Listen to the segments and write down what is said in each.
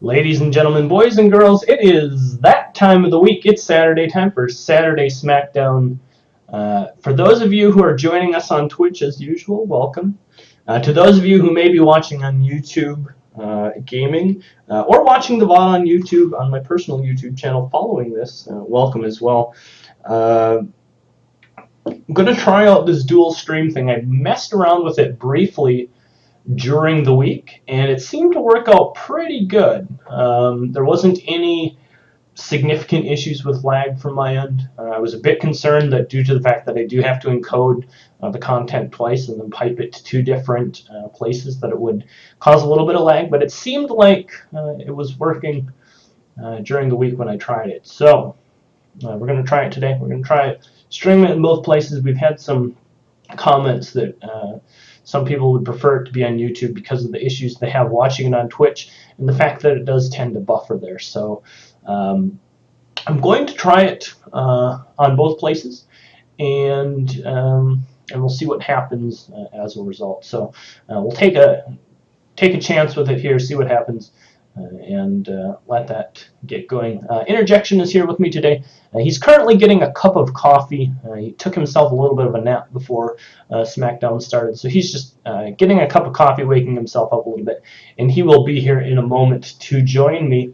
Ladies and gentlemen, boys and girls, it is that time of the week. It's Saturday time for Saturday Smackdown. For those of you who are joining us on Twitch as usual, welcome. To those of you who may be watching on YouTube gaming or watching the VOD on YouTube, on my personal YouTube channel following this, welcome as well. I'm going to try out this dual stream thing. I messed around with it briefly during the week, and it seemed to work out pretty good. There wasn't any significant issues with lag from my end. I was a bit concerned that due to the fact that I do have to encode the content twice and then pipe it to two different places, that it would cause a little bit of lag, but it seemed like it was working during the week when I tried it. So we're going to try it today. We're going to try it, stream it in both places. We've had some comments that some people would prefer it to be on YouTube because of the issues they have watching it on Twitch and the fact that it does tend to buffer there. So I'm going to try it on both places, and we'll see what happens as a result. So we'll take a chance with it here, see what happens, and let that get going. Interjection is here with me today. He's currently getting a cup of coffee. He took himself a little bit of a nap before Smackdown started, so he's just getting a cup of coffee, waking himself up a little bit, and he will be here in a moment to join me.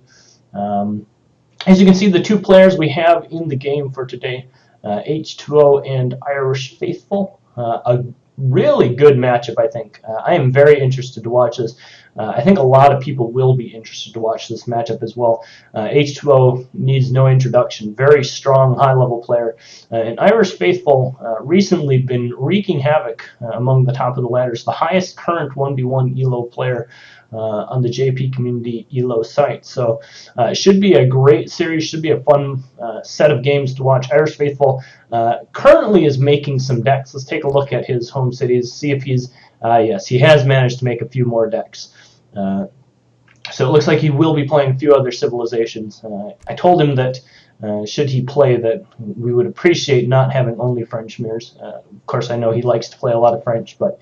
As you can see, the two players we have in the game for today, H2O and Irish Faithful, a really good matchup, I think. I am very interested to watch this. I think a lot of people will be interested to watch this matchup as well. H2O needs no introduction. Very strong, high-level player. And Irish Faithful recently been wreaking havoc among the top of the ladders. The highest current 1v1 ELO player on the JP Community ELO site. So it should be a great series, should be a fun set of games to watch. Irish Faithful currently is making some decks. Let's take a look at his home cities, see if he's, yes, he has managed to make a few more decks. So it looks like he will be playing a few other civilizations. I told him that should he play, that we would appreciate not having only French mirrors. Of course, I know he likes to play a lot of French, but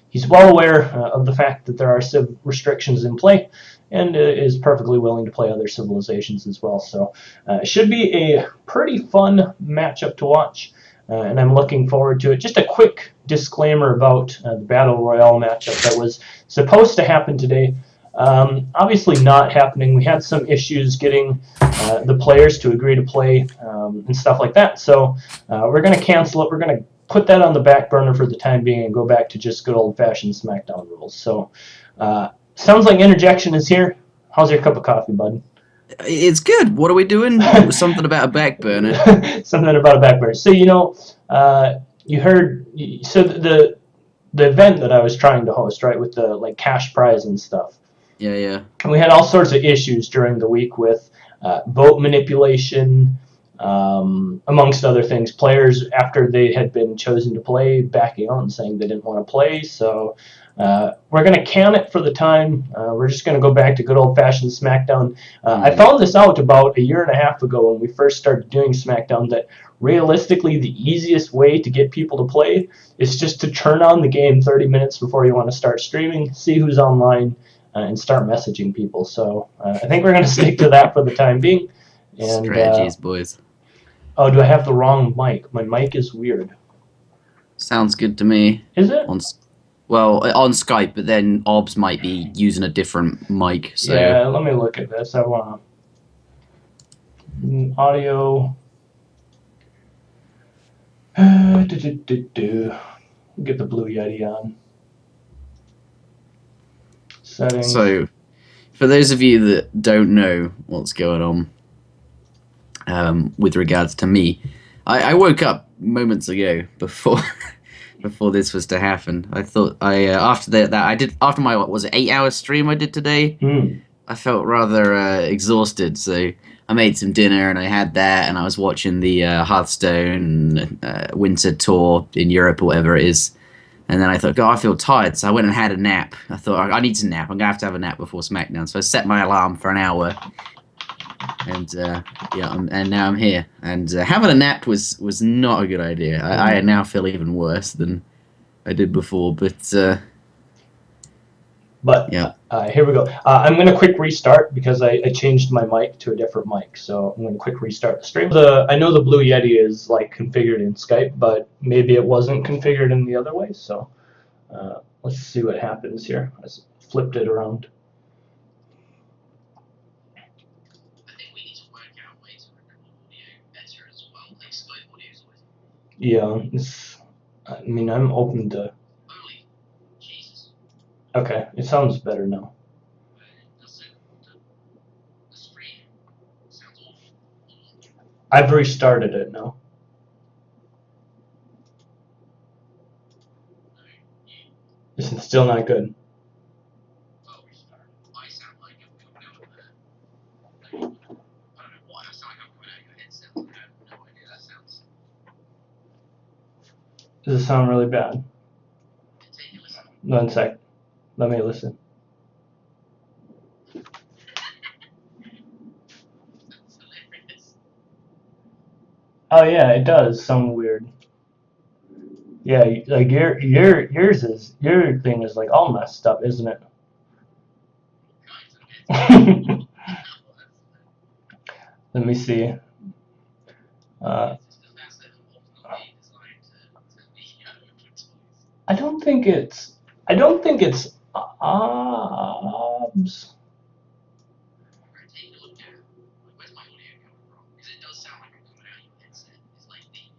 he's well aware of the fact that there are civ restrictions in play, and is perfectly willing to play other civilizations as well. So it should be a pretty fun matchup to watch, and I'm looking forward to it. Just a quick disclaimer about the Battle Royale matchup that was supposed to happen today. Obviously not happening. We had some issues getting the players to agree to play and stuff like that. So we're going to cancel it. We're going to put that on the back burner for the time being and go back to just good old-fashioned Smackdown rules. So sounds like Interjection is here. How's your cup of coffee, bud? It's good. What are we doing? Something about a back burner. Something about a back burner. So, you know, you heard, so the event that I was trying to host, right, with the like cash prize and stuff. Yeah, yeah. And we had all sorts of issues during the week with vote manipulation, amongst other things. Players, after they had been chosen to play, backing out and saying they didn't want to play. So we're going to can it for the time. We're just going to go back to good old-fashioned Smackdown. I found this out about a year and a half ago when we first started doing Smackdown, that realistically the easiest way to get people to play is just to turn on the game 30 minutes before you want to start streaming, see who's online, and start messaging people. So I think we're going to stick to that for the time being. And, strategies, boys. Oh, do I have the wrong mic? My mic is weird. Sounds good to me. Is it? Well, on Skype, but then Obs might be using a different mic. So. Yeah, let me look at this. I want audio. Get the Blue Yeti on. Settings. So, for those of you that don't know what's going on with regards to me, I woke up moments ago before before this was to happen. I thought after my what was it 8-hour stream I did today. I felt rather exhausted, so I made some dinner and I had that, and I was watching the Hearthstone Winter Tour in Europe or whatever it is. And then I thought, God, I feel tired, so I went and had a nap. I thought, I need to nap. I'm going to have a nap before Smackdown. So I set my alarm for an hour. And yeah, and now I'm here. And having a nap was not a good idea. I now feel even worse than I did before. But But Yeah. here we go. I'm going to quick restart because I changed my mic to a different mic. So I'm going to quick restart the stream. I know the Blue Yeti is like configured in Skype, but maybe it wasn't configured in the other way. So let's see what happens here. I flipped it around. Yeah, I mean, I'm open to. Okay, it sounds better now. I've restarted it now. This is still not good. Does it sound really bad? 1 sec. Let me listen. Oh yeah, it does sound weird. Yeah, like yours is your thing is like all messed up, isn't it? Let me see. I don't think it's. I don't think it's obs.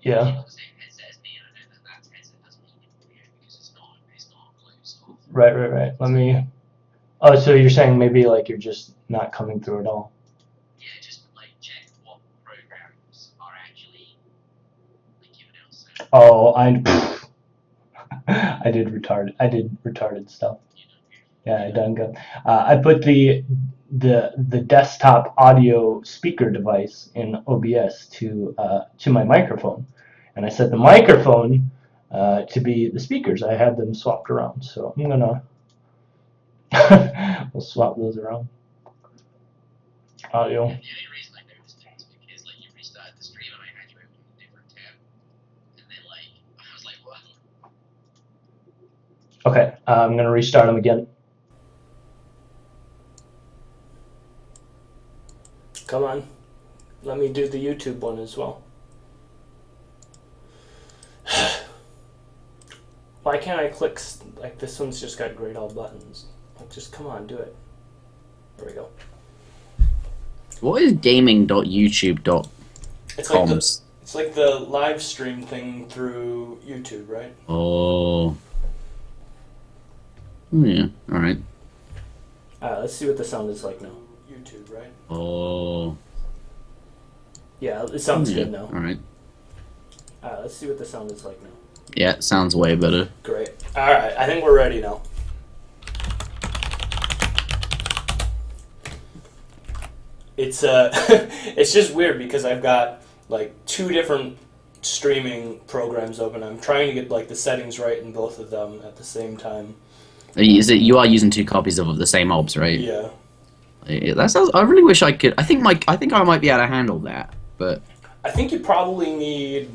Yeah. Right. Let me. Oh, so you're saying maybe like you're just not coming through at all. Oh, I did retarded stuff. Yeah, I done good. I put the desktop audio speaker device in OBS to my microphone, and I set the microphone to be the speakers. I had them swapped around, so I'm gonna we'll swap those around. Audio. Okay, I'm gonna restart them again. Come on, let me do the YouTube one as well. Why can't I click, like this one's just got great all buttons. Like just come on, do it. There we go. What is gaming.youtube.com? It's like the live stream thing through YouTube, right? Oh. Yeah, alright. Let's see what the sound is like now. YouTube, right? Oh. Yeah, it sounds good now. Alright. Let's see what the sound is like now. Yeah, it sounds way better. Great. Alright, I think we're ready now. It's it's just weird because I've got like 2 different streaming programs open. I'm trying to get like the settings right in both of them at the same time. You are using 2 copies of the same obs, right? Yeah. That sounds. I really wish I could. I think I might be able to handle that, but I think you probably need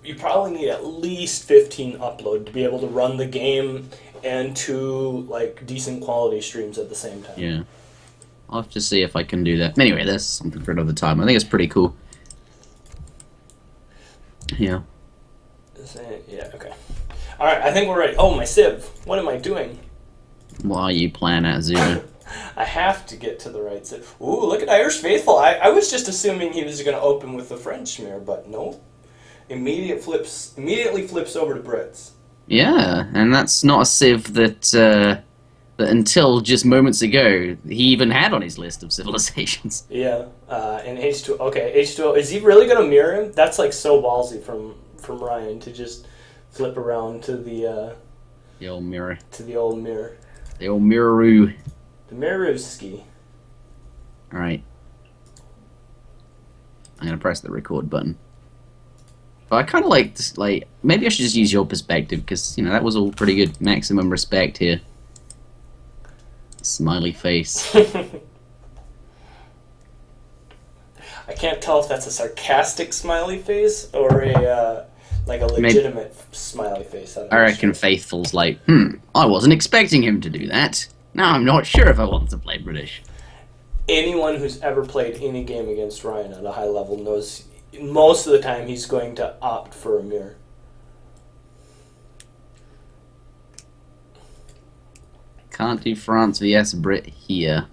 at least 15 upload to be able to run the game and 2 like decent quality streams at the same time. Yeah. I'll have to see if I can do that. Anyway, that's something for another time. I think it's pretty cool. Yeah. Yeah, okay. Alright, I think we're ready. Oh, my Civ. What am I doing? Why are you playing at 0? I have to get to the right Civ. Ooh, look at Irish Faithful. I was just assuming he was going to open with the French smear, but no. Immediately flips over to Brits. Yeah, and that's not a Civ that that until just moments ago he even had on his list of civilizations. Yeah, and H2O. Okay, H2O. Is he really going to mirror him? That's like so ballsy from Ryan to just flip around to the old mirror. To the old mirror. The old mirroroo. The Mirrorooski. All right. I'm gonna press the record button. But I kind of like this. Like maybe I should just use your perspective because that was all pretty good. Maximum respect here. Smiley face. I can't tell if that's a sarcastic smiley face or a Like a legitimate smiley face. I reckon Faithful's like, I wasn't expecting him to do that. Now I'm not sure if I want to play British. Anyone who's ever played any game against Ryan at a high level knows most of the time he's going to opt for a mirror. Can't do France vs Brit here.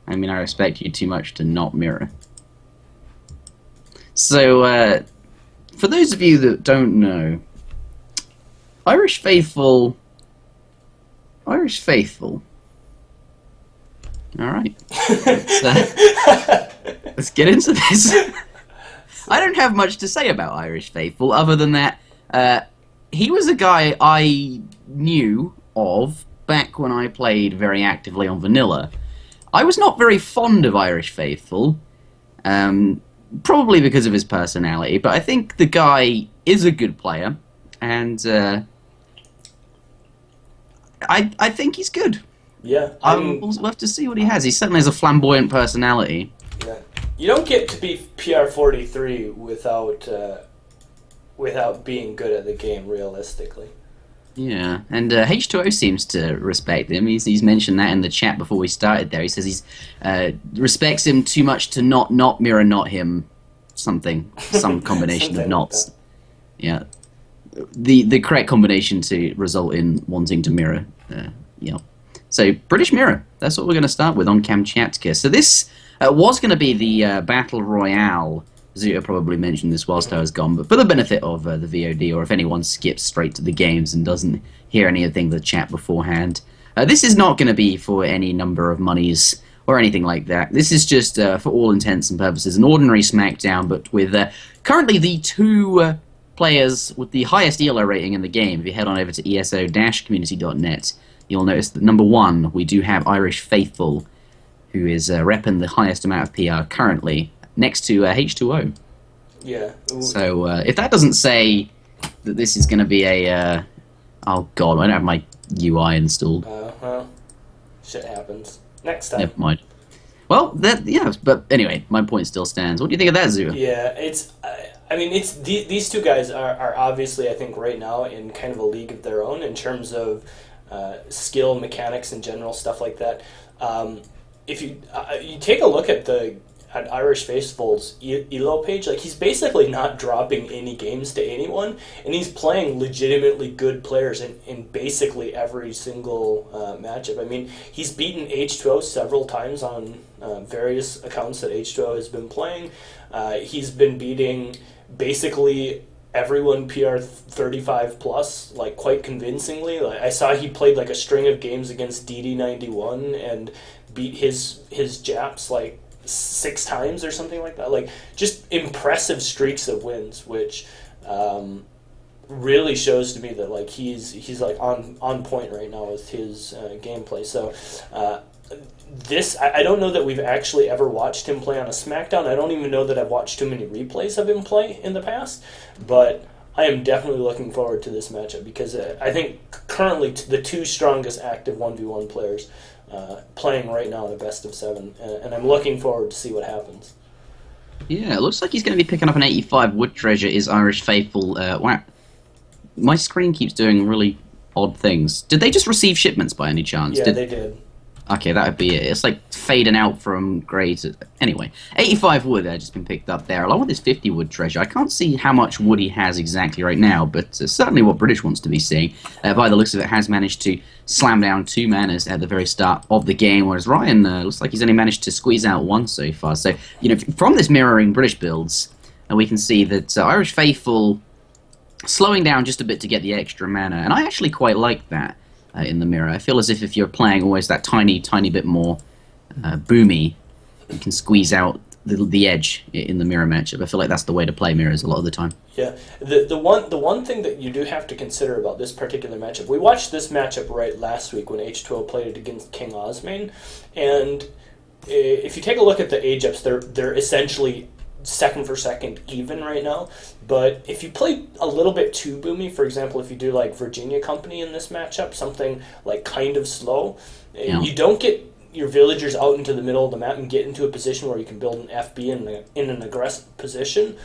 I mean, I respect you too much to not mirror. So, for those of you that don't know, Irish Faithful. Alright. Let's get into this. I don't have much to say about Irish Faithful, other than that he was a guy I knew of back when I played very actively on Vanilla. I was not very fond of Irish Faithful, probably because of his personality, but I think the guy is a good player, and I think he's good. Yeah. We'll have to see what he has. He certainly has a flamboyant personality. Yeah. You don't get to be PR43 without being good at the game, realistically. Yeah, and H2O seems to respect him. He's mentioned that in the chat before we started there. He says he's respects him too much to not mirror not him some combination of knots. Like yeah. The correct combination to result in wanting to mirror. Yeah. So, British Mirror. That's what we're going to start with on Kamchatka. So this was going to be the Battle Royale. Zuto probably mentioned this whilst I was gone, but for the benefit of the VOD, or if anyone skips straight to the games and doesn't hear anything of the chat beforehand, this is not going to be for any number of monies or anything like that. This is just, for all intents and purposes, an ordinary Smackdown, but with currently the two players with the highest ELO rating in the game. If you head on over to eso-community.net, you'll notice that number 1, we do have Irish Faithful, who is repping the highest amount of PR currently, next to H2O. Yeah. So if that doesn't say that this is going to be a... oh god, I don't have my UI installed. Well, shit happens. Next time. Never mind. Well, yeah, but anyway, my point still stands. What do you think of that, Zoo? Yeah, it's... I mean, it's these two guys are obviously, I think, right now in kind of a league of their own in terms of skill, mechanics, in general, stuff like that. If you take a look at Irish Faithful's ELO page, like, he's basically not dropping any games to anyone, and he's playing legitimately good players in basically every single matchup. I mean, he's beaten H2O several times on various accounts that H2O has been playing. He's been beating basically everyone PR 35 plus, like, quite convincingly. Like, I saw he played like a string of games against DD91 and beat his Japs like 6 times or something like that. Like, just impressive streaks of wins, which really shows to me that, like, he's like on point right now with his gameplay. So I don't know that we've actually ever watched him play on a Smackdown. I don't even know that I've watched too many replays of him play in the past, but I am definitely looking forward to this matchup because I think currently the two strongest active 1v1 players playing right now in a best of 7, and I'm looking forward to see what happens. Yeah, it looks like he's going to be picking up an 85 wood treasure. Is Irish Faithful? Wow, my screen keeps doing really odd things. Did they just receive shipments by any chance? Yeah, they did. Okay, that would be it. It's like fading out from grey to... Anyway, 85 wood just been picked up there, along with his 50 wood treasure. I can't see how much wood he has exactly right now, but certainly what British wants to be seeing. By the looks of it, has managed to slam down 2 manas at the very start of the game, whereas Ryan looks like he's only managed to squeeze out 1 so far. So, you know, from this mirroring British builds, we can see that Irish Faithful slowing down just a bit to get the extra mana, and I actually quite like that. In the mirror, I feel as if you're playing always that tiny bit more boomy, you can squeeze out the edge in the mirror matchup. I feel like that's the way to play mirrors a lot of the time. Yeah, the one thing that you do have to consider about this particular matchup, we watched this matchup right last week when H2O played it against King Osmane, and if you take a look at the age ups, they're essentially second for second even right now. But if you play a little bit too boomy, for example, if you do like Virginia Company in this matchup, something like kind of slow, you don't get your villagers out into the middle of the map and get into a position where you can build an FB in an aggressive position.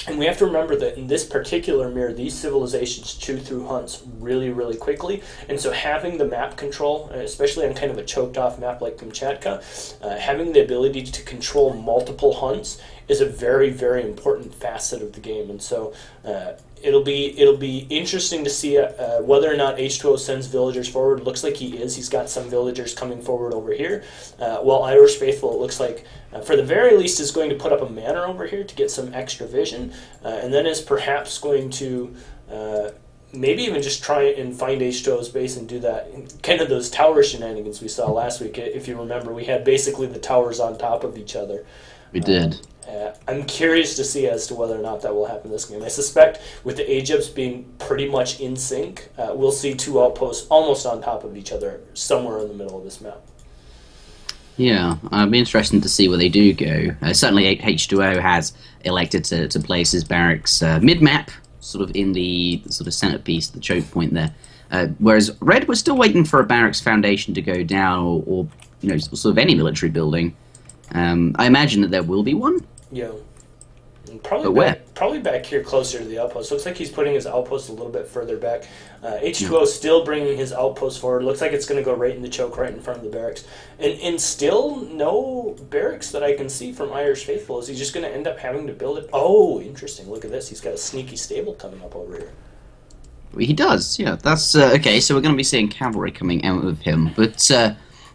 And we have to remember that in this particular mirror, these civilizations chew through hunts really, really quickly. And so having the map control, especially on kind of a choked off map like Kamchatka, having the ability to control multiple hunts is a very, very important facet of the game. And so it'll be interesting to see whether or not H2O sends villagers forward. It looks like he is. He's got some villagers coming forward over here. While Irish Faithful, it looks like, for the very least, is going to put up a manor over here to get some extra vision, and then is perhaps going to maybe even just try and find H2O's base and do that. Kind of those tower shenanigans we saw last week. If you remember, we had basically the towers on top of each other. We did. I'm curious to see as to whether or not that will happen this game. I suspect with the Aegypts being pretty much in sync, we'll see two outposts almost on top of each other somewhere in the middle of this map. Yeah, it'll be interesting to see where they do go. Certainly H2O has elected to place his barracks mid-map, sort of in the sort of centerpiece, the choke point there. Whereas Red was still waiting for a barracks foundation to go down, or sort of any military building. I imagine that there will be one. Yeah. And probably back here closer to the outpost. Looks like he's putting his outpost a little bit further back. H2O still bringing his outpost forward. Looks like it's going to go right in the choke, right in front of the barracks. And still no barracks that I can see from Irish Faithful. Is he just going to end up having to build it? Oh, interesting. Look at this. He's got a sneaky stable coming up over here. He does, yeah. That's okay, so we're going to be seeing cavalry coming out of him. But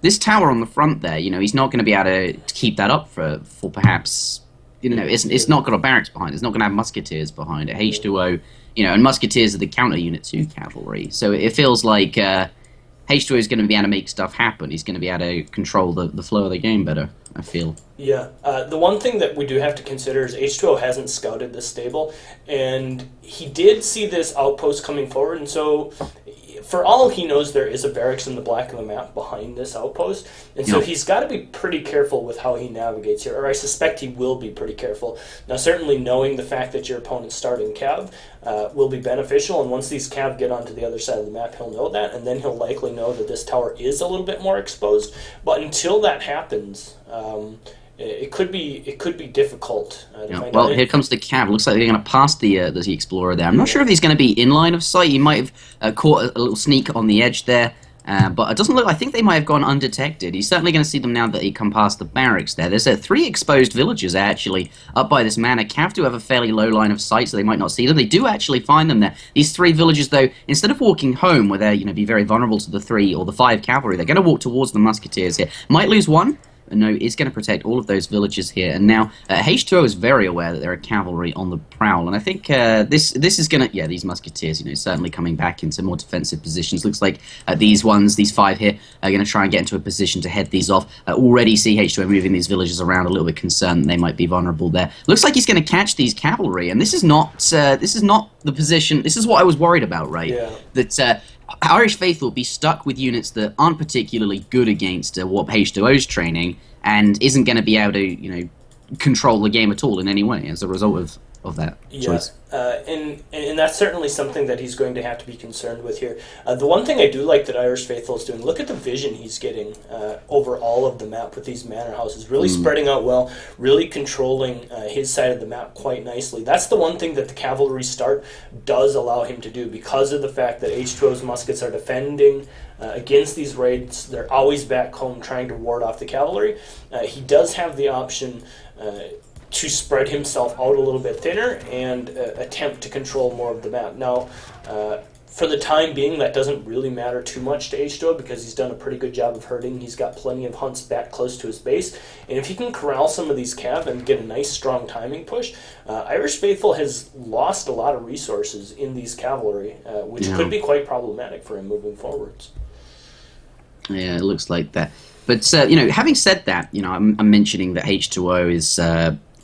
this tower on the front there, he's not going to be able to keep that up for perhaps... it's not got a barracks behind it. It's not going to have musketeers behind it. H2O, and musketeers are the counter unit to cavalry. So it feels like H2O is going to be able to make stuff happen. He's going to be able to control the flow of the game better, I feel. Yeah. The one thing that we do have to consider is H2O hasn't scouted this stable, and he did see this outpost coming forward, and so... For all he knows, there is a barracks in the black of the map behind this outpost, and so he's got to be pretty careful with how he navigates here, or I suspect he will be pretty careful. Now, certainly knowing the fact that your opponent's starting cav will be beneficial, and once these cav get onto the other side of the map, he'll know that, and then he'll likely know that this tower is a little bit more exposed. But until that happens... It could be difficult to find well, out. here comes the cav. Looks like they're going to pass the explorer there. I'm not sure if he's going to be in line of sight. He might have caught a little sneak on the edge there, but it doesn't look. I think they might have gone undetected. He's certainly going to see them now that he come past the barracks there. There's 3 exposed villages actually up by this manor. Cav do have a fairly low line of sight, so they might not see them. They do actually find them there. These 3 villages, though, instead of walking home where they're be very vulnerable to the 3 or the 5 cavalry, they're going to walk towards the musketeers here. Might lose one. No, is going to protect all of those villages here, and now H2O is very aware that there are cavalry on the prowl, and I think this is going to, these musketeers, certainly coming back into more defensive positions. Looks like these 5 here, are going to try and get into a position to head these off. Already see H2O moving these villages around, a little bit concerned they might be vulnerable there. Looks like he's going to catch these cavalry, and this is not the position. This is what I was worried about, right? Yeah. That Irish Faithful will be stuck with units that aren't particularly good against what H2O's training, and isn't going to be able to, control the game at all in any way as a result of that choice. And that's certainly something that he's going to have to be concerned with here. The one thing I do like that Irish Faithful is doing, look at the vision he's getting over all of the map with these manor houses, really spreading out well, really controlling his side of the map quite nicely. That's the one thing that the cavalry start does allow him to do, because of the fact that H2O's muskets are defending against these raids. They're always back home trying to ward off the cavalry. He does have the option to spread himself out a little bit thinner and attempt to control more of the map. Now, for the time being, that doesn't really matter too much to H2O because he's done a pretty good job of herding. He's got plenty of hunts back close to his base. And if he can corral some of these cav and get a nice, strong timing push, Irish Faithful has lost a lot of resources in these cavalry, which could be quite problematic for him moving forwards. Yeah, it looks like that. But, having said that, I'm mentioning that H2O is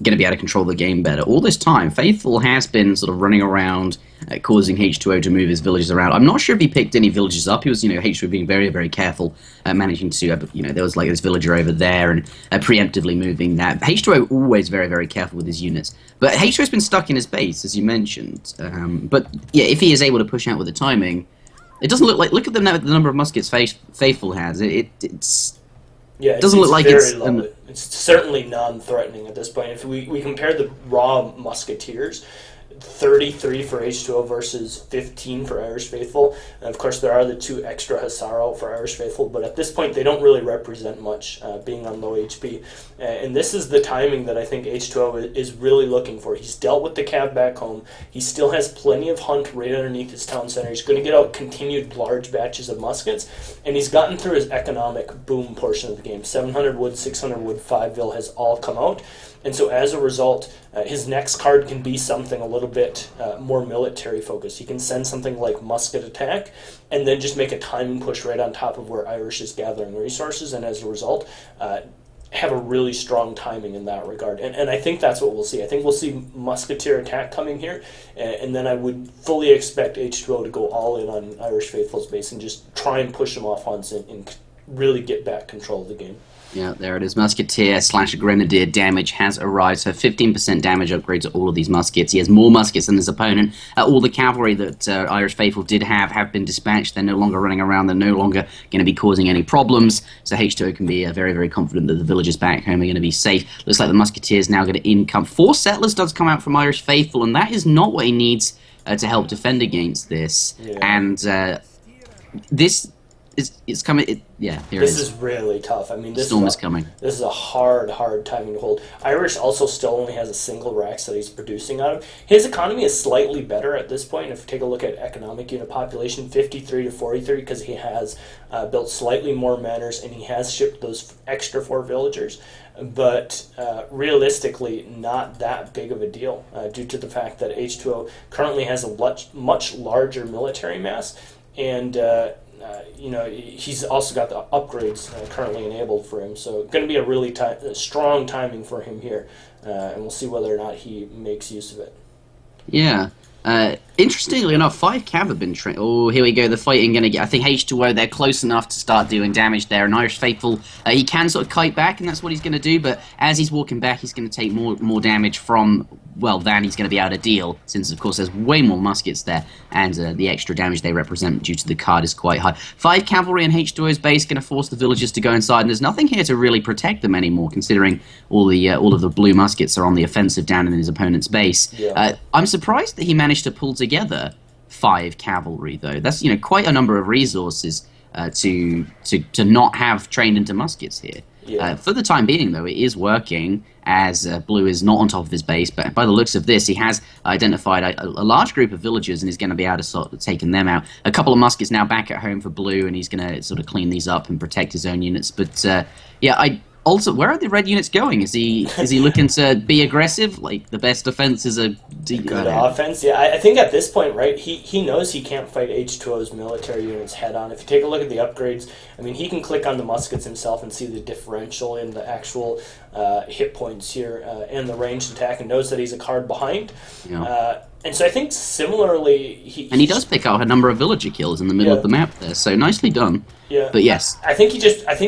going to be able to control the game better. All this time, Faithful has been sort of running around, causing H2O to move his villages around. I'm not sure if he picked any villages up. He was, H2O being very, very careful, managing to, there was like this villager over there and preemptively moving that. H2O always very, very careful with his units. But H2O's been stuck in his base, as you mentioned. But, yeah, if he is able to push out with the timing, it doesn't look at the number of muskets Faithful has. It's Yeah, it's, doesn't look like very it's low. It's certainly non-threatening at this point. If we compare the raw musketeers, 33 for H2O versus 15 for Irish Faithful. And of course, there are the 2 extra Hussar out for Irish Faithful, but at this point, they don't really represent much, being on low HP. And this is the timing that I think H2O is really looking for. He's dealt with the Cav back home. He still has plenty of hunt right underneath his town center. He's going to get out continued large batches of muskets, and he's gotten through his economic boom portion of the game. 700 wood, 600 wood, 5-vil has all come out. And so as a result, his next card can be something a little bit more military focused. He can send something like musket attack and then just make a timing push right on top of where Irish is gathering resources, and as a result, have a really strong timing in that regard. And I think that's what we'll see. I think we'll see musketeer attack coming here, and then I would fully expect H2O to go all in on Irish Faithful's base and just try and push him off hunts and really get back control of the game. Yeah, there it is. Musketeer / Grenadier damage has arrived. So 15% damage upgrade to all of these muskets. He has more muskets than his opponent. All the cavalry that Irish Faithful did have been dispatched. They're no longer running around. They're no longer going to be causing any problems. So H2O can be very, very confident that the villagers back home are going to be safe. Looks like the Musketeers now going to income. 4 settlers does come out from Irish Faithful, and that is not what he needs to help defend against this. Yeah. And this... It's coming. Here this is really tough. I mean, this storm is coming. This is a hard timing to hold. Irish also still only has a single Rax that he's producing out of. His economy is slightly better at this point. If you take a look at economic unit population, 53 to 43, because he has built slightly more manors and he has shipped those extra 4 villagers. But realistically, not that big of a deal due to the fact that H2O currently has a much larger military mass, and he's also got the upgrades currently enabled for him. So going to be a really strong timing for him here, and we'll see whether or not he makes use of it. Yeah. Interestingly enough, 5 cav have been trained. Oh, here we go. The fighting going to get... I think H2O, they're close enough to start doing damage there. And Irish Faithful, he can sort of kite back, and that's what he's going to do. But as he's walking back, he's going to take more damage from... than he's going to be able to deal, since, of course, there's way more muskets there, and the extra damage they represent due to the card is quite high. 5 cavalry in H2O's base going to force the villagers to go inside, and there's nothing here to really protect them anymore, considering all of the blue muskets are on the offensive down in his opponent's base. Yeah. I'm surprised that he managed to pull together 5 cavalry, though. That's quite a number of resources to not have trained into muskets here. Yeah. For the time being, though, it is working, as Blue is not on top of his base, but by the looks of this, he has identified a large group of villagers and is going to be able to sort of taking them out. A couple of muskets now back at home for Blue, and he's going to sort of clean these up and protect his own units. But also, where are the red units going? Is he looking to be aggressive? Like, the best defense is a good offense. Yeah, I think at this point, right, he knows he can't fight H2O's military units head on. If you take a look at the upgrades, I mean, he can click on the muskets himself and see the differential in the actual hit points here and the ranged attack, and knows that he's a card behind. Yeah. And so I think similarly, he does pick out a number of villager kills in the middle of the map there. So nicely done. Yeah. But yes, I think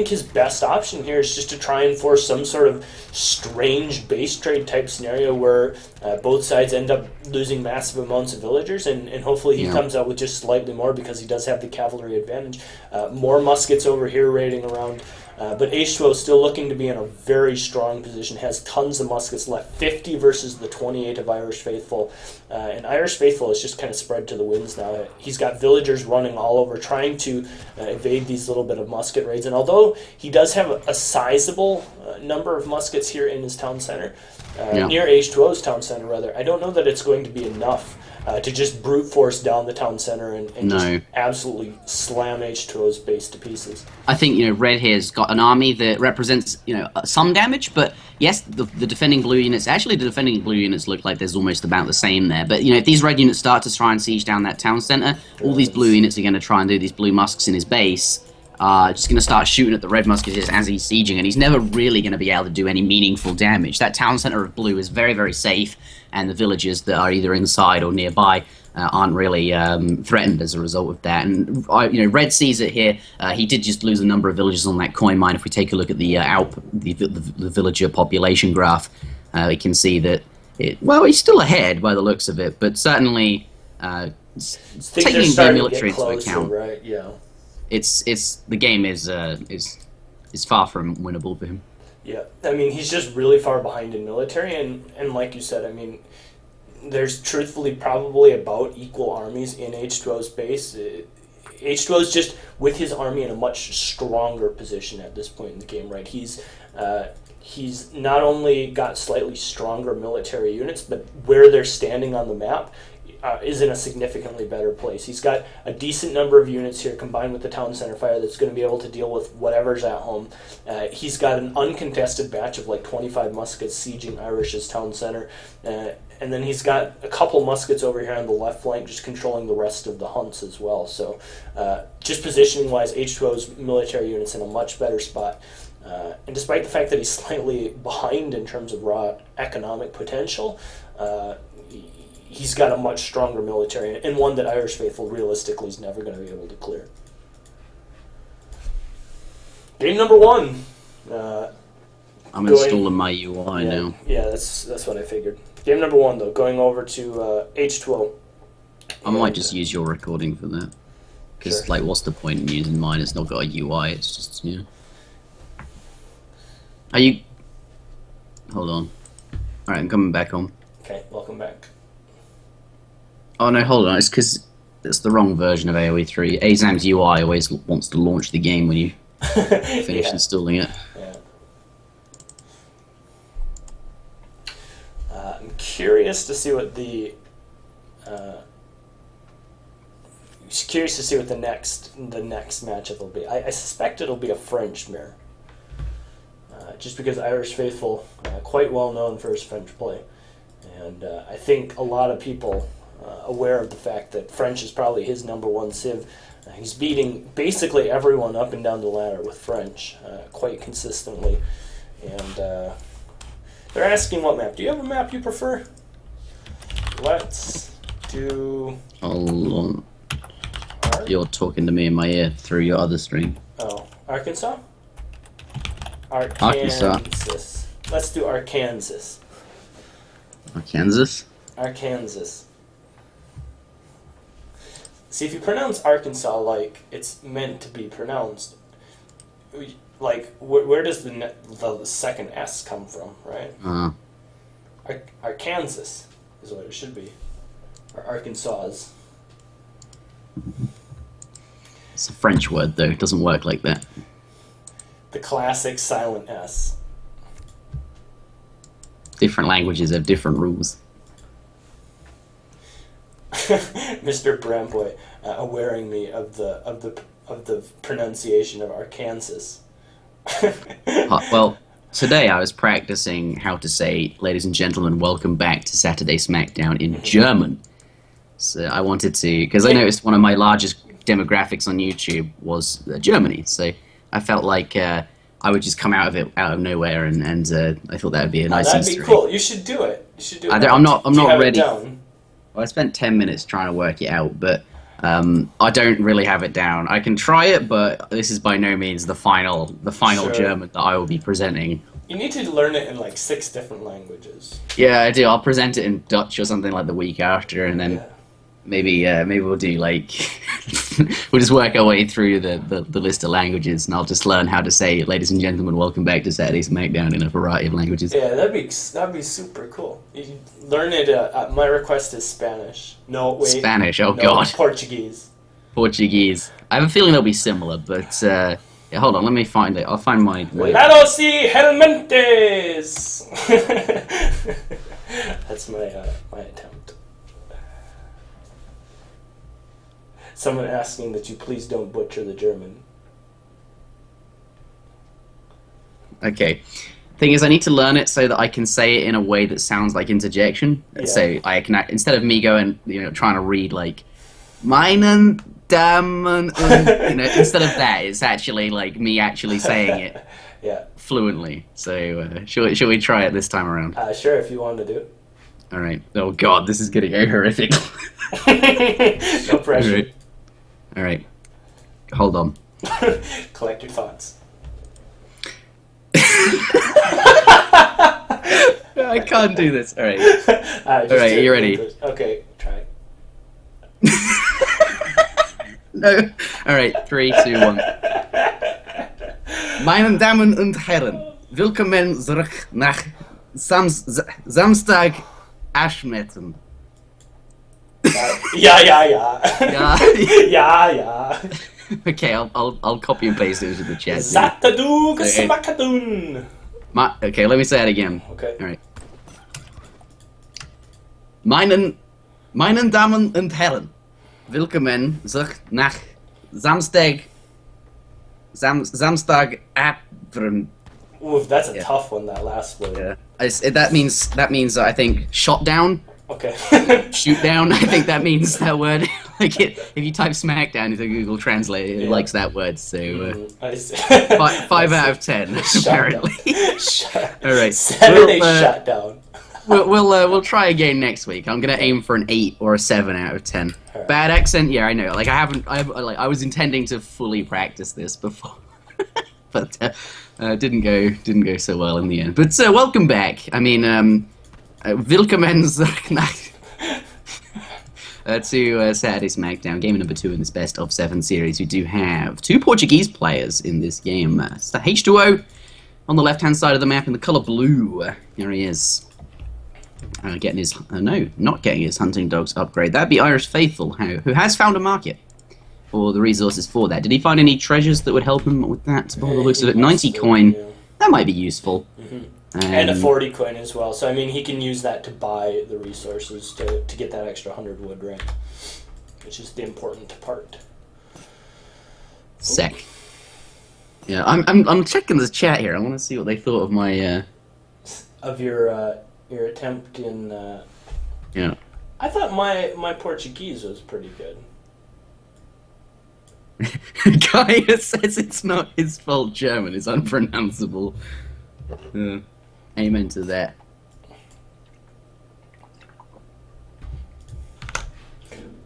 his best option here is just to try and force some sort of strange base trade type scenario where both sides end up losing massive amounts of villagers, and hopefully he comes out with just slightly more because he does have the cavalry advantage. More muskets over here raiding around. But H2O still looking to be in a very strong position, has tons of muskets left, 50 versus the 28 of Irish Faithful. And Irish Faithful is just kind of spread to the winds now. He's got villagers running all over, trying to evade these little bit of musket raids. And although he does have a sizable number of muskets here in his town center, near H2O's town center rather, I don't know that it's going to be enough to just brute force down the town center and just absolutely slam H2O's base to pieces. I think Red here's got an army that represents some damage, but yes, the defending blue units. Actually, the defending blue units look like there's almost about the same there. But if these red units start to try and siege down that town center, all these blue units are going to try and do these blue musks in his base. Just going to start shooting at the red musketeers as he's sieging, and he's never really going to be able to do any meaningful damage. That town center of blue is very, very safe, and the villagers that are either inside or nearby aren't really threatened as a result of that. And Red sees it here. He did just lose a number of villagers on that coin mine. If we take a look at the the villager population graph, we can see that he's still ahead by the looks of it, but certainly taking the military into account. Right? Yeah. It's the game is is far from winnable for him. Yeah, I mean, he's just really far behind in military, and like you said, I mean, there's truthfully probably about equal armies in H2O's base. H2O is just, with his army, in a much stronger position at this point in the game, right? He's not only got slightly stronger military units, but where they're standing on the map is in a significantly better place. He's got a decent number of units here combined with the town center fire that's going to be able to deal with whatever's at home. He's got an uncontested batch of like 25 muskets sieging Irish's town center. And then he's got a couple muskets over here on the left flank just controlling the rest of the hunts as well. So just positioning-wise, H2O's military unit's in a much better spot. And despite the fact that he's slightly behind in terms of raw economic potential, he's got a much stronger military, and one that Irish Faithful realistically is never going to be able to clear. Game number 1. I'm installing my UI now. Yeah, that's what I figured. Game number 1, though, going over to H2O. I might just use your recording for that. Because, Sure. like, what's the point in using mine? It's not got a UI, it's just, you know. Are you... Hold on. Alright, I'm coming back on. Okay, welcome back. Oh no, hold on, it's because it's the wrong version of AoE 3. Azam's UI always wants to launch the game when you finish Yeah. installing it. Yeah. I'm curious to see what the next matchup will be. I suspect it'll be a French mirror, just because Irish Faithful, quite well known for his French play, and I think a lot of people aware of the fact that French is probably his number 1 civ. He's beating basically everyone up and down the ladder with French quite consistently, and they're asking what map. Do you have a map you prefer? Let's do... Hold on. You're talking to me in my ear through your other stream. Oh, Arkansas? Arkansas. Let's do Arkansas. Arkansas? Arkansas. See, if you pronounce Arkansas like it's meant to be pronounced, like, where does the second S come from, right? Arkansas is what it should be. Or Arkansas. It's a French word, though. It doesn't work like that. The classic silent S. Different languages have different rules. Mr. Bramboy awareing me of the pronunciation of Arkansas. Well, today I was practicing how to say, "Ladies and gentlemen, welcome back to Saturday Smackdown" in German. So I wanted to, because I noticed one of my largest demographics on YouTube was Germany. So I felt like I would just come out of nowhere, and I thought that would be a nice That'd be Easter egg. cool. You should do it. I'm not Do you have it ready. down? Well, I spent 10 minutes trying to work it out, but I don't really have it down. I can try it, but this is by no means the final Sure. German that I will be presenting. You need to learn it in like 6 different languages. Yeah, I do. I'll present it in Dutch or something like the week after, and then Yeah. maybe we'll do like we'll just work our way through the list of languages, and I'll just learn how to say, "Ladies and gentlemen, welcome back to Saturday Smackdown" in a variety of languages. Yeah, that'd be super cool. You can learn it. My request is Spanish. No, wait. Spanish. Oh no, God. Portuguese. Portuguese. I have a feeling they'll be similar, but yeah, hold on. Let me find it. I'll find my way. Claro si helmentes. That's my attempt. Someone asking that you please don't butcher the German. Okay. Thing is, I need to learn it so that I can say it in a way that sounds like interjection. Yeah. So I can, instead of me going, trying to read like, "Meinen Damen," instead of that, it's actually like me actually saying it Yeah. fluently. So shall we try it this time around? Sure, if you want to do it. All right. Oh God, this is getting horrific. No pressure. All right. Hold on. Collect your thoughts. I can't do this. All right. All right, you ready? Okay, try. No. All right. 3, 2, 1. Meine Damen und Herren, willkommen zurück nach Samstag Aschmetten. Ja. Yeah. Ja. Okay, I'll copy and paste it into the chat. Zatadug Smackdown. Okay, let me say it again. Okay. All right. Meinen Damen und Herren, willkommen zurück nach Samstag Abend. Oof, that's a Yeah. tough one, that last one. Yeah. That means I think shot down, Okay. shoot down. I think that means that word. Like if you type Smackdown into Google Translate, it Yeah. likes that word. So I see. 5 out of 10 apparently. All right. Saturday shutdown. We'll try again next week. I'm gonna aim for an 8 or a 7 out of 10. Alright. Bad accent, yeah, I know. Like I was intending to fully practice this before, but didn't go so well in the end. But welcome back. I mean, willkommen to Saturday Smackdown, game number 2 in this best of 7 series. We do have 2 Portuguese players in this game. It's the H2O on the left-hand side of the map in the color blue. Here he is. Getting his not getting his hunting dogs upgrade. That'd be Irish Faithful, who has found a market for the resources for that. Did he find any treasures that would help him with that? By the looks of it, 90 coin. Yeah. That might be useful. And a 40 coin as well. So I mean, he can use that to buy the resources to get that extra 100 wood, right? Which is the important part. Sec. Yeah, I'm checking the chat here. I want to see what they thought of my. Of your attempt in. Yeah. I thought my Portuguese was pretty good. Guy says it's not his fault. German is unpronounceable. Amen to that.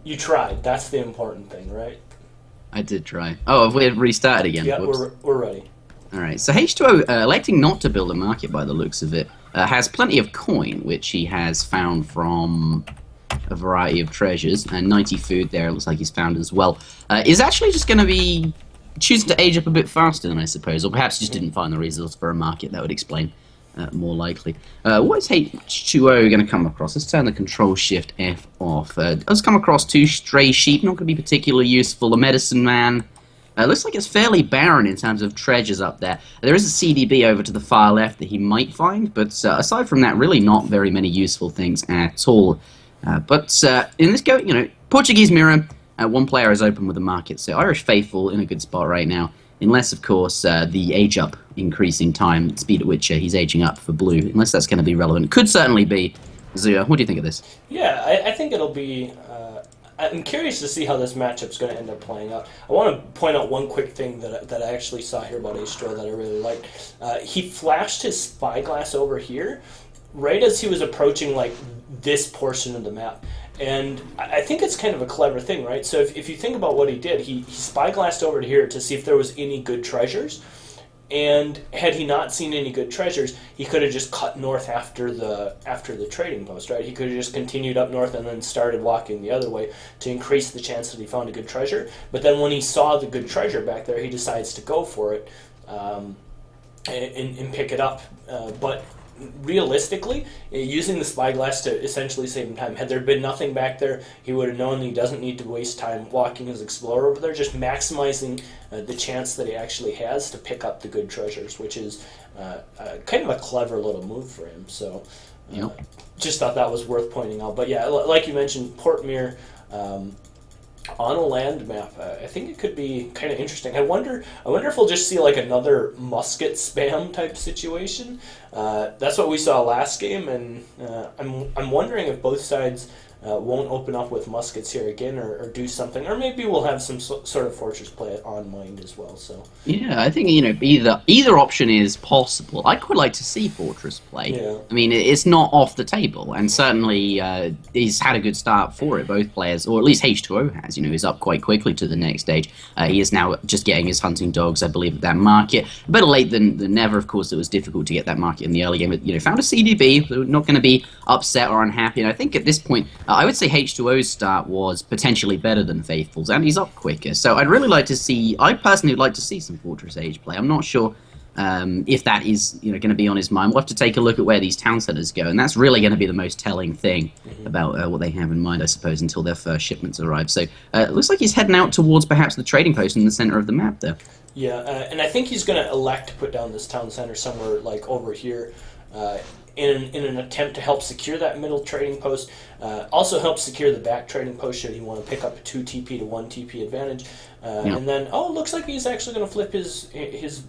You tried. That's the important thing, right? I did try. Oh, have we restarted again? Yeah, Whoops. we're ready. Alright, so H2O, electing not to build a market by the looks of it, has plenty of coin, which he has found from a variety of treasures, and 90 food there, it looks like he's found as well. Is actually just going to be choosing to age up a bit faster than I suppose, or perhaps just didn't find the resource for a market. That would explain more likely. What is H2O going to come across? Let's turn the Control Shift F off. Does come across 2 stray sheep, not going to be particularly useful. A medicine man. Looks like it's fairly barren in terms of treasures up there. There is a CDB over to the far left that he might find, but aside from that, really not very many useful things at all. But in this go, Portuguese mirror, 1 player is open with a market, so Irish Faithful in a good spot right now. Unless, of course, the age up increasing time, speed at which he's aging up for blue, unless that's going to be relevant. Could certainly be. Zia, what do you think of this? Yeah, I think it'll be. I'm curious to see how this matchup's going to end up playing out. I want to point out one quick thing that I actually saw here about H2O that I really liked. He flashed his spyglass over here right as he was approaching like this portion of the map. And I think it's kind of a clever thing, right? So if you think about what he did, he spyglassed over to here to see if there was any good treasures. And had he not seen any good treasures, he could have just cut north after the trading post, right? He could have just continued up north and then started walking the other way to increase the chance that he found a good treasure. But then when he saw the good treasure back there, he decides to go for it and pick it up. But realistically, using the spyglass to essentially save him time. Had there been nothing back there, he would have known that he doesn't need to waste time walking his explorer over there, just maximizing the chance that he actually has to pick up the good treasures, which is kind of a clever little move for him. So just thought that was worth pointing out. But yeah, like you mentioned, Port Mere on a land map, I think it could be kind of interesting. I wonder if we'll just see like another musket spam type situation. That's what we saw last game, and I'm wondering if both sides won't open up with muskets here again, or do something, or maybe we'll have some sort of fortress play on mind as well. So yeah, I think either option is possible. I quite like to see fortress play. Yeah. I mean, it's not off the table, and certainly he's had a good start for it. Both players, or at least H2O has. He's up quite quickly to the next stage. He is now just getting his hunting dogs, I believe, at that market. Better late than never. Of course, it was difficult to get that market in the early game. But, found a CDB. They're not going to be upset or unhappy. And I think at this point, I would say H2O's start was potentially better than Faithful's, and he's up quicker. So I'd really like to see. I personally would like to see some Fortress Age play. I'm not sure if that is going to be on his mind. We'll have to take a look at where these town centers go, and that's really going to be the most telling thing about what they have in mind, I suppose, until their first shipments arrive. So it looks like he's heading out towards perhaps the trading post in the center of the map there. Yeah, and I think he's going to elect to put down this town center somewhere like over here in an attempt to help secure that middle trading post. Also help secure the back trading post should he want to pick up a 2 TP to 1 TP advantage. And then, it looks like he's actually going to flip his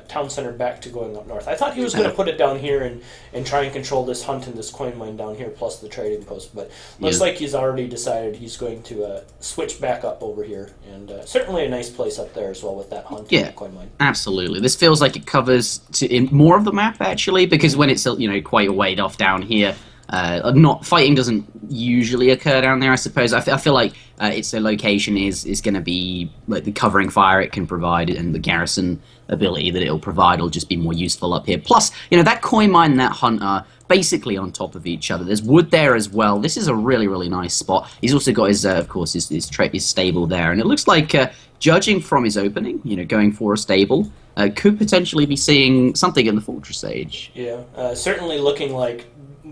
town center back to going up north. I thought he was going to put it down here and try and control this hunt and this coin mine down here plus the trading post, but looks like he's already decided he's going to switch back up over here, and certainly a nice place up there as well with that hunt and that coin mine. Absolutely. This feels like it covers in more of the map actually, because when it's quite a way off down here, not fighting doesn't usually occur down there. I suppose I feel like its location is going to be like the covering fire it can provide, and the garrison ability that it'll provide will just be more useful up here. Plus, that coin mine and that hunt are basically on top of each other. There's wood there as well. This is a really, really nice spot. He's also got his, of course, his stable there, and it looks like, judging from his opening, going for a stable, could potentially be seeing something in the Fortress Age. Yeah, certainly looking like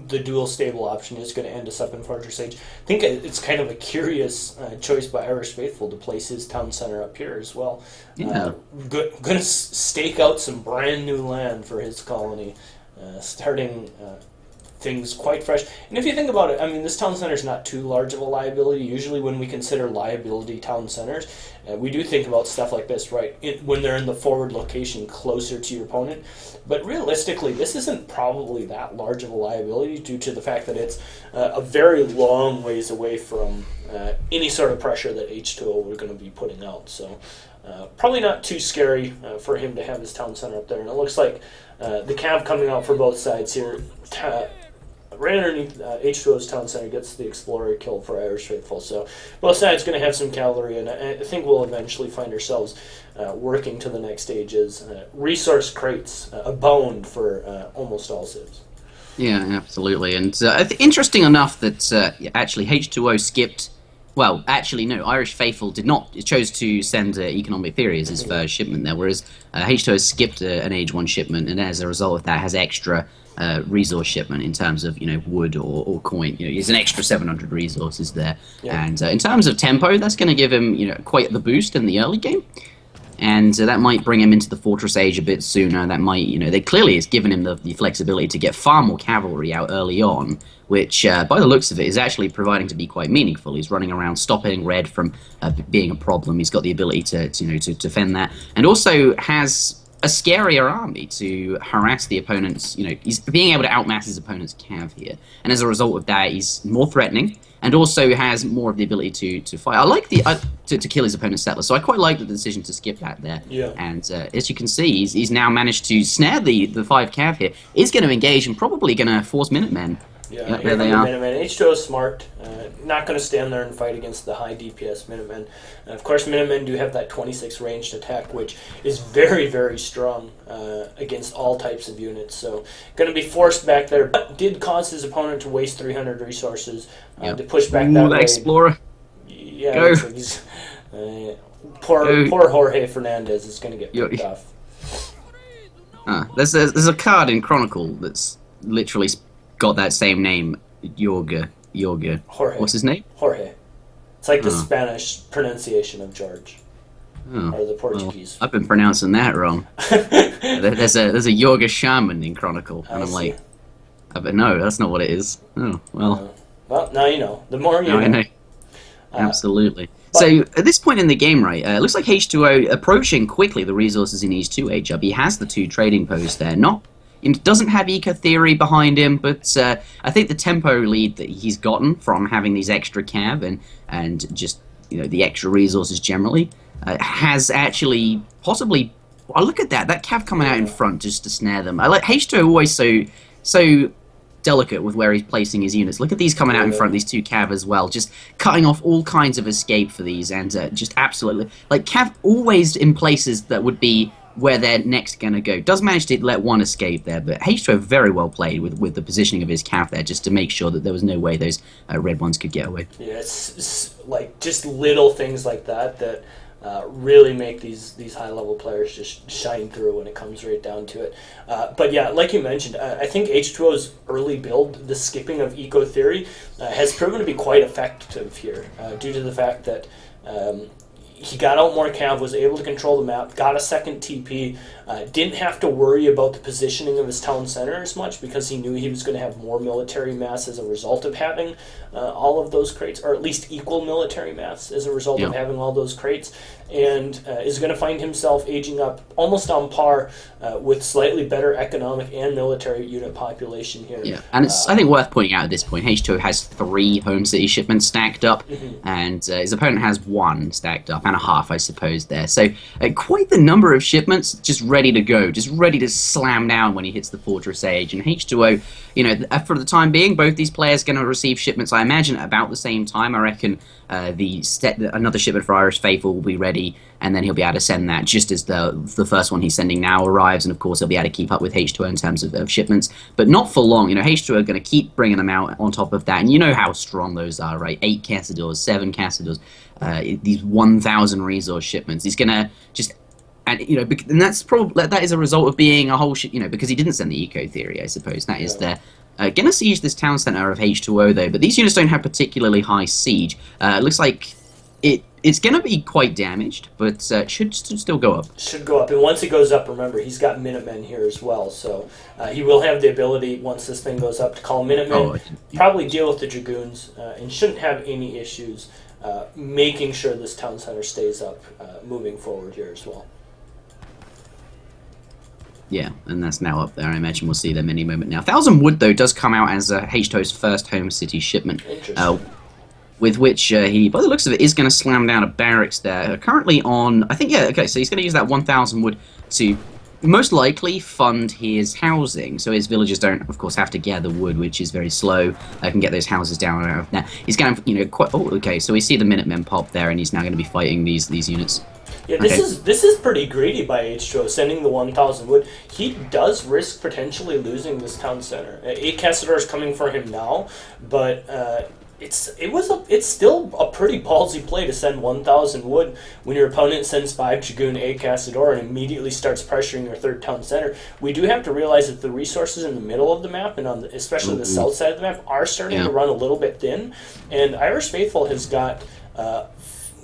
the dual stable option is going to end us up in Fortress Age. I think it's kind of a curious choice by Irish Faithful to place his town center up here as well. Yeah. Going to stake out some brand new land for his colony, starting things quite fresh. And if you think about it, I mean, this town center is not too large of a liability. Usually when we consider liability town centers, we do think about stuff like this, right? When they're in the forward location closer to your opponent. But realistically, this isn't probably that large of a liability due to the fact that it's a very long ways away from any sort of pressure that H2O we're going to be putting out. So probably not too scary for him to have his town center up there. And it looks like the cav coming out for both sides here. Right underneath H2O's town center gets the Explorer kill for Irish Faithful. So both sides going to have some cavalry, and I think we'll eventually find ourselves working to the next stages. Resource crates abound for almost all civs. Yeah, absolutely. And interesting enough that actually H2O skipped. Well, actually, no. Irish Faithful did not. It chose to send Economic Theory as his first shipment there, whereas H2O skipped an Age 1 shipment, and as a result of that, has extra resource shipment in terms of wood or coin. There's an extra 700 resources there, and in terms of tempo, that's going to give him quite the boost in the early game. And that might bring him into the Fortress Age a bit sooner. That might, they clearly has given him the flexibility to get far more cavalry out early on, which, by the looks of it, is actually proving to be quite meaningful. He's running around stopping red from being a problem. He's got the ability to defend that, and also has a scarier army to harass the opponents. He's being able to outmass his opponent's cav here, and as a result of that, he's more threatening, and also has more of the ability to fight. I like the to kill his opponent's settler, so I quite like the decision to skip that there. Yeah. And as you can see, he's now managed to snare the 5 cav here. He's going to engage and probably going to force Minutemen. Yeah, there they are. Minutemen. H2O is smart. Not going to stand there and fight against the high DPS Minutemen. Of course, Minutemen do have that 26 ranged attack, which is very, very strong against all types of units. So, going to be forced back there, but did cause his opponent to waste 300 resources to push back that raid. Explorer. Yeah, Go. Like he's, poor Jorge Fernandez is going to get picked off. There's a card in Chronicle that's literally got that same name, Jorge. Jorge. What's his name? Jorge. It's like the Spanish pronunciation of George. Oh, Or the Portuguese. Well, I've been pronouncing that wrong. There's a Jorge Shaman in Chronicle, and I'm like, but no, that's not what it is. Oh, well. Well, now you know. The more you know. I know. Absolutely. So, at this point in the game, right, it looks like H2O approaching quickly the resources in East 2 HUB. He has the 2 trading posts there. Doesn't have Eco Theory behind him, but I think the tempo lead that he's gotten from having these extra cav and just the extra resources generally has actually possibly. Oh, look at that cav coming out in front just to snare them. I like H2O always so delicate with where he's placing his units. Look at these coming out in front, these 2 cav as well, just cutting off all kinds of escape for these, and just absolutely like cav always in places that would be where they're next going to go. Does manage to let one escape there, but H2O very well played with the positioning of his cav there, just to make sure that there was no way those red ones could get away. Yeah, it's like just little things like that really make these high-level players just shine through when it comes right down to it. But yeah, like you mentioned, I think H2O's early build, the skipping of Eco Theory, has proven to be quite effective here, due to the fact that he got out more cav, was able to control the map, got a second TP, didn't have to worry about the positioning of his town center as much because he knew he was going to have more military mass as a result of having all of those crates, or at least equal military mass as a result of having all those crates, and is going to find himself aging up almost on par with slightly better economic and military unit population here. Yeah, and it's I think worth pointing out at this point, H2O has 3 home city shipments stacked up, and his opponent has 1 stacked up, and a half, I suppose, there. So quite the number of shipments just ready to go, just ready to slam down when he hits the Fortress Age. And H2O, you know, for the time being, both these players going to receive shipments, I imagine, at about the same time. I reckon another shipment for Irish Faithful will be ready, and then he'll be able to send that just as the first one he's sending now arrives, and of course he'll be able to keep up with H2O in terms of shipments, but not for long. You know, H2O are going to keep bringing them out on top of that, and you know how strong those are, right? 8 Cassadors, 7 Cassadors, these 1,000 resource shipments. He's going to just... And you know, and that is a result of being a whole you know, because he didn't send the Eco Theory, I suppose. That is there. Gonna siege this town center of H2O though, but these units don't have particularly high siege. It looks like it's gonna be quite damaged, but should still go up. Should go up, and once it goes up, remember he's got Minutemen here as well, so he will have the ability once this thing goes up to call Minutemen, probably deal with the Dragoons, and shouldn't have any issues making sure this town center stays up moving forward here as well. Yeah, and that's now up there. I imagine we'll see them any moment now. 1,000 Wood, though, does come out as H2O's first home city shipment, with which he, by the looks of it, is going to slam down a barracks there. Currently on, I think, yeah, okay, so he's going to use that 1,000 Wood to most likely fund his housing, so his villagers don't, of course, have to gather wood, which is very slow. Can get those houses down out of now. He's going to, you know, quite. Oh, okay, so we see the Minutemen pop there, and he's now going to be fighting these units. Yeah, this is pretty greedy by H2O, sending the 1,000 wood. He does risk potentially losing this town center. 8 Cassadors coming for him now, but it's still a pretty ballsy play to send 1,000 wood when your opponent sends 5 Dragoon, 8 Cassador, and immediately starts pressuring your third town center. We do have to realize that the resources in the middle of the map, and on especially the south side of the map, are starting to run a little bit thin, and Irish Faithful has got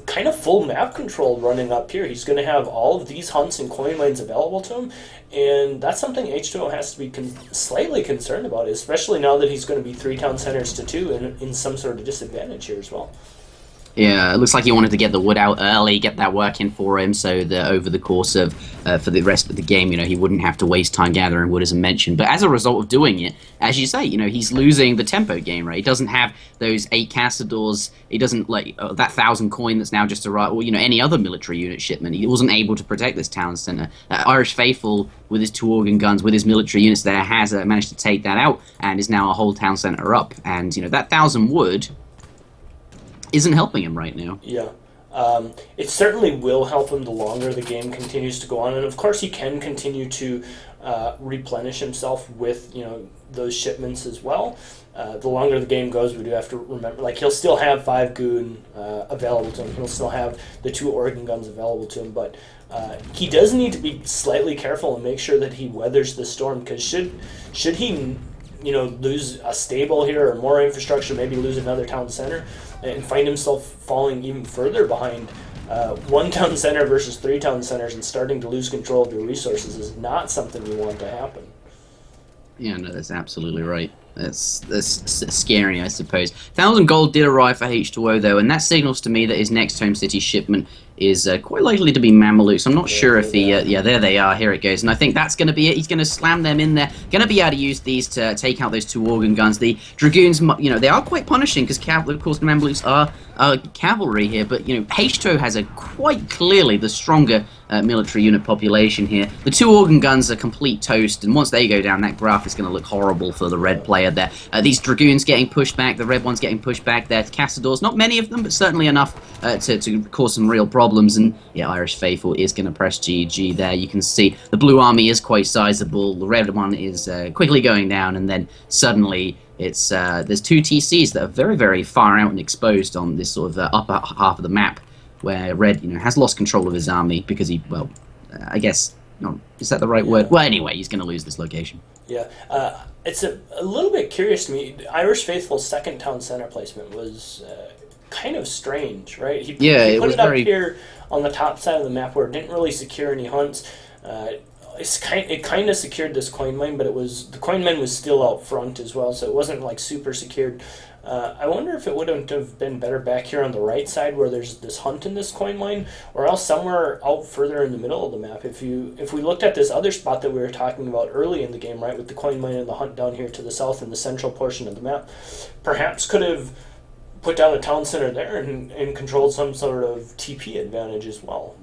kind of full map control running up here. He's going to have all of these hunts and coin mines available to him, and that's something H2O has to be slightly concerned about, especially now that he's going to be 3 town centers to 2 in some sort of disadvantage here as well. Yeah, it looks like he wanted to get the wood out early, get that working for him, so that over the course of, for the rest of the game, you know, he wouldn't have to waste time gathering wood, as I mentioned. But as a result of doing it, as you say, you know, he's losing the tempo game, right? He doesn't have those 8 Cassadors, he doesn't, like, that 1,000 coin that's now just arrived, or, you know, any other military unit shipment. He wasn't able to protect this town center. Irish Faithful, with his 2 organ guns, with his military units there, has managed to take that out, and is now a whole town center up. And, you know, that 1,000 wood isn't helping him right now. Yeah. It certainly will help him the longer the game continues to go on, and of course he can continue to replenish himself with, you know, those shipments as well. The longer the game goes, we do have to remember, like, he'll still have 5 goon available to him. He'll still have the 2 organ guns available to him, but he does need to be slightly careful and make sure that he weathers the storm, because should he, you know, lose a stable here or more infrastructure, maybe lose another town center, and find himself falling even further behind 1 town center versus 3 town centers and starting to lose control of your resources is not something you want to happen. Yeah, no, that's absolutely right. That's scary, I suppose. 1,000 gold did arrive for H2O, though, and that signals to me that his next home city shipment is quite likely to be Mamelukes. I'm not sure if he... yeah, there they are. Here it goes. And I think that's going to be it. He's going to slam them in there. Going to be able to use these to take out those 2 organ guns. The Dragoons, you know, they are quite punishing because, of course, the Mamelukes are cavalry here. But, you know, H2O has quite clearly the stronger military unit population here. The 2 organ guns are complete toast, and once they go down, that graph is going to look horrible for the red player there. These Dragoons getting pushed back, the red ones getting pushed back there. Cassadors, not many of them, but certainly enough to cause some real problems. problems, and yeah, Irish Faithful is going to press GG there. You can see the blue army is quite sizable, the red one is quickly going down, and then suddenly it's there's two TCs that are very, very far out and exposed on this sort of upper half of the map, where red, has lost control of his army because he, well, I guess, is that the right word? Well, anyway, he's going to lose this location. Yeah, it's a little bit curious to me. Irish Faithful's second town center placement was kind of strange, right? He put it up here on the top side of the map where it didn't really secure any hunts. It kind of secured this coin mine, but the coin mine was still out front as well, so it wasn't like super secured. I wonder if it wouldn't have been better back here on the right side where there's this hunt in this coin mine, or else somewhere out further in the middle of the map. If we looked at this other spot that we were talking about early in the game, right, with the coin mine and the hunt down here to the south in the central portion of the map, perhaps could have put down a town center there and controlled some sort of TP advantage as well.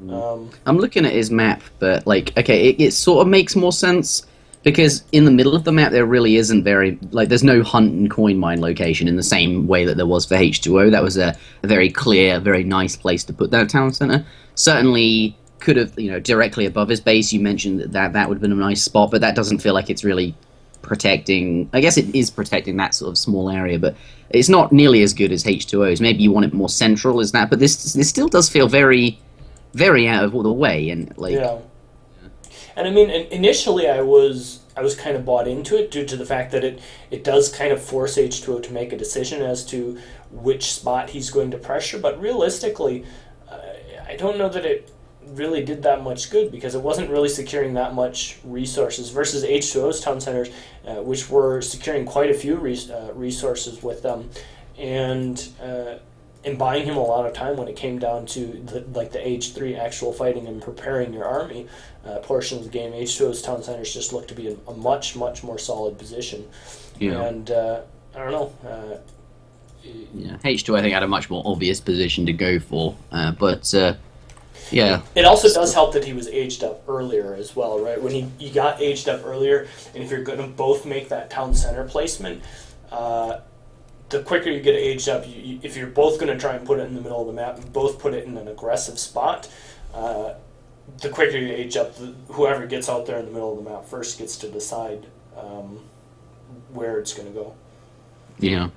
I'm looking at his map, but it sort of makes more sense. Because in the middle of the map, there really isn't there's no hunt and coin mine location in the same way that there was for H2O. That was a very clear, very nice place to put that town center. Certainly could have, directly above his base, you mentioned that would have been a nice spot, but that doesn't feel like it's really protecting. I guess it is protecting that sort of small area, but it's not nearly as good as H2O's. Maybe you want it more central as that, but this still does feel very, very out of the way. And yeah. And I mean, initially I was kind of bought into it due to the fact that it does kind of force H2O to make a decision as to which spot he's going to pressure. But realistically, I don't know that it really did that much good because it wasn't really securing that much resources versus H2O's town centers, which were securing quite a few resources with them. And buying him a lot of time when it came down to the H3 actual fighting and preparing your army portion of the game. H2O's town centers just looked to be a much, much more solid position. Yeah. And I don't know. H2 I think had a much more obvious position to go for, but yeah. It also does help that he was aged up earlier as well, right? When he got aged up earlier, and if you're going to both make that town center placement, the quicker you get aged up, if you're both going to try and put it in the middle of the map, and both put it in an aggressive spot, the quicker you age up, whoever gets out there in the middle of the map first gets to decide where it's going to go. Yeah,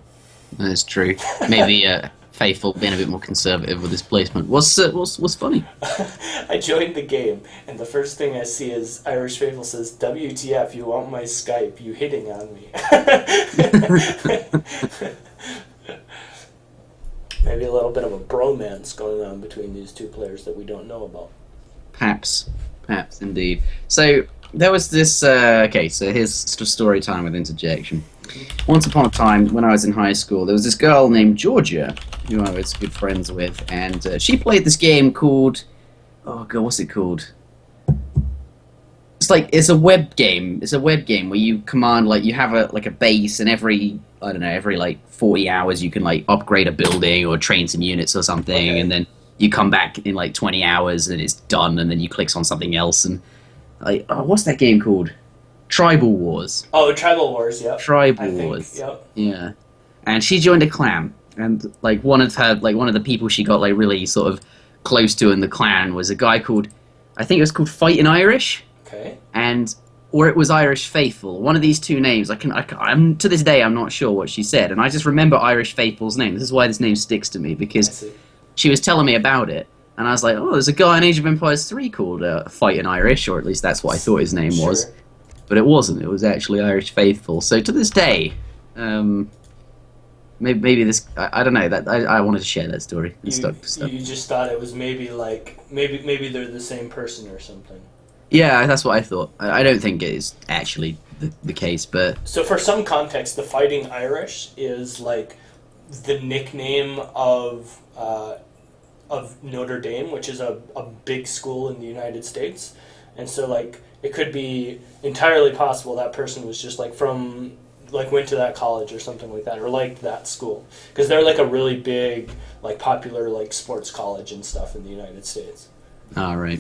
that's true. Maybe Faithful being a bit more conservative with his placement was funny. I joined the game, and the first thing I see is Irish Faithful says, "WTF, you want my Skype? You hitting on me?" Maybe a little bit of a bromance going on between these two players that we don't know about. Perhaps indeed. So there was this. So here's story time with interjection. Once upon a time, when I was in high school, there was this girl named Georgia who I was good friends with, and she played this game called. Oh god, what's it called? It's a web game. It's a web game where you command you have a base, and every 40 hours you can upgrade a building or train some units or something, okay. And then you come back in 20 hours and it's done, and then you click on something else, and what's that game called? Tribal Wars. Oh, Tribal Wars, yeah. Tribal Wars. Yep. Yeah. And she joined a clan, and one of the people she got really sort of close to in the clan was a guy called, I think it was called Fighting Irish. Okay. Or it was Irish Faithful. One of these two names. I'm to this day I'm not sure what she said, and I just remember Irish Faithful's name. This is why this name sticks to me, because she was telling me about it, and I was like, oh, there's a guy in Age of Empires 3 called Fighting Irish, or at least that's what I thought his name was. But it wasn't. It was actually Irish Faithful. So to this day, maybe this. I don't know. That I wanted to share that story. You just thought it was maybe they're the same person or something. Yeah, that's what I thought. I don't think it is actually the case, but so for some context, the Fighting Irish is the nickname of Notre Dame, which is a big school in the United States, and so it could be entirely possible that person was just from went to that college or something like that, or liked that school, because they're a really big popular sports college and stuff in the United States. All right.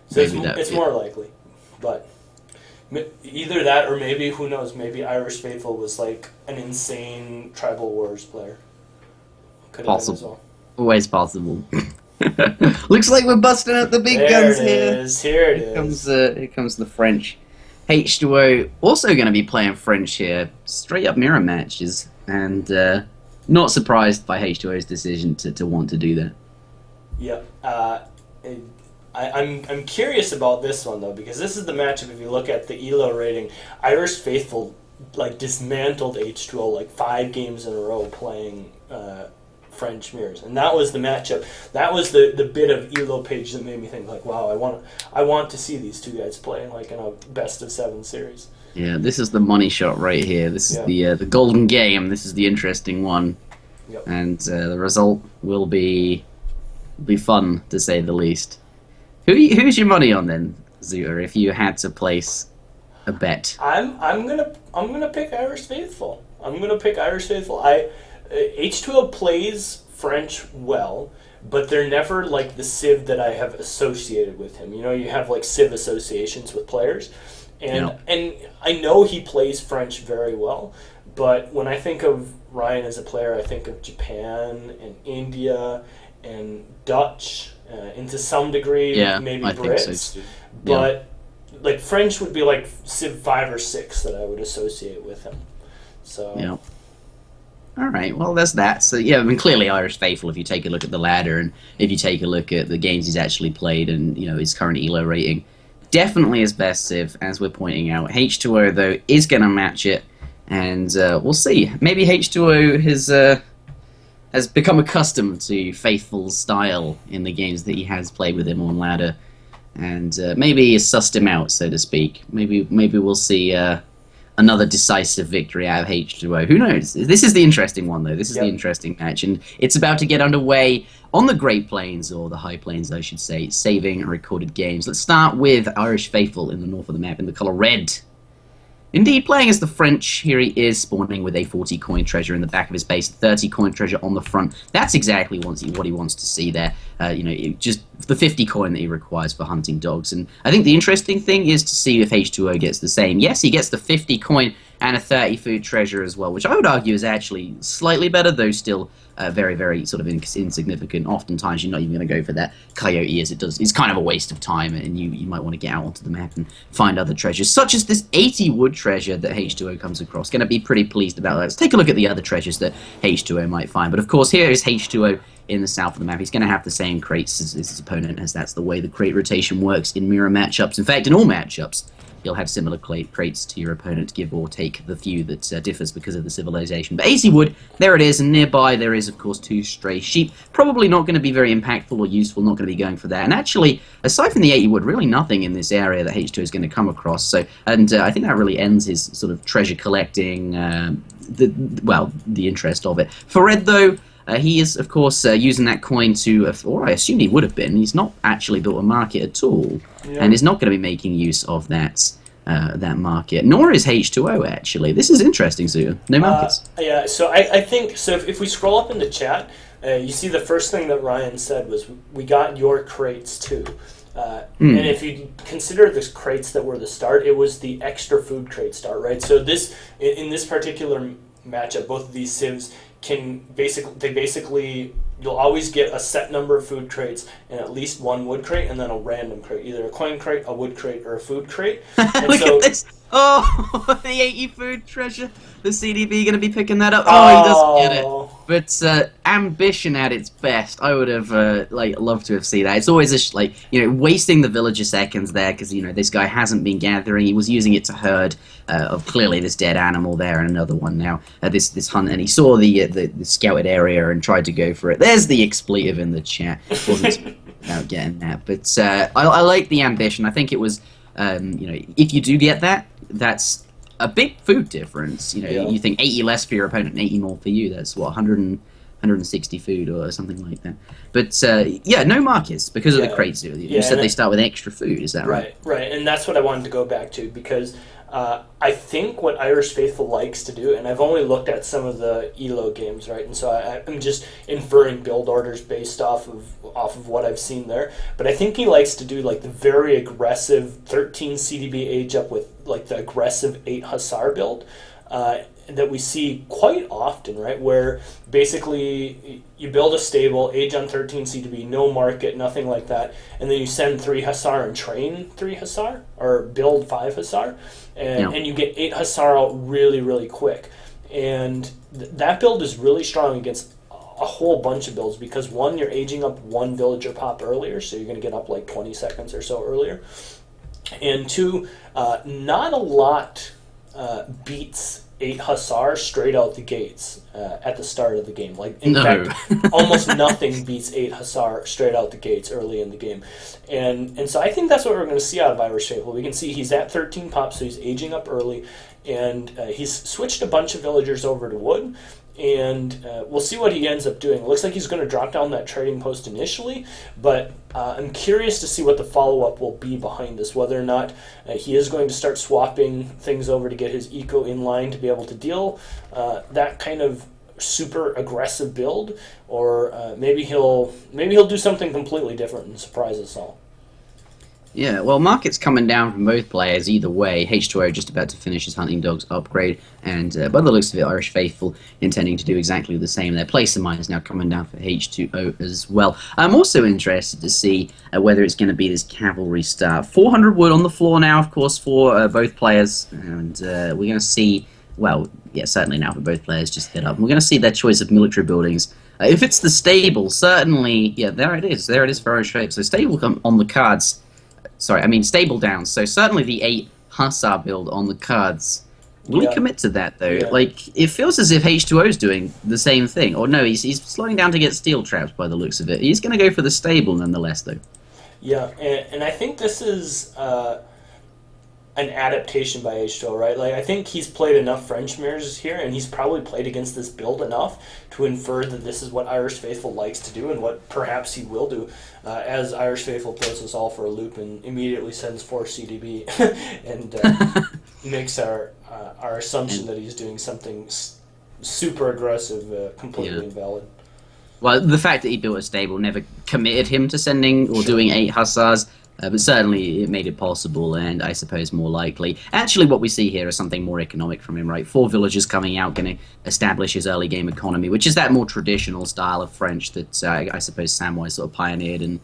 So it's more likely, but either that or maybe, who knows, maybe Irish Faithful was an insane Tribal Wars player. Could have been as well. Always possible. Looks like we're busting out the big There guns it here. is. Here it Here comes the French. H2O also going to be playing French here. Straight up mirror matches. And not surprised by H2O's decision to want to do that. Yep. I'm curious about this one though, because this is the matchup. If you look at the ELO rating, Irish Faithful like dismantled H2O like 5 games in a row playing French mirrors, and that was the matchup. That was the bit of ELO page that made me think like, wow, I want to see these two guys playing like in a best of 7 series. Yeah, this is the money shot right here. This is the golden game. This is the interesting one, and the result will be fun to say the least. Who's your money on then, Zuter? If you had to place a bet, I'm gonna pick Irish Faithful. H2O plays French well, but they're never like the Civ that I have associated with him. You know, you have like Civ associations with players, and I know he plays French very well, but when I think of Ryan as a player, I think of Japan and India and Dutch, and to some degree maybe I Brits, think so too. but like French would be like Civ 5 or 6 that I would associate with him. So yeah. All right, well, there's that. So, yeah, I mean, clearly Irish Faithful, if you take a look at the ladder and if you take a look at the games he's actually played and, you know, his current ELO rating, definitely his best Civ, as we're pointing out. H2O, though, is going to match it, and we'll see. Maybe H2O has become accustomed to Faithful's style in the games that he has played with him on ladder, and maybe he's sussed him out, so to speak. Maybe we'll see another decisive victory out of H2O. Who knows? This is the interesting one, though. This is the interesting match, and it's about to get underway on the Great Plains, or the High Plains, I should say, saving recorded games. Let's start with Irish Faithful in the north of the map, in the colour red. Indeed, playing as the French, here he is, spawning with a 40 coin treasure in the back of his base, 30 coin treasure on the front. That's exactly what he wants to see there. You know, just the 50 coin that he requires for hunting dogs. And I think the interesting thing is to see if H2O gets the same. Yes, he gets the 50 coin and a 30 food treasure as well, which I would argue is actually slightly better, though still very, very sort of insignificant. Oftentimes, you're not even going to go for that coyote, as it does. It's kind of a waste of time, and you might want to get out onto the map and find other treasures, such as this 80 wood treasure that H2O comes across. Going to be pretty pleased about that. Let's take a look at the other treasures that H2O might find. But of course, here is H2O in the south of the map. He's going to have the same crates as his opponent, as that's the way the crate rotation works in mirror matchups. In fact, in all matchups, you'll have similar crates to your opponent, give or take the few that differs because of the civilization. But 80 wood, there it is, and nearby there is, of course, 2 stray sheep. Probably not going to be very impactful or useful, not going to be going for that. And actually, aside from the 80 wood, really nothing in this area that H2 is going to come across. So, and I think that really ends his sort of treasure collecting, the interest of it. For red, though, he is, of course, using that coin to, or I assume he would have been. He's not actually built a market at all, and is not going to be making use of that market. Nor is H2O, actually. This is interesting, Zoo. No markets. Yeah, so I think, so if we scroll up in the chat, you see the first thing that Ryan said was, we got your crates too. And if you consider the crates that were the start, it was the extra food crate start, right? So this, in this particular matchup, both of these civs can basically you'll always get a set number of food crates and at least one wood crate, and then a random crate, either a coin crate, a wood crate, or a food crate. And Look at this! Oh, the 80 food treasure. The CDB going to be picking that up. Oh, he doesn't get it. But ambition at its best. I would have loved to have seen that. It's always wasting the villager seconds there, because this guy hasn't been gathering. He was using it to herd of clearly this dead animal there, and another one now. This hunt, and he saw the scouted area and tried to go for it. There's the expletive in the chat. Wasn't about getting that, but I like the ambition. I think it was if you do get that, that's a big food difference. You think 80 less for your opponent and 80 more for you. That's what, 160 food or something like that. But no markets because of the crates. You said they start with extra food. Is that right? Right, and that's what I wanted to go back to, because I think what Irish Faithful likes to do, and I've only looked at some of the ELO games, right, and so I'm just inferring build orders based off of what I've seen there, but I think he likes to do like the very aggressive 13 CDB age up with like the aggressive 8 Hussar build, that we see quite often, right? Where basically you build a stable, age on 13 CTB, no market, nothing like that, and then you send 3 Hussar and train 3 Hussar, or build 5 Hussar, and you get 8 Hussar out really, really quick. And that build is really strong against a whole bunch of builds because, one, you're aging up 1 villager pop earlier, so you're going to get up like 20 seconds or so earlier. And 2, not a lot beats 8 Hussar straight out the gates at the start of the game. Like, in fact, almost nothing beats 8 Hussar straight out the gates early in the game. And so I think that's what we're going to see out of Irish Faithful. We can see he's at 13 pops, so he's aging up early, and he's switched a bunch of villagers over to wood. And we'll see what he ends up doing. It looks like he's going to drop down that trading post initially, but I'm curious to see what the follow-up will be behind this, whether or not he is going to start swapping things over to get his eco in line to be able to deal that kind of super aggressive build, or maybe he'll do something completely different and surprise us all. Yeah, well, market's coming down from both players either way. H2O just about to finish his Hunting Dogs upgrade, and by the looks of it, Irish Faithful intending to do exactly the same. Their place of mine is now coming down for H2O as well. I'm also interested to see whether it's going to be this cavalry start. 400 wood on the floor now, of course, for both players, and we're going to see, well, yeah, certainly now for both players just hit up. We're going to see their choice of military buildings. If it's the stable, certainly, yeah, there it is for Irish Faithful. So stable come on the cards. Sorry, I mean stable down. So certainly the 8 Hussar build on the cards. Will he commit to that, though? Yeah. Like, it feels as if H2O is doing the same thing. Or no, he's slowing down to get steel traps by the looks of it. He's going to go for the stable nonetheless, though. Yeah, and I think this is an adaptation by H2O, right? Like, I think he's played enough French mirrors here, and he's probably played against this build enough to infer that this is what Irish Faithful likes to do and what perhaps he will do, as Irish Faithful throws us all for a loop and immediately sends 4 CDB and makes our assumption that he's doing something super aggressive completely invalid. Well, the fact that he built a stable never committed him to sending or doing 8 Hussars, but certainly it made it possible, and I suppose more likely. Actually, what we see here is something more economic from him, right? 4 villagers coming out, going to establish his early game economy, which is that more traditional style of French that I suppose Samwise sort of pioneered and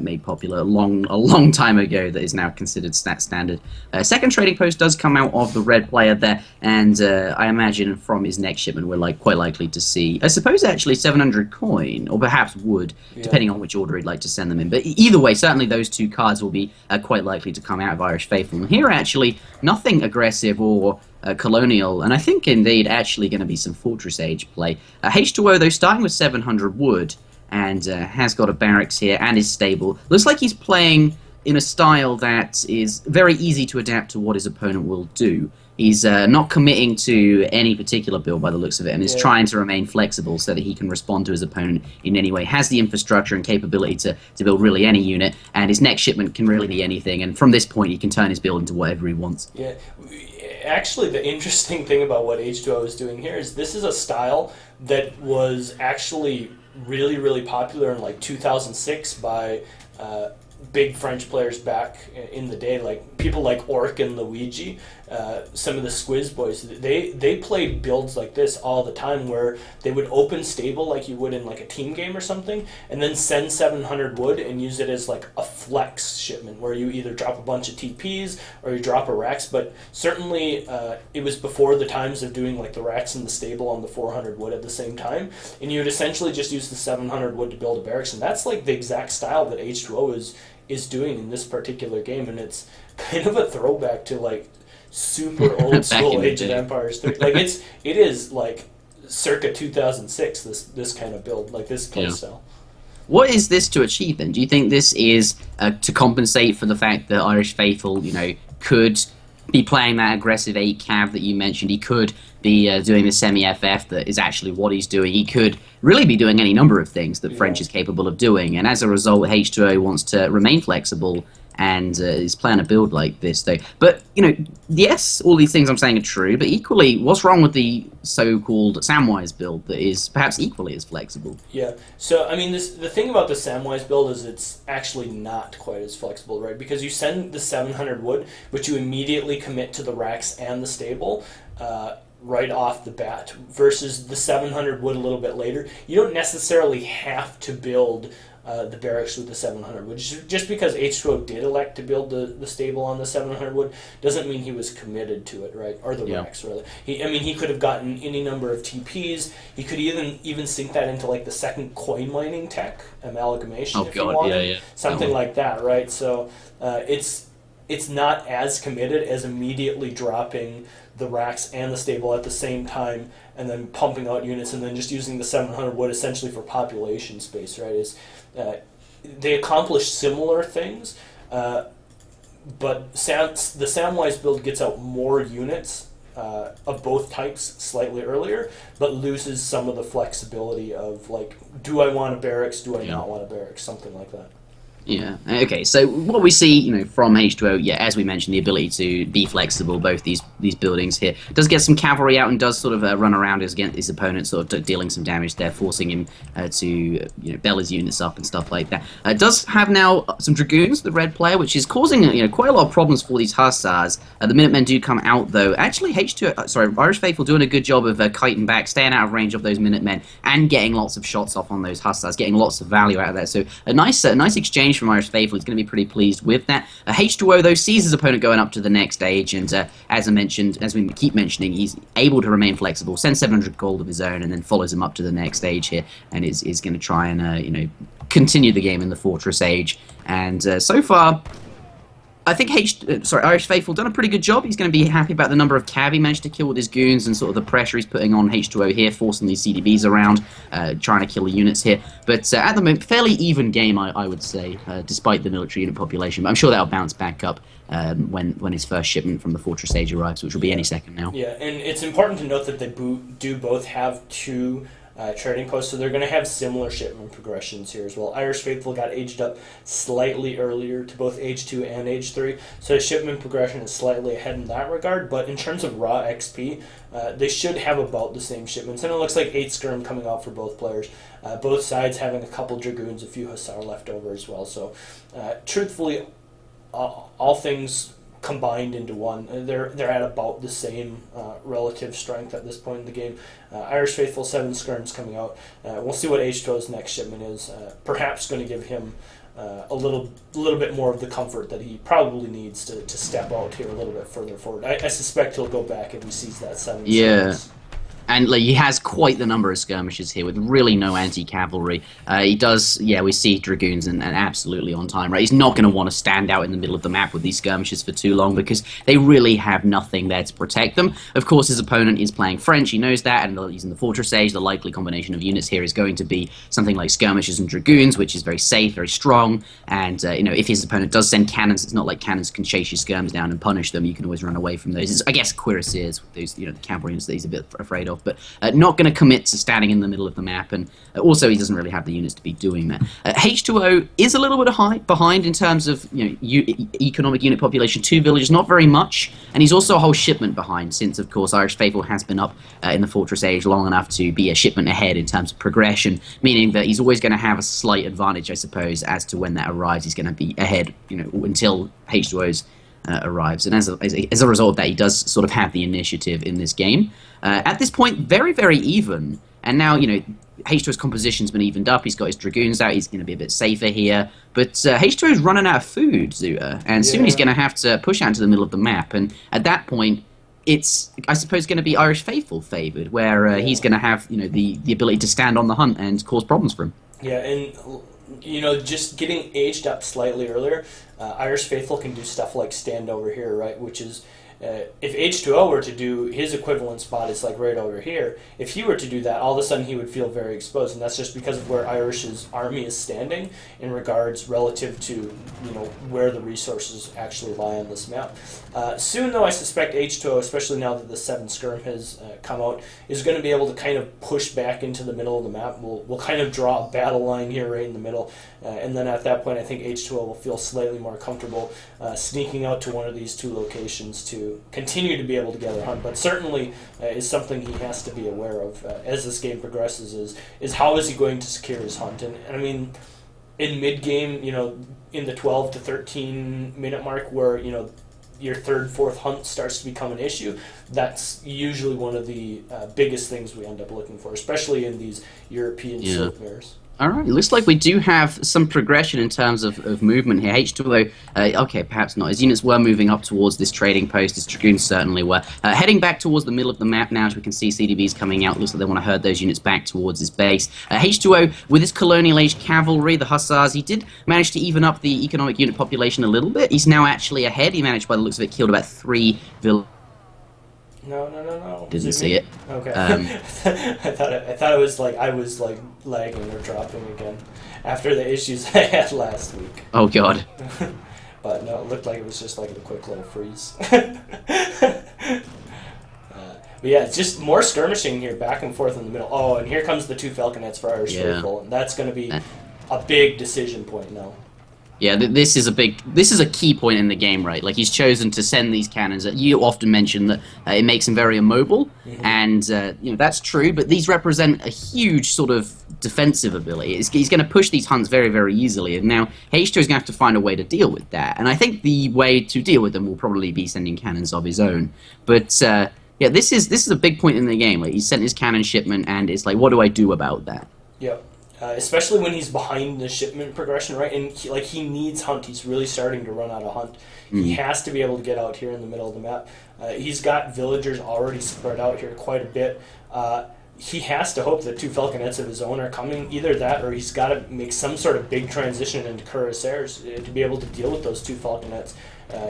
made popular a long time ago, that is now considered standard. Second trading post does come out of the red player there, and I imagine from his next shipment we're quite likely to see, I suppose, actually 700 coin, or perhaps wood, depending on which order he'd like to send them in. But either way, certainly those 2 cards will be quite likely to come out of Irish Faithful. And here, actually, nothing aggressive or colonial, and I think indeed actually going to be some Fortress Age play. H2O, though, starting with 700 wood, and has got a barracks here and is stable. Looks like he's playing in a style that is very easy to adapt to what his opponent will do. He's not committing to any particular build by the looks of it, and is trying to remain flexible so that he can respond to his opponent in any way. Has the infrastructure and capability to build really any unit, and his next shipment can really be anything, and from this point he can turn his build into whatever he wants. Yeah, actually the interesting thing about what H2O is doing here is this is a style that was actually really, really popular in like 2006 by big French players back in the day, like people like Orc and Luigi, some of the Squiz boys. They played builds like this all the time, where they would open stable like you would in like a team game or something, and then send 700 wood and use it as like a flex shipment, where you either drop a bunch of TPs or you drop a Rex. But certainly it was before the times of doing like the Rex and the stable on the 400 wood at the same time, and you would essentially just use the 700 wood to build a barracks, and that's like the exact style that H2O is doing in this particular game, and it's kind of a throwback to like super old school Age of Empires 3. Like it is like circa 2006, this kind of build, like this playstyle. What is this to achieve then? Do you think this is to compensate for the fact that Irish Faithful, could be playing that aggressive 8 cav that you mentioned? He could be doing the semi-FF that is actually what he's doing. He could really be doing any number of things that French is capable of doing, and as a result, H2O wants to remain flexible and is playing a build like this, though. But, yes, all these things I'm saying are true, but equally, what's wrong with the so-called Samwise build that is perhaps equally as flexible? Yeah, so, I mean, the thing about the Samwise build is it's actually not quite as flexible, right? Because you send the 700 wood, but you immediately commit to the Rex and the stable. right off the bat versus the 700 wood a little bit later. You don't necessarily have to build the barracks with the 700 wood. Just because H2O did elect to build the stable on the 700 wood doesn't mean he was committed to it, right? Or the racks, really. He could have gotten any number of TPs. He could even sync that into like the second coin mining tech, amalgamation, if he wanted. Something like that, right? So it's not as committed as immediately dropping the racks and the stable at the same time and then pumping out units and then just using the 700 wood essentially for population space, right? They accomplish similar things, but the Samwise build gets out more units of both types slightly earlier, but loses some of the flexibility of like, do I want a barracks, do I not want a barracks, something like that. Yeah. Okay. So what we see, from H2O, as we mentioned, the ability to be flexible, both these buildings here, does get some cavalry out and does sort of run around against his opponent, sort of dealing some damage there, forcing him to bell his units up and stuff like that. Does have now some dragoons, the red player, which is causing quite a lot of problems for these hussars. The Minutemen do come out though. Actually, Irish Faithful doing a good job of kiting back, staying out of range of those Minutemen, and getting lots of shots off on those hussars, getting lots of value out of that. So a nice exchange from Irish Faithful. He's going to be pretty pleased with that. H2O, though, sees his opponent going up to the next stage, and as I mentioned, as we keep mentioning, he's able to remain flexible, send 700 gold of his own, and then follows him up to the next stage here, and is going to try and continue the game in the Fortress Age. And so far, I think Irish Faithful done a pretty good job. He's going to be happy about the number of cav he managed to kill with his goons and sort of the pressure he's putting on H2O here, forcing these CDBs around, trying to kill the units here. But at the moment, fairly even game, I would say, despite the military unit population. But I'm sure that'll bounce back up when his first shipment from the Fortress Age arrives, which will be any second now. Yeah, and it's important to note that they do both have two trading posts, so they're going to have similar shipment progressions here as well. Irish Faithful got aged up slightly earlier to both age 2 and age 3, so his shipment progression is slightly ahead in that regard, but in terms of raw XP, they should have about the same shipments, and it looks like 8 skirm coming out for both players. Both sides having a couple dragoons, a few hussar left over as well, so truthfully, all things combined into one. They're at about the same relative strength at this point in the game. Irish Faithful 7 skirms coming out. We'll see what H2O's next shipment is. Perhaps going to give him a little bit more of the comfort that he probably needs to step out here a little bit further forward. I suspect he'll go back if he sees that 7 skirms. And he has quite the number of skirmishes here with really no anti-cavalry. He does, we see dragoons and absolutely on time, right? He's not going to want to stand out in the middle of the map with these skirmishes for too long because they really have nothing there to protect them. Of course, his opponent is playing French, he knows that, and he's in the Fortress Age. The likely combination of units here is going to be something like skirmishes and dragoons, which is very safe, very strong, and if his opponent does send cannons, it's not like cannons can chase your skirms down and punish them. You can always run away from those. It's, I guess, cuirassiers, those, the cavalry units that he's a bit afraid of. But not going to commit to standing in the middle of the map, and also he doesn't really have the units to be doing that. H2O is a little bit behind in terms of economic unit population, 2 villages, not very much, and he's also a whole shipment behind, since of course Irish Faithful has been up in the Fortress Age long enough to be a shipment ahead in terms of progression, meaning that he's always going to have a slight advantage, I suppose, as to when that arrives. He's going to be ahead, until H2O's arrives, and as a result of that, he does sort of have the initiative in this game. At this point, very, very even, and now, H2O's composition's been evened up, he's got his dragoons out, he's going to be a bit safer here, but H2O's running out of food, Zuta, and soon he's going to have to push out into the middle of the map, and at that point, it's, I suppose, going to be Irish Faithful favoured, where he's going to have, the ability to stand on the hunt and cause problems for him. Yeah, and just getting aged up slightly earlier, Irish Faithful can do stuff like stand over here, right? Which is, if H2O were to do his equivalent spot, is like right over here. If he were to do that, all of a sudden he would feel very exposed, and that's just because of where Irish's army is standing in regards relative to where the resources actually lie on this map. Soon, though, I suspect H2O, especially now that the 7 skirm has come out, is going to be able to kind of push back into the middle of the map. We'll kind of draw a battle line here right in the middle, and then at that point, I think H2O will feel slightly more comfortable sneaking out to one of these 2 locations to continue to be able to gather hunt, but certainly is something he has to be aware of as this game progresses, is how is he going to secure his hunt. And I mean, in mid-game, in the 12 to 13 minute mark where, your third, fourth hunt starts to become an issue, that's usually one of the biggest things we end up looking for, especially in these European slope mirrors. All right, looks like we do have some progression in terms of movement here. H2O, okay, perhaps not. His units were moving up towards this trading post. His Dragoons certainly were. Heading back towards the middle of the map now, as we can see CDBs coming out. Looks like they want to herd those units back towards his base. H2O, with his colonial age cavalry, the Hussars, he did manage to even up the economic unit population a little bit. He's now actually ahead. He managed, by the looks of it, killed about 3 villagers. No. Didn't see it. Okay. I thought it was like I was like lagging or dropping again after the issues I had last week. Oh god. But no, it looked like it was just like a quick little freeze. But yeah, it's just more skirmishing here, back and forth in the middle. Oh, and here comes the 2 Falconets for Irish Faithful, and that's going to be a big decision point now. Yeah, this is a key point in the game, right? Like, he's chosen to send these cannons. You often mention that it makes him very immobile, and that's true. But these represent a huge sort of defensive ability. He's going to push these hunts very, very easily. And now H2 is going to have to find a way to deal with that. And I think the way to deal with them will probably be sending cannons of his own. But yeah, this is a big point in the game. Like, he sent his cannon shipment, and it's like, what do I do about that? Yep. Especially when he's behind the shipment progression, right? And he needs hunt. He's really starting to run out of hunt. He has to be able to get out here in the middle of the map. He's got villagers already spread out here quite a bit. He has to hope that 2 Falconets of his own are coming. Either that, or he's got to make some sort of big transition into cuirassiers to be able to deal with those 2 Falconets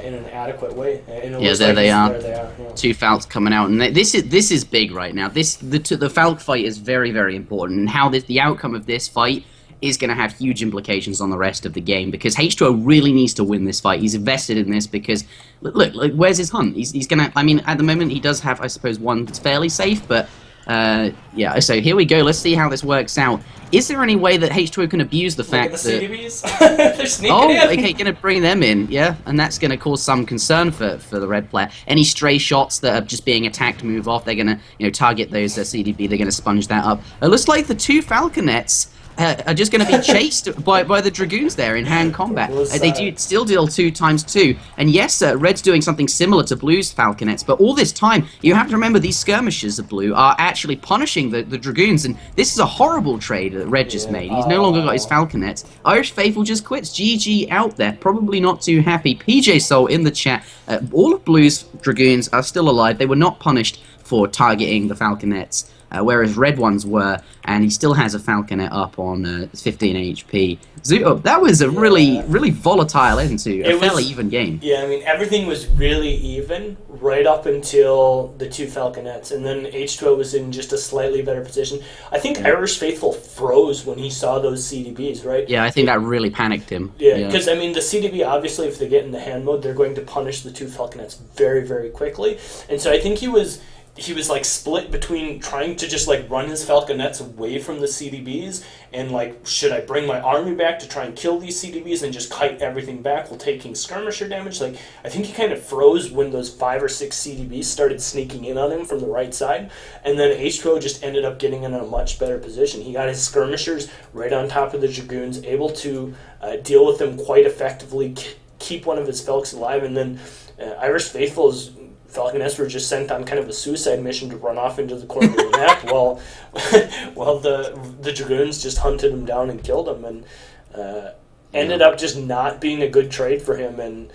in an adequate way. Yeah, there they are. 2 Falcons coming out, and this is big right now. The Falc fight is very, very important, and how the outcome of this fight is going to have huge implications on the rest of the game, because H2O really needs to win this fight. He's invested in this because, look, where's his hunt? He's going to, I mean, at the moment he does have, I suppose, one that's fairly safe, but yeah, so here we go. Let's see how this works out. Is there any way that H2O can abuse the fact the that... CDBs? They're sneaking in. Oh, okay, going to bring them in, yeah, and that's going to cause some concern for the red player. Any stray shots that are just being attacked move off. They're going to target those CDB. They're going to sponge that up. It looks like the 2 Falconets are just going to be chased by the Dragoons there in hand combat. They do still deal 2 times 2. And yes, Red's doing something similar to Blue's Falconets, but all this time, you have to remember these skirmishers of Blue are actually punishing the Dragoons, and this is a horrible trade that Red just made. He's no longer got his Falconets. Irish Faithful just quits. GG out there. Probably not too happy. PJ Soul in the chat. All of Blue's Dragoons are still alive. They were not punished for targeting the Falconets. Whereas red ones were, and he still has a Falconet up on 15 HP. That was a really volatile end to a fairly even game. Yeah, I mean, everything was really even right up until the 2 Falconets, and then H2O was in just a slightly better position. I think Irish Faithful froze when he saw those CDBs, right? Yeah, I think that really panicked him. Yeah, because, I mean, the CDB, obviously, if they get in the hand mode, they're going to punish the 2 Falconets very, very quickly. And so I think he was like split between trying to just like run his Falconets away from the CDBs and like, should I bring my army back to try and kill these CDBs and just kite everything back while taking skirmisher damage? Like, I think he kind of froze when those 5 or 6 CDBs started sneaking in on him from the right side, and then H2O just ended up getting in a much better position. He got his skirmishers right on top of the Dragoons, able to deal with them quite effectively, keep one of his Falcons alive, and then Irish Faithful's Falconets were just sent on kind of a suicide mission to run off into the corner of the map while the Dragoons just hunted him down and killed him, and ended up just not being a good trade for him, and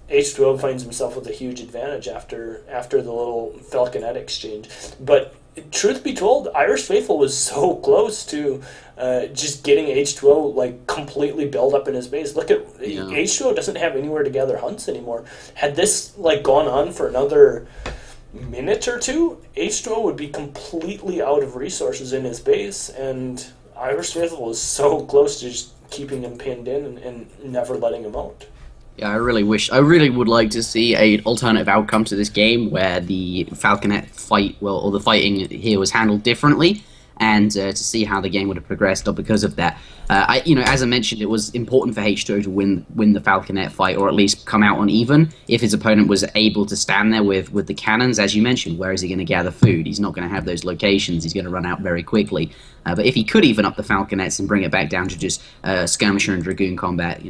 H2O finds himself with a huge advantage after the little Falconet exchange. But truth be told, Irish Faithful was so close to just getting H2O like completely built up in his base. Look at H2O doesn't have anywhere to gather hunts anymore. Had this like gone on for another minute or two, H2O would be completely out of resources in his base, and Irish Faithful was so close to just keeping him pinned in and never letting him out. Yeah, I really would like to see an alternative outcome to this game where the Falconet fight, or the fighting here was handled differently, and to see how the game would have progressed because of that. As I mentioned, it was important for H2O to win the Falconet fight, or at least come out on even. If his opponent was able to stand there with the cannons, as you mentioned, where is he going to gather food? He's not going to have those locations. He's going to run out very quickly. But if he could even up the Falconets and bring it back down to just skirmisher and dragoon combat,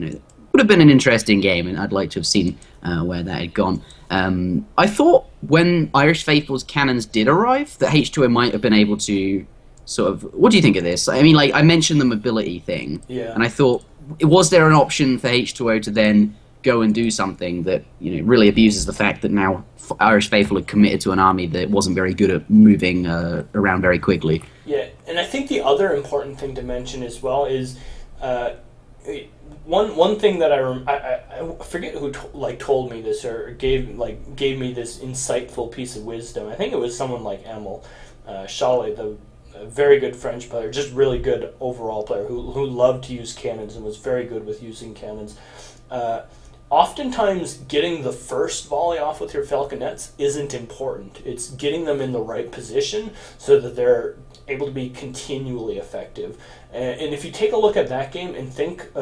would have been an interesting game, and I'd like to have seen where that had gone. I thought when Irish Faithful's cannons did arrive, that H2O might have been able to sort of... What do you think of this? I mean, like, I mentioned the mobility thing, and I thought, was there an option for H2O to then go and do something that really abuses the fact that now Irish Faithful had committed to an army that wasn't very good at moving around very quickly? Yeah, and I think the other important thing to mention as well is one thing that I forget who told me this or gave me this insightful piece of wisdom. I think it was someone like Emil Chalet, the very good French player, just really good overall player who loved to use cannons and was very good with using cannons. Oftentimes, getting the first volley off with your falconets isn't important. It's getting them in the right position so that they're able to be continually effective. And if you take a look at that game and think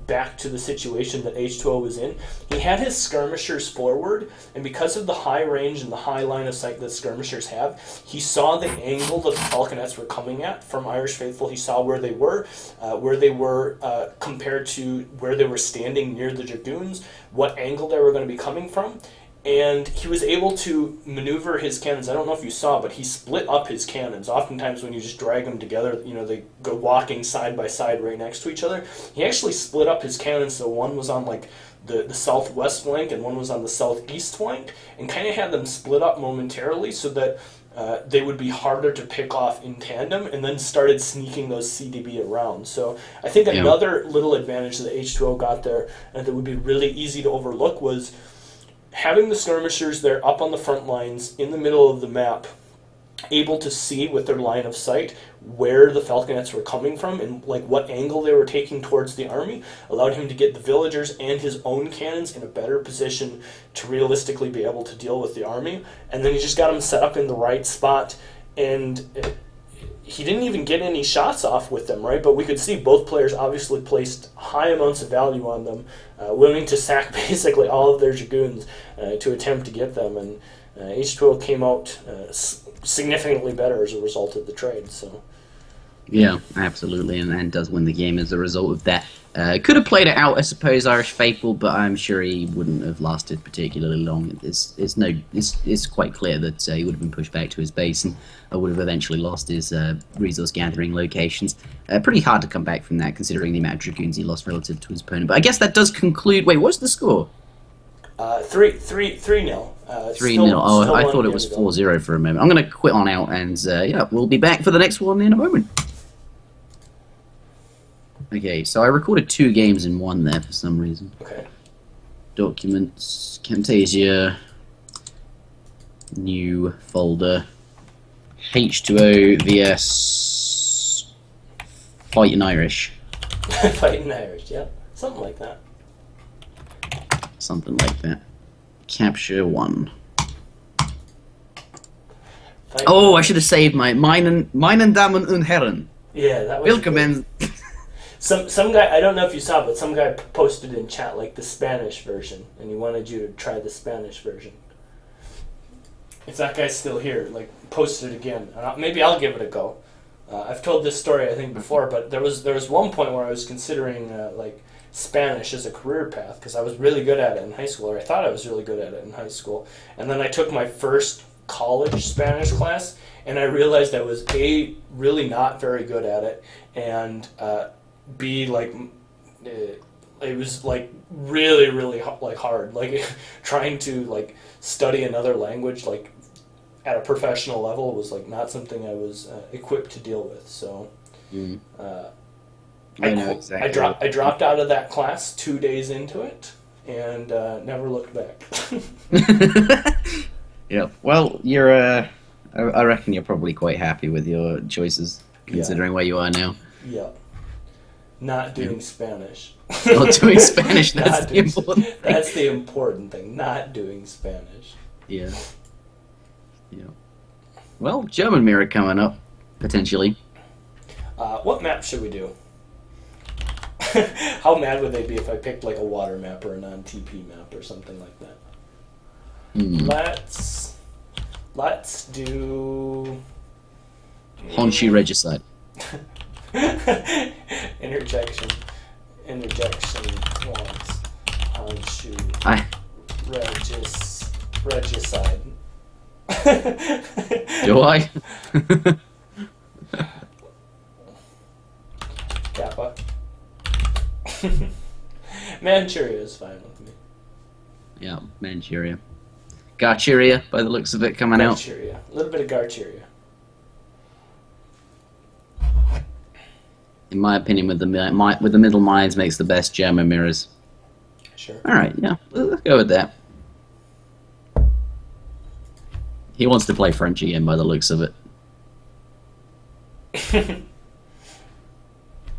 back to the situation that H2O was in, he had his skirmishers forward, and because of the high range and the high line of sight that skirmishers have, he saw the angle that the falconets were coming at from Irish Faithful. He saw where they were compared to where they were standing near the dragoons, what angle they were going to be coming from. And he was able to maneuver his cannons. I don't know if you saw, but he split up his cannons. Oftentimes when you just drag them together, they go walking side by side right next to each other. He actually split up his cannons so one was on the southwest flank and one was on the southeast flank, and kind of had them split up momentarily so that they would be harder to pick off in tandem, and then started sneaking those CDB around. So I think another little advantage that H2O got there and that would be really easy to overlook was having the skirmishers there up on the front lines in the middle of the map, able to see with their line of sight where the falconets were coming from and what angle they were taking towards the army, allowed him to get the villagers and his own cannons in a better position to realistically be able to deal with the army. And then he just got them set up in the right spot, and he didn't even get any shots off with them, right? But we could see both players obviously placed high amounts of value on them, willing to sack basically all of their dragoons to attempt to get them. And H2O came out significantly better as a result of the trade. So, yeah, absolutely, and does win the game as a result of that. Could have played it out, I suppose, Irish Faithful, but I'm sure he wouldn't have lasted particularly long. It's quite clear that he would have been pushed back to his base and would have eventually lost his resource gathering locations. Pretty hard to come back from that, considering the amount of dragoons he lost relative to his opponent. But I guess that does conclude. Wait, what's the score? 3-0. 3-0. Oh, I thought it was 4-0 for a moment. I'm going to quit on out, and we'll be back for the next one in a moment. Okay, so I recorded 2 games in one there for some reason. Okay. Documents, Camtasia, new folder, H2O vs Fighting Irish. Fighting Irish, yeah. Something like that. Something like that. Capture 1. Oh, I should have saved meinen Damen und Herren. Yeah, that was Willkommen. Some guy, I don't know if you saw, but some guy posted in chat the Spanish version, and he wanted you to try the Spanish version. If that guy's still here, post it again. Maybe I'll give it a go. I've told this story I think before, but there was one point where I was considering Spanish as a career path because I was really good at it in high school, or I thought I was really good at it in high school, and then I took my first college Spanish class, and I realized I was A, really not very good at it, and B, it was really, really hard. Trying to study another language at a professional level was not something I was equipped to deal with. So I know exactly. I dropped out of that class 2 days into it and never looked back. Yeah. Well, you're. I reckon you're probably quite happy with your choices, considering where you are now. Yeah. Not doing Spanish. Not doing Spanish, that's the important thing. That's the important thing, not doing Spanish. Yeah. Yeah. Well, German Mirror coming up, potentially. What map should we do? How mad would they be if I picked a water map or a non-TP map or something like that? Let's do... Honshu Regicide. Interjection wants. Honshu. I Regicide. do I? Kappa. Manchuria is fine with me. Yeah, Manchuria. Garchuria, by the looks of it, coming out. Garchuria. A little bit of Garchuria. In my opinion, with the middle minds makes the best German mirrors. Sure. All right, yeah, let's go with that. He wants to play French again, by the looks of it.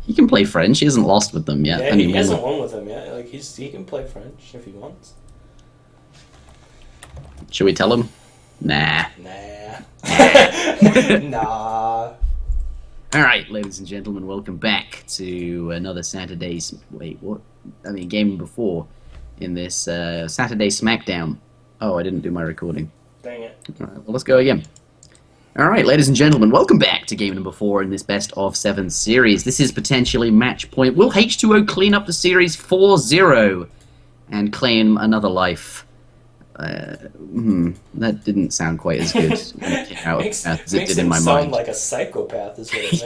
He can play French. He hasn't lost with them yet. Yeah, he hasn't won with them yet. Like he can play French if he wants. Should we tell him? Nah. Nah. All right, ladies and gentlemen, welcome back to another Saturday's... Wait, what? Game before in this Saturday Smackdown. Oh, I didn't do my recording. Dang it. All right, well, let's go again. All right, ladies and gentlemen, welcome back to game number 4 in this best of 7 series. This is potentially match point. Will H2O clean up the series 4-0 and claim another life? That didn't sound quite as good when it came out as it did in my mind. Sound like a psychopath is what it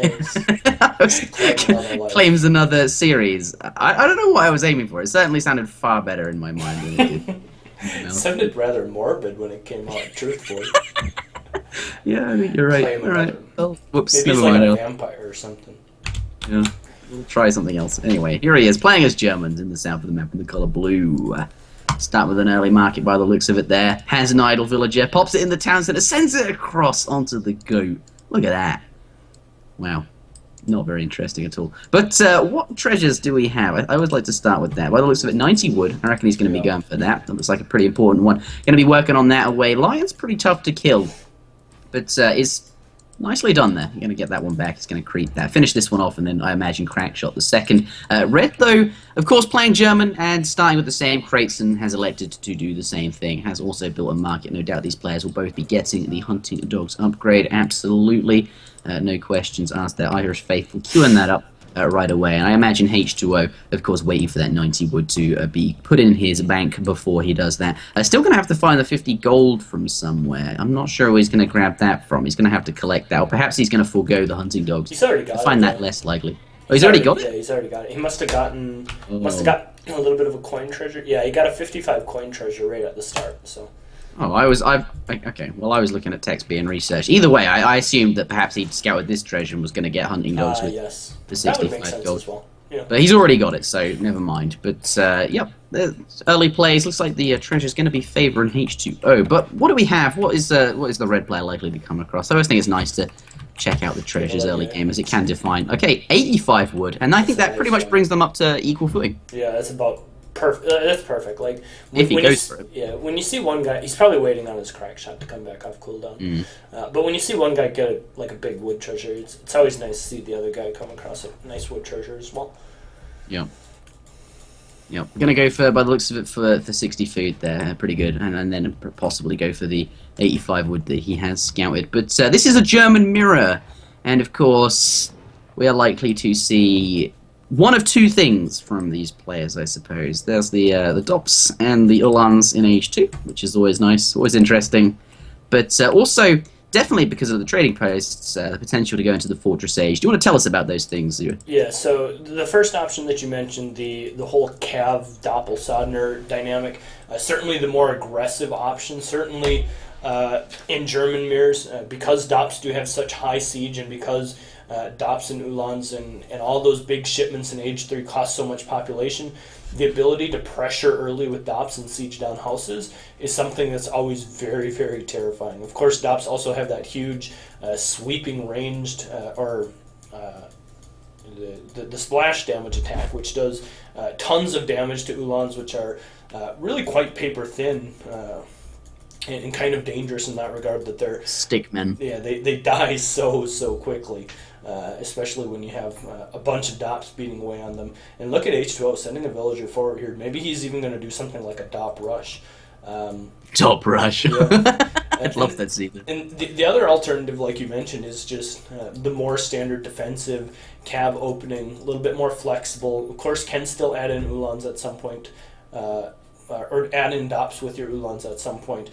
makes. Claims another series. I don't know what I was aiming for. It certainly sounded far better in my mind than it did. It sounded rather morbid when it came out, truthfully. Yeah, I think you're right. All right. Oh, whoops. Maybe he's never like mind. a vampire or something. Yeah. We'll try something else. Anyway, here he is, playing as Germans in the south of the map in the colour blue. Start with an early market by the looks of it there. Has an idle villager, pops it in the town centre, sends it across onto the goat. Look at that. Wow. Not very interesting at all. But what treasures do we have? I always like to start with that. By the looks of it, 90 wood. I reckon he's going to be going for that. That looks like a pretty important one. Going to be working on that away. Lion's pretty tough to kill. But is nicely done there. You're going to get that one back. It's going to creep that. Finish this one off, and then I imagine Crackshot the second. Red, though, of course, playing German and starting with the same. Crateson has elected to do the same thing. Has also built a market. No doubt these players will both be getting the Hunting Dogs upgrade. Absolutely. No questions asked there. Irish Faithful queuing that up right away. And I imagine H2O, of course, waiting for that 90 wood to be put in his bank before he does that. Still going to have to find the 50 gold from somewhere. I'm not sure where he's going to grab that from. He's going to have to collect that. Or perhaps he's going to forego the Hunting Dogs. He's already got it. I find that less likely. Oh, he's already got it? Yeah, he's already got it. He must have got a little bit of a coin treasure. Yeah, he got a 55 coin treasure right at the start, so... Oh, I was looking at text being researched. Either way, I assumed that perhaps he'd scouted this treasure and was going to get Hunting Dogs with the 65 gold. As well. Yeah. But he's already got it, so never mind. But, yep, early plays. Looks like the treasure's going to be favouring H2O. But what do we have? What is the red player likely to come across? I always think it's nice to check out the treasures early game, as it can define. Okay, 85 wood, and I think that pretty much brings them up to equal footing. Yeah, that's about... That's perfect. Like if he goes for it. Yeah, when you see one guy, he's probably waiting on his crack shot to come back off cooldown. But when you see one guy get a big wood treasure, it's always nice to see the other guy come across a nice wood treasure as well. Yeah. Yep. Gonna go for, by the looks of it, for 60 food there, pretty good, and then possibly go for the 85 wood that he has scouted. But this is a German mirror, and of course we are likely to see one of two things from these players, I suppose. There's the Dops and the Ulans in H2, which is always nice, always interesting. But also, definitely because of the trading posts, the potential to go into the Fortress Age. Do you want to tell us about those things? Yeah, so the first option that you mentioned, the whole Cav Doppelsodner dynamic, certainly the more aggressive option, certainly in German mirrors, because Dops do have such high siege and because Dops and Ulans and all those big shipments in Age 3 cost so much population, the ability to pressure early with Dops and siege down houses is something that's always very, very terrifying. Of course, Dops also have that huge sweeping ranged the splash damage attack, which does tons of damage to Ulans, which are really quite paper thin and kind of dangerous in that regard, that they're stickmen. Yeah, they die so quickly. Especially when you have a bunch of Dops beating away on them. And look at H2O sending a villager forward here. Maybe he's even going to do something like a Dop Rush. Dop Rush. Yeah. I'd love that scene. And the other alternative, like you mentioned, is just the more standard defensive Cav opening, a little bit more flexible. Of course, can still add in Ulans at some point or add in dops with your Ulans at some point.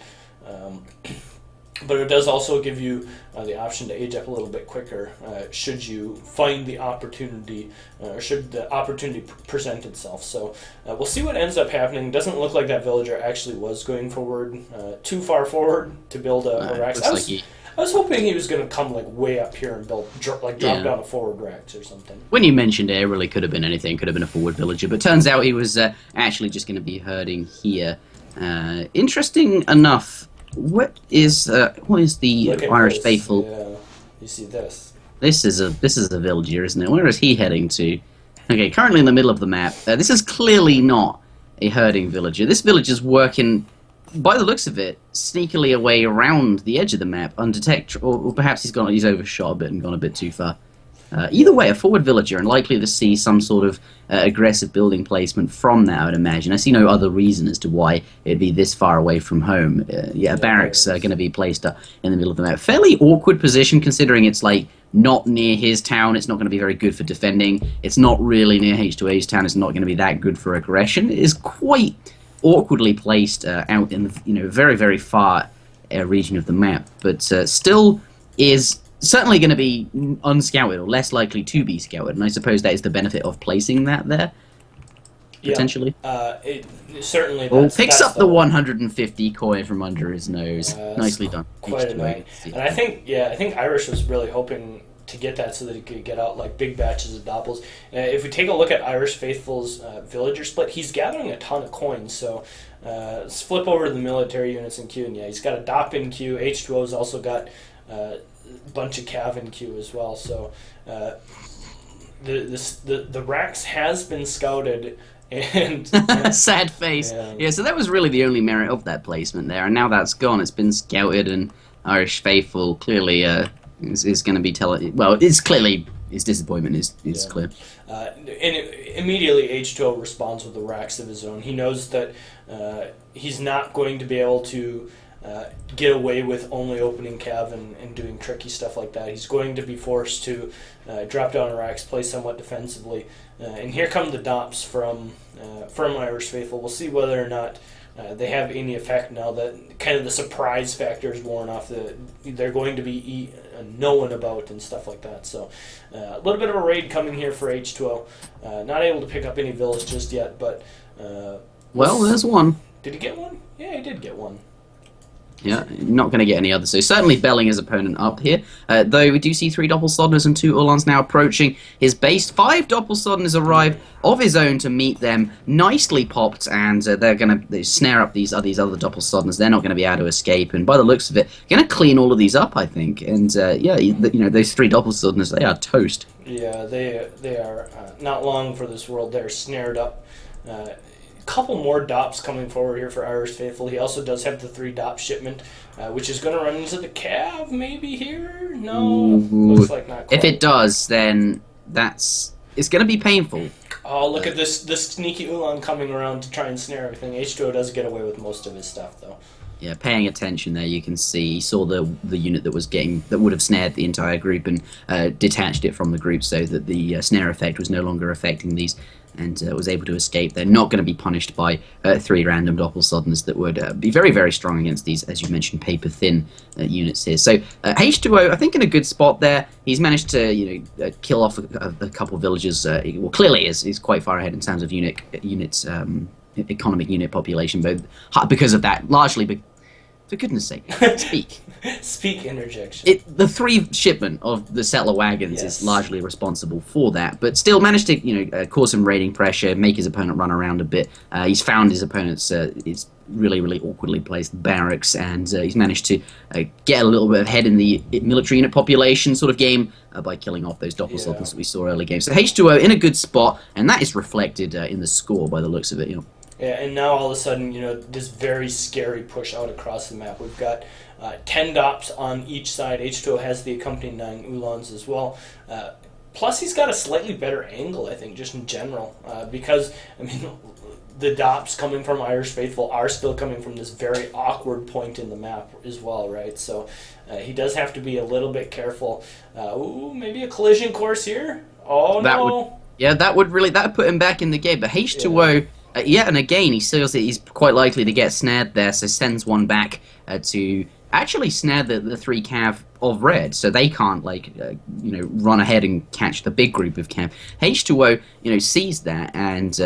But it does also give you the option to age up a little bit quicker should you find the opportunity, or should the opportunity present itself. So we'll see what ends up happening. Doesn't look like that villager actually was going forward, too far forward to build a Rax. I was hoping he was going to come like way up here and drop down a forward Rax or something. When you mentioned it really could have been anything. Could have been a forward villager, but turns out he was actually just going to be herding here. Interesting enough. What is the Irish faithful? Yeah, you see this. This is a villager, isn't it? Where is he heading to? Okay, currently in the middle of the map. This is clearly not a herding villager. This villager's working, by the looks of it, sneakily away around the edge of the map, undetected, or perhaps he's overshot a bit and gone a bit too far. Either way, a forward villager, and likely to see some sort of aggressive building placement from that, I would imagine. I see no other reason as to why it'd be this far away from home. Barracks are going to be placed in the middle of the map. Fairly awkward position, considering it's like not near his town. It's not going to be very good for defending. It's not really near H2A's town. It's not going to be that good for aggression. It is quite awkwardly placed out in the very, very far region of the map, but still is certainly going to be unscouted, or less likely to be scouted, and I suppose that is the benefit of placing that there, potentially. It certainly picks up the 150 coin from under his nose. Nicely done. Quite annoying. And I think Irish was really hoping to get that so that he could get out like big batches of doppels. If we take a look at Irish Faithful's villager split, he's gathering a ton of coins. So let's flip over to the military units in queue, and he's got a dop in queue. H2O's also got bunch of cav in queue as well, so the Rax has been scouted, and sad face. Yeah, so that was really the only merit of that placement there, and now that's gone. It's been scouted, and Irish Faithful clearly is going to be telling. Well, it's clearly his disappointment is clear. And immediately H2O responds with a Rax of his own. He knows that he's not going to be able to get away with only opening cav and doing tricky stuff like that. He's going to be forced to drop down a Rax, play somewhat defensively. And here come the dops from Irish Faithful. We'll see whether or not they have any effect now that kind of the surprise factor is worn off. They're going to be known about and stuff like that. So a little bit of a raid coming here for H2O. Not able to pick up any villas just yet, but... well, there's one. Did he get one? Yeah, he did get one. Yeah, not going to get any others. So certainly belling his opponent up here. Though we do see 3 Doppelsodners and 2 Ulans now approaching his base. 5 Doppelsodners arrive of his own to meet them. Nicely popped, and they're going to snare up these other Doppelsodners. They're not going to be able to escape, and by the looks of it, going to clean all of these up, I think. And those 3 Doppelsodners, they are toast. Yeah, they are not long for this world. They're snared up. Couple more dops coming forward here for Irish Faithful. He also does have the 3 dop shipment, which is going to run into the cav maybe here. No, looks like not quite. If it does, then it's going to be painful. Oh, look at this sneaky Ulan coming around to try and snare everything. H2O does get away with most of his stuff though. Yeah, paying attention there, you can see he saw the unit that would have snared the entire group and detached it from the group so that the snare effect was no longer affecting these, and was able to escape. They're not going to be punished by 3 random Doppelsodners that would be very, very strong against these, as you mentioned, paper-thin units here. So H2O, I think, in a good spot there. He's managed to kill off a couple of villagers. Well, clearly is quite far ahead in terms of units. Economic unit population, but because of that, largely. For goodness sake, speak interjection. The 3 shipment of the settler wagons is largely responsible for that, but still managed to cause some raiding pressure, make his opponent run around a bit. He's found his opponent's is really, really awkwardly placed barracks, and he's managed to get a little bit ahead in the military unit population sort of game by killing off those Doppelsodners that we saw early game. So H2O in a good spot, and that is reflected in the score by the looks of it. Yeah, and now all of a sudden, this very scary push out across the map. We've got 10 dops on each side. H2O has the accompanying 9 Ulans as well. Plus, he's got a slightly better angle, I think, just in general. Because, the dops coming from Irish Faithful are still coming from this very awkward point in the map as well, right? So he does have to be a little bit careful. Maybe a collision course here? Oh, no. That would put him back in the game. But H2O... Yeah, and again, he feels that he's quite likely to get snared there, so sends one back to actually snare the three cav of red, so they can't run ahead and catch the big group of cav. H2O sees that, and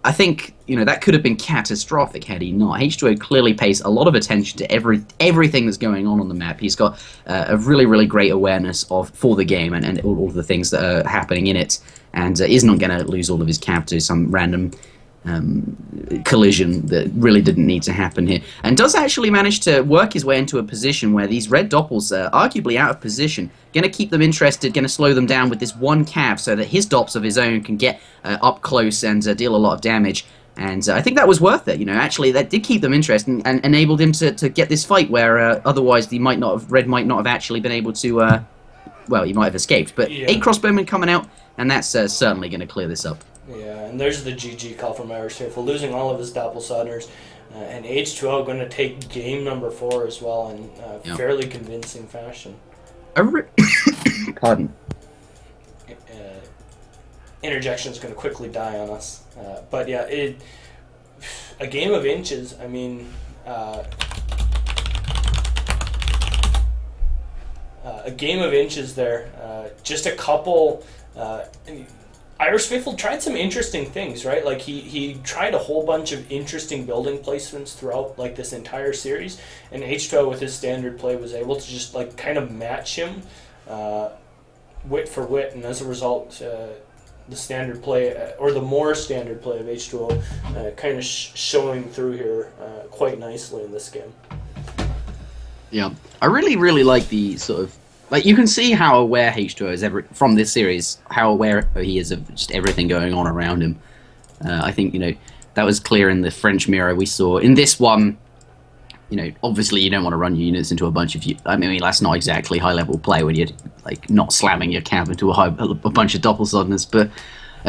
I think that could have been catastrophic had he not. H2O clearly pays a lot of attention to everything that's going on the map. He's got a really great awareness for the game and all of the things that are happening in it, and is not going to lose all of his cav to some random collision that really didn't need to happen here, and does actually manage to work his way into a position where these red doppels are arguably out of position, going to keep them interested, going to slow them down with this one cav so that his dops of his own can get up close and deal a lot of damage. And I think that was worth it. Actually that did keep them interested and enabled him to get this fight where otherwise red might not have actually been able to he might have escaped. But Yeah. 8 crossbowmen coming out, and that's certainly going to clear this up. Yeah, and there's the GG call from Irish Faithful, losing all of his Doppelsodders, and H2O going to take game number 4 as well in fairly convincing fashion. Pardon. Interjection is going to quickly die on us. But yeah, a game of inches, I mean... a game of inches there. Just a couple... Irish Faithful tried some interesting things, right? Like he tried a whole bunch of interesting building placements throughout like this entire series, and H2O with his standard play was able to just like kind of match him wit for wit, and as a result, the standard play or the more standard play of H2O kind of showing through here quite nicely in this game. Yeah, I really like the sort of you can see how aware H2O is from this series, how aware he is of just everything going on around him. I think that was clear in the French mirror we saw. In this one, obviously you don't want to run your units into a bunch of I mean that's not exactly high level play when you're not slamming your cav into a bunch of doppelsodders, but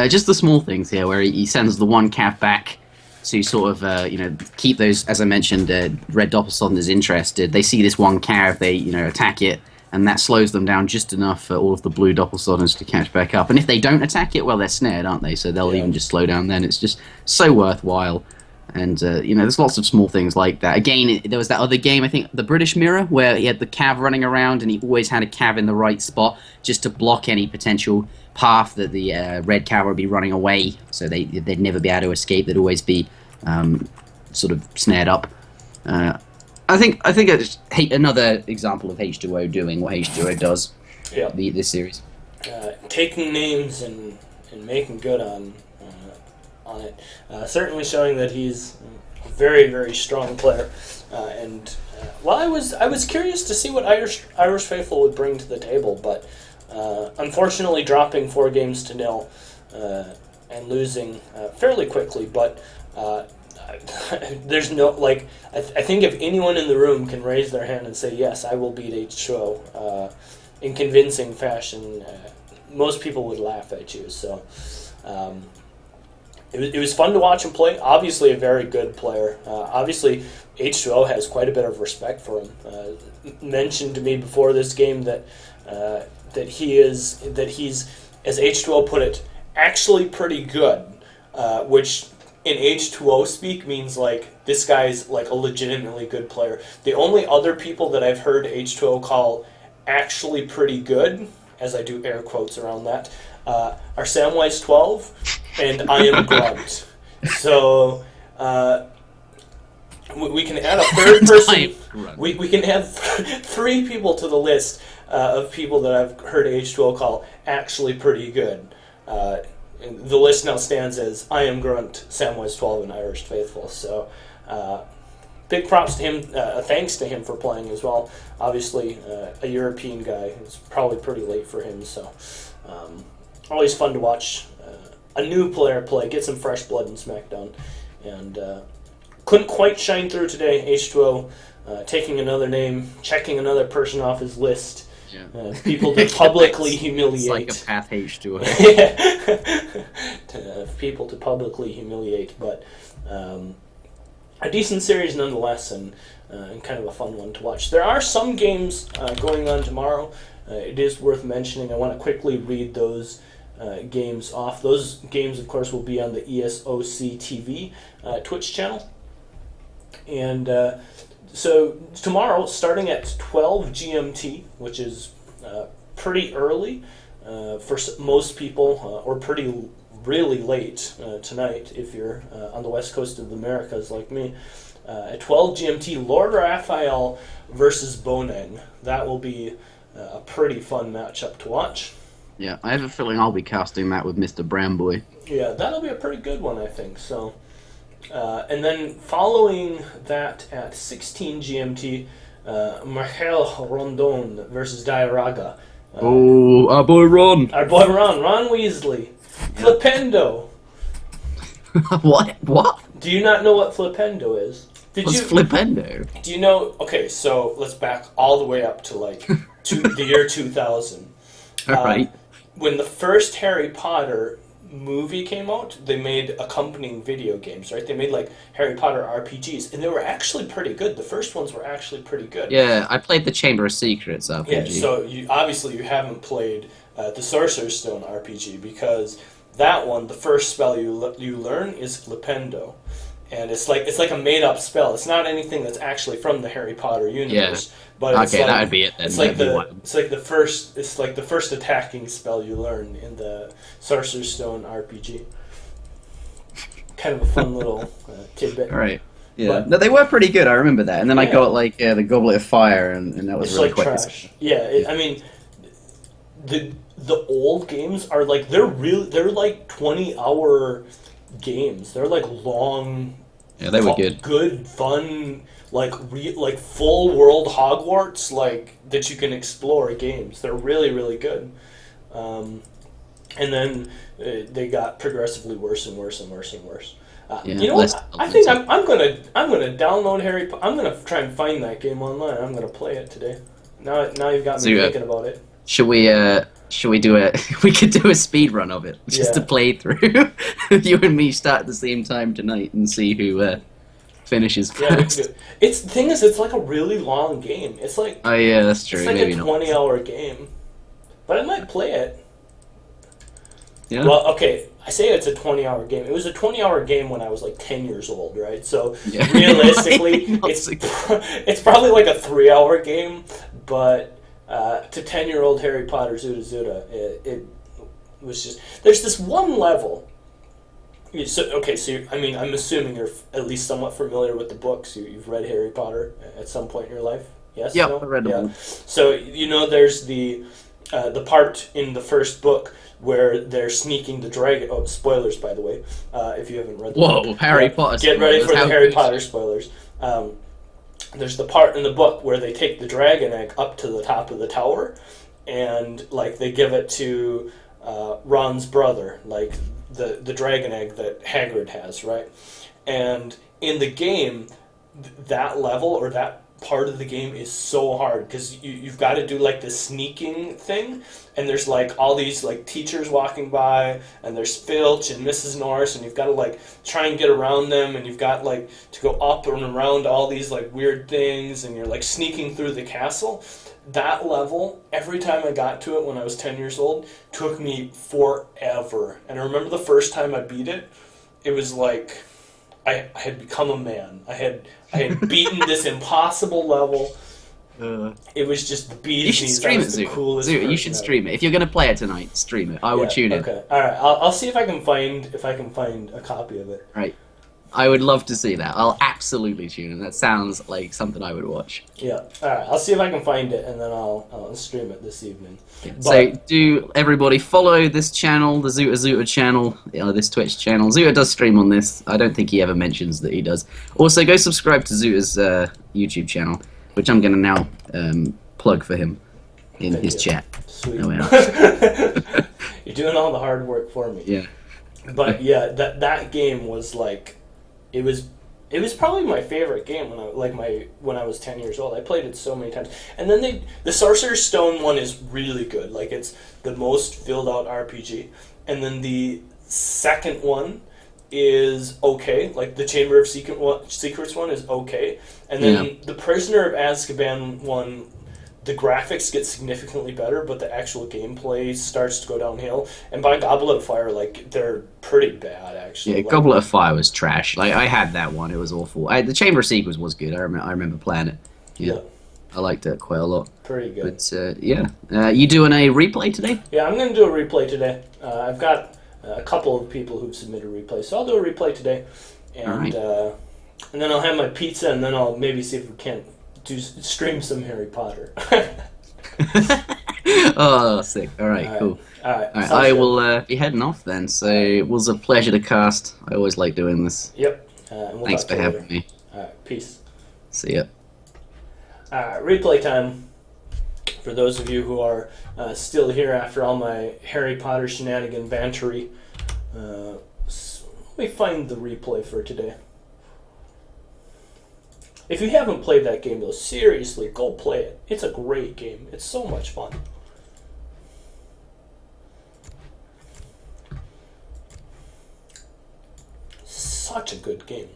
just the small things here where he sends the one cav back to sort of keep those, as I mentioned, red doppelsodders interested. They see this one cav, they attack it, and that slows them down just enough for all of the blue doppelsodders to catch back up. And if they don't attack it, well, they're snared, aren't they? So they'll even just slow down then. It's just so worthwhile. And, there's lots of small things like that. Again, there was that other game, I think, the British Mirror, where he had the cav running around, and he always had a cav in the right spot just to block any potential path that the red cav would be running away. So they'd never be able to escape. They'd always be sort of snared up. I think I just hate another example of H2O doing what H2O does. Yeah. This series. Taking names and making good on it. Certainly showing that he's a very strong player. I was curious to see what Irish Faithful would bring to the table, but unfortunately dropping 4 games to 0 and losing fairly quickly. But there's no I think if anyone in the room can raise their hand and say yes, I will beat H2O in convincing fashion, most people would laugh at you. So it was fun to watch him play. Obviously, a very good player. Obviously, H2O has quite a bit of respect for him. Mentioned to me before this game that he's, as H2O put it, actually pretty good, which in H2O speak means this guy's a legitimately good player. The only other people that I've heard H2O call actually pretty good, as I do air quotes around that, are Samwise 12 and I Am Grunt. So we can add a third person. We can add 3 people to the list of people that I've heard H2O call actually pretty good. The list now stands as I Am Grunt, Samwise 12, and Irish Faithful. So big props to him. Thanks to him for playing as well. Obviously, a European guy. It's probably pretty late for him. So always fun to watch a new player play, get some fresh blood in Smackdown. And couldn't quite shine through today. H2O taking another name, checking another person off his list. Yeah. People to publicly humiliate. Psychopath H2O. People to publicly humiliate, but a decent series nonetheless, and kind of a fun one to watch. There are some games going on tomorrow. It is worth mentioning. I want to quickly read those games off. Those games, of course, will be on the ESOC TV Twitch channel. And so tomorrow, starting at 12 GMT, which is pretty early for most people, or really late tonight if you're on the west coast of the Americas like me. At 12 GMT, Lord Raphael versus Bonang. That will be a pretty fun matchup to watch. Yeah, I have a feeling I'll be casting that with Mr. Bramboy. Yeah, that'll be a pretty good one, I think. So, and then following that at 16 GMT, Michael Rondon versus Diaraga. Our boy Ron. Our boy Ron Weasley. Flipendo. What? Do you not know what Flipendo is? What's Flipendo? Do you know? Okay, so let's back all the way up to like the year 2000. All right. When the first Harry Potter movie came out, they made accompanying video games, right? They made like Harry Potter RPGs, and they were actually pretty good. The first ones were actually pretty good. Yeah, I played the Chamber of Secrets RPG. Yeah, so you haven't played the Sorcerer's Stone RPG, because that one, the first spell you learn is Flipendo. And it's like a made up spell. It's not anything that's actually from the Harry Potter universe. Yeah. But it's okay, like, that would be it then. It's like the first attacking spell you learn in the Sorcerer's Stone RPG. Kind of a fun little tidbit. All right. Yeah. But, no, they were pretty good. I remember that. And then I got like the Goblet of Fire, and that was it's really like quite trash. Yeah, I mean, the old games are like they're like 20-hour games. They're like long. Yeah, they were good. Good, fun, like full world Hogwarts, like that you can explore games. They're really, really good. And then they got progressively worse and worse and worse and worse. You know what? I think I'm gonna download I'm gonna try and find that game online. I'm gonna play it today. Now you've got me thinking about it. Should we do a? We could do a speed run of it just to play through. You and me start at the same time tonight and see who finishes first. The thing is, it's like a really long game. It's like oh yeah, that's true. It's like maybe a 20-hour game, but I might play it. Yeah. Well, okay. I say it's a 20-hour game. It was a 20-hour game when I was like 10 years old, right? So realistically, it's probably like a 3-hour game, but. To 10-year-old Harry Potter Zuda Zuda, it was just... There's this one level. I'm assuming you're at least somewhat familiar with the books. You've read Harry Potter at some point in your life? Yes? Yep, No? I read them. So, there's the part in the first book where they're sneaking the dragon... Oh, spoilers, by the way, if you haven't read the book. Whoa, Harry Potter Get ready for the Harry Potter spoilers. There's the part in the book where they take the dragon egg up to the top of the tower, and like they give it to Ron's brother, like the dragon egg that Hagrid has, right? And in the game, that level or that part of the game is so hard because you've got to do like the sneaking thing, and there's like all these like teachers walking by, and there's Filch and Mrs. Norris, and you've got to like try and get around them, and you've got like to go up and around all these like weird things, and you're like sneaking through the castle. That level, every time I got to it when I was 10 years old, took me forever. And I remember the first time I beat it, it was like I had become a man. I had beaten this impossible level. It was just the bee's You should knees. stream it, Coolest Zoo. You should stream it. If you're going to play it tonight, stream it. I will tune in. Okay. All right. I'll see if I can find a copy of it. Right. I would love to see that. I'll absolutely tune in. That sounds like something I would watch. Yeah. All right. I'll see if I can find it, and then I'll stream it this evening. Yeah. So do everybody follow this channel, the Zuta channel, this Twitch channel. Zuta does stream on this. I don't think he ever mentions that he does. Also, go subscribe to Zuta's YouTube channel, which I'm going to now plug for him in his chat. Sweet. Oh, yeah. You're doing all the hard work for me. Yeah. But yeah, that game was like, it was probably my favorite game when I was 10 years old. I played it so many times. And then the Sorcerer's Stone one is really good. Like, it's the most filled out RPG. And then the second one is okay. Like, the Chamber of Secrets one is okay. And then the Prisoner of Azkaban one, the graphics get significantly better, but the actual gameplay starts to go downhill. And by Goblet of Fire, like, they're pretty bad, actually. Yeah, Like, Goblet of Fire was trash. Like I had that one; it was awful. The Chamber of Secrets was good. I remember playing it. yeah, I liked it quite a lot. pretty good. But you doing a replay today? Yeah, I'm going to do a replay today. I've got a couple of people who've submitted replays, so I'll do a replay today. And, and then I'll have my pizza, and then I'll maybe see if we can't stream some Harry Potter. Oh, sick! All right, cool. All right. All right, I will be heading off then. So it was a pleasure to cast. I always like doing this. Yep. And we'll Thanks talk for to you having later. me. All right. Peace. See ya. All right. Replay time. For those of you who are still here after all my Harry Potter shenanigan bantery, let me find the replay for today. If you haven't played that game, though, seriously, go play it. It's a great game. It's so much fun. Such a good game.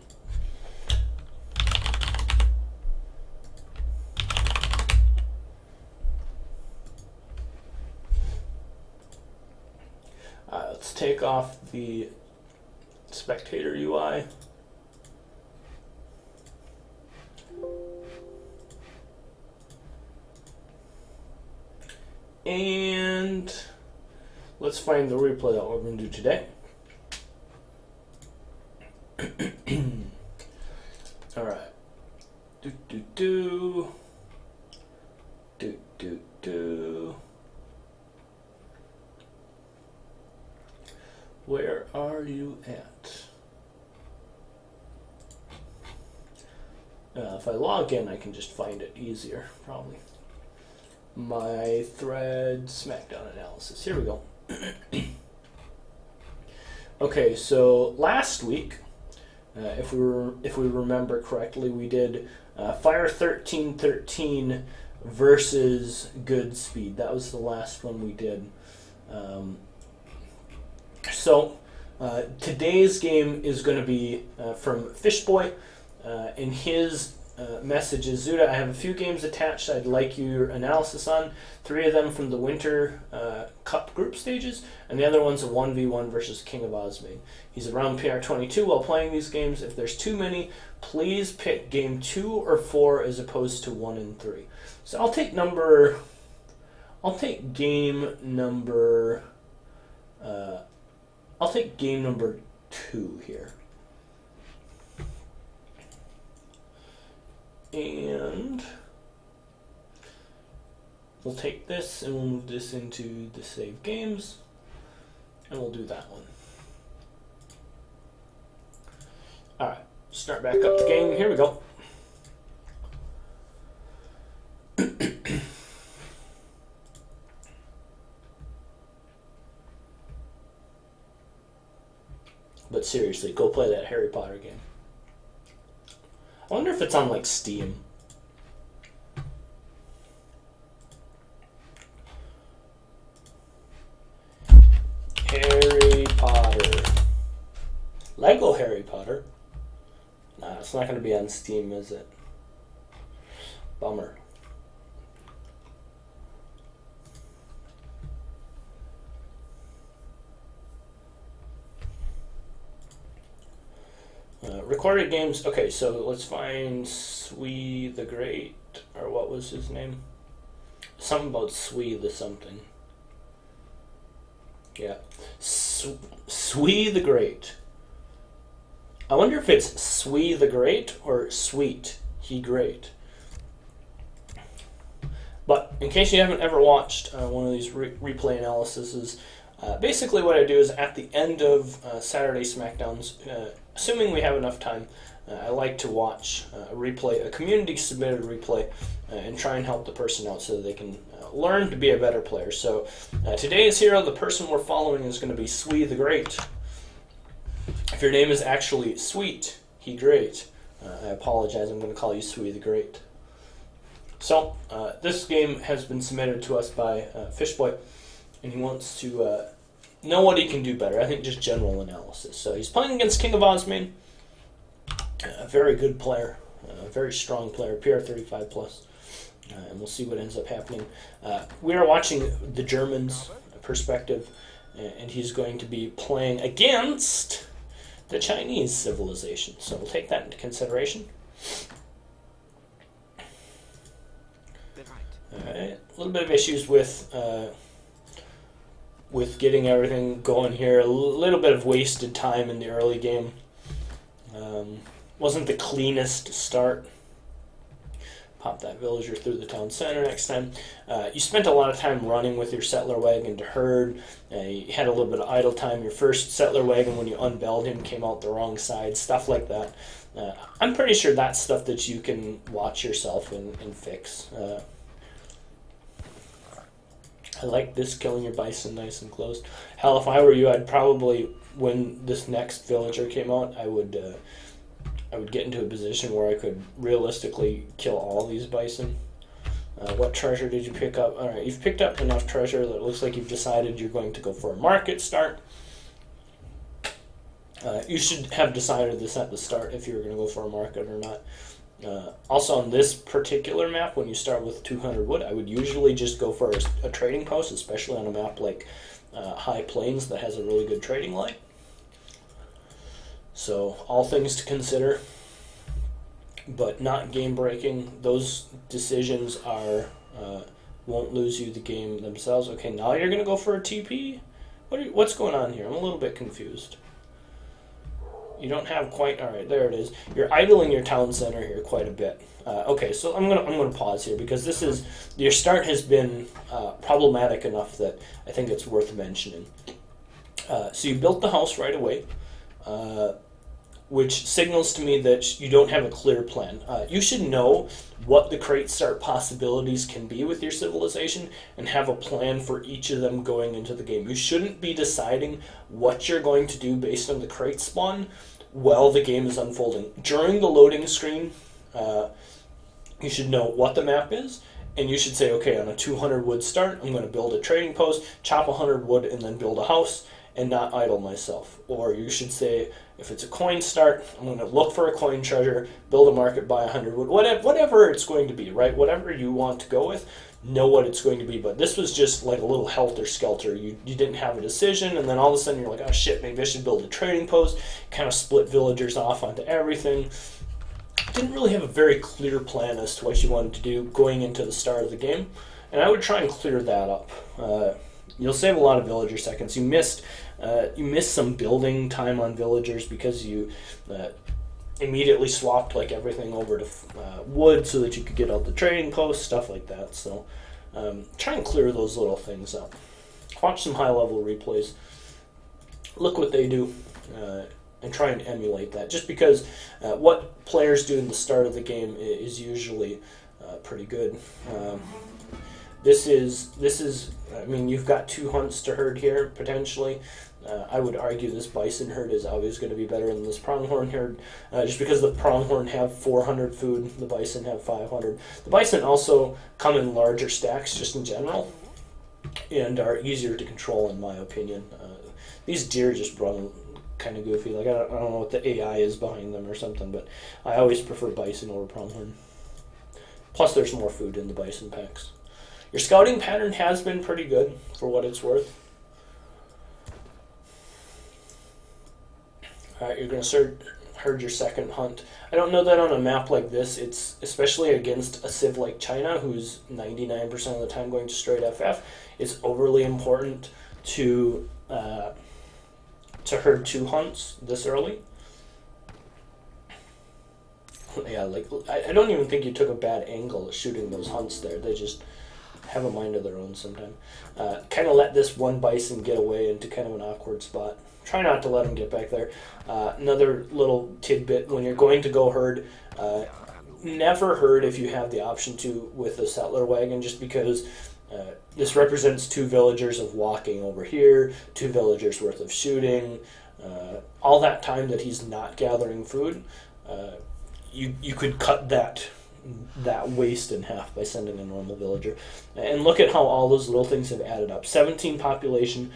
Let's take off the spectator UI. And let's find the replay that we're going to do today. All right. Do do do. Do do do. Where are you at? If I log in, I can just find it easier, probably. My thread Smackdown analysis. Here we go. Okay, so last week, if we remember correctly, we did Fire 1313 versus Goodspeed. That was the last one we did. So today's game is going to be from Fishboy. In his message is, Zuda, I have a few games attached I'd like your analysis on. 3 of them from the Winter Cup group stages, and the other one's a 1v1 versus King of Osmane. He's around PR22 while playing these games. If there's too many, please pick game 2 or 4 as opposed to 1 and 3. So I'll take game number 2 here. And we'll take this and we'll move this into the save games, and we'll do that one. Alright, start back up the game. Here we go. But seriously, go play that Harry Potter game. I wonder if it's on, like, Steam. Harry Potter. Lego Harry Potter. Nah, it's not going to be on Steam, is it? Bummer. Recorded games. Okay, so let's find Swee the Great, or what was his name? Something about Swee the something. Yeah. Swee the Great. I wonder if it's Swee the Great or Sweet He Great. But in case you haven't ever watched one of these replay analyses, basically what I do is at the end of Saturday Smackdowns, assuming we have enough time, I like to watch a replay, a community-submitted replay, and try and help the person out so that they can learn to be a better player. So today's hero, the person we're following, is going to be Swee the Great. If your name is actually Sweet He Great, I apologize, I'm going to call you Swee the Great. So this game has been submitted to us by Fishboy, and he wants to know what he can do better. I think just general analysis. So he's playing against King of Osmane, a very good player, a very strong player, PR 35 plus. and we'll see what ends up happening. We are watching the Germans' perspective, and he's going to be playing against the Chinese civilization. So we'll take that into consideration. Alright, a little bit of issues with getting everything going here. A little bit of wasted time in the early game. Wasn't the cleanest start. Pop that villager through the town center next time. You spent a lot of time running with your settler wagon to herd. You had a little bit of idle time. Your first settler wagon, when you unbelled him, came out the wrong side. Stuff like that. I'm pretty sure that's stuff that you can watch yourself and fix. I like this, killing your bison nice and close. Hell, if I were you, I'd probably, when this next villager came out, I would get into a position where I could realistically kill all these bison. What treasure did you pick up? Alright, you've picked up enough treasure that it looks like you've decided you're going to go for a market start. You should have decided this at the start if you were going to go for a market or not. Also on this particular map, when you start with 200 wood, I would usually just go for a trading post, especially on a map like High Plains that has a really good trading line. So all things to consider, but not game breaking. Those decisions are won't lose you the game themselves. Okay, now you're going to go for a TP? What's going on here? I'm a little bit confused. You don't have quite... Alright, there it is. You're idling your town center here quite a bit. Okay, so I'm gonna pause here because this is... Your start has been problematic enough that I think it's worth mentioning. So you built the house right away, which signals to me that you don't have a clear plan. You should know what the crate start possibilities can be with your civilization and have a plan for each of them going into the game. You shouldn't be deciding what you're going to do based on the crate spawn while the game is unfolding. During the loading screen, you should know what the map is, and you should say, okay, on a 200 wood start, I'm going to build a trading post, chop 100 wood, and then build a house, and not idle myself. Or you should say, if it's a coin start, I'm going to look for a coin treasure, build a market, buy 100 wood, whatever it's going to be, right? Whatever you want to go with, know what it's going to be. But this was just like a little helter-skelter. You didn't have a decision, and then all of a sudden you're like, oh shit, maybe I should build a trading post, kind of split villagers off onto everything. Didn't really have a very clear plan as to what you wanted to do going into the start of the game, and I would try and clear that up. You'll save a lot of villager seconds. You missed some building time on villagers because you immediately swapped like everything over to wood so that you could get out the trading post, stuff like that. So try and clear those little things up. Watch some high-level replays. Look what they do, and try and emulate that. Just because what players do in the start of the game is usually pretty good. This is. I mean, you've got 2 hunts to herd here potentially. I would argue this bison herd is always going to be better than this pronghorn herd, just because the pronghorn have 400 food, the bison have 500. The bison also come in larger stacks just in general, and are easier to control in my opinion. These deer just run kind of goofy. Like I don't know what the AI is behind them or something, but I always prefer bison over pronghorn. Plus, there's more food in the bison packs. Your scouting pattern has been pretty good for what it's worth. Alright, you're going to herd your second hunt. I don't know that on a map like this, it's especially against a civ like China, who's 99% of the time going to straight FF, it's overly important to herd 2 hunts this early. Yeah, like I don't even think you took a bad angle shooting those hunts there. They just have a mind of their own sometimes. Kind of let this one bison get away into kind of an awkward spot. Try not to let him get back there. Another little tidbit, when you're going to go herd, never herd if you have the option to with a settler wagon, just because this represents 2 villagers of walking over here, 2 villagers worth of shooting, all that time that he's not gathering food. You could cut that waste in half by sending a normal villager. And look at how all those little things have added up. 17 population.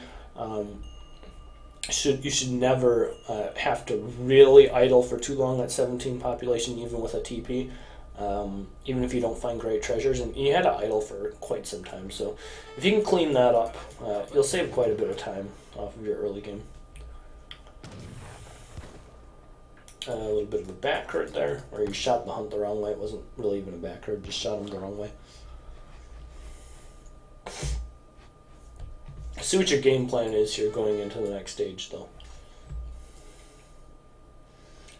You should never have to really idle for too long at 17 population, even with a TP. even if you don't find great treasures. And you had to idle for quite some time, so if you can clean that up, you'll save quite a bit of time off of your early game. A little bit of a back hurt there, or you shot the hunt the wrong way. It wasn't really even a back hurt, just shot him the wrong way. See what your game plan is here going into the next stage, though.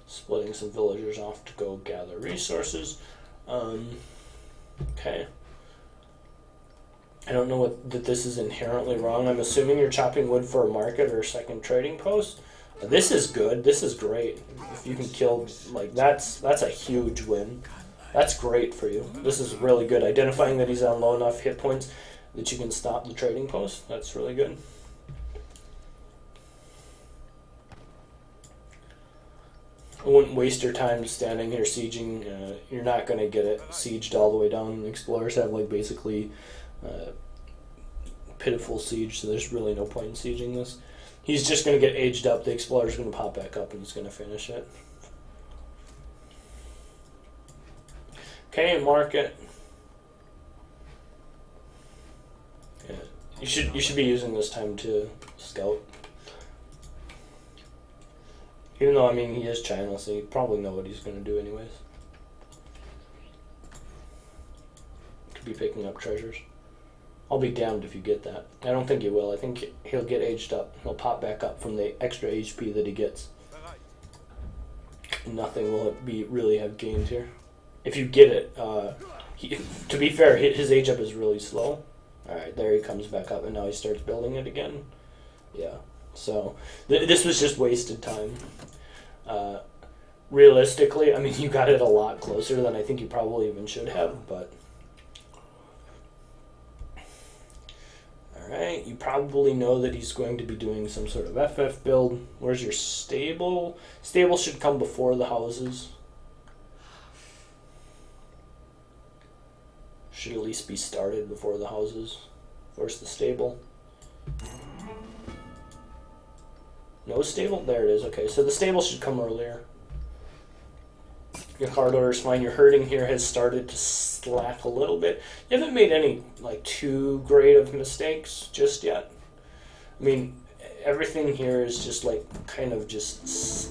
Splitting some villagers off to go gather resources. Okay. I don't know that this is inherently wrong. I'm assuming you're chopping wood for a market or a second trading post. This is good. This is great. If you can kill, like, that's a huge win. That's great for you. This is really good. Identifying that he's on low enough hit points that you can stop the trading post. That's really good. I wouldn't waste your time standing here sieging. You're not going to get it sieged all the way down. Explorers have, like, basically pitiful siege, so there's really no point in sieging this. He's just going to get aged up. The Explorer's going to pop back up, and he's going to finish it. Okay, market. Yeah, you should be using this time to scout. Even though, I mean, he is China, so you probably know what he's going to do anyways. Could be picking up treasures. I'll be damned if you get that. I don't think you will. I think he'll get aged up. He'll pop back up from the extra HP that he gets. Nothing will really have gained here. If you get it, to be fair, his age up is really slow. Alright, there he comes back up, and now he starts building it again. Yeah, so this was just wasted time. Realistically, I mean, you got it a lot closer than I think you probably even should have, but... Alright, you probably know that he's going to be doing some sort of FF build. Where's your stable? Stable should come before the houses. Should at least be started before the houses. Where's the stable? No stable? There it is. Okay, so the stable should come earlier. Your card order is fine. Your herding here has started to slack a little bit. You haven't made any, like, too great of mistakes just yet. I mean, everything here is just, like, kind of just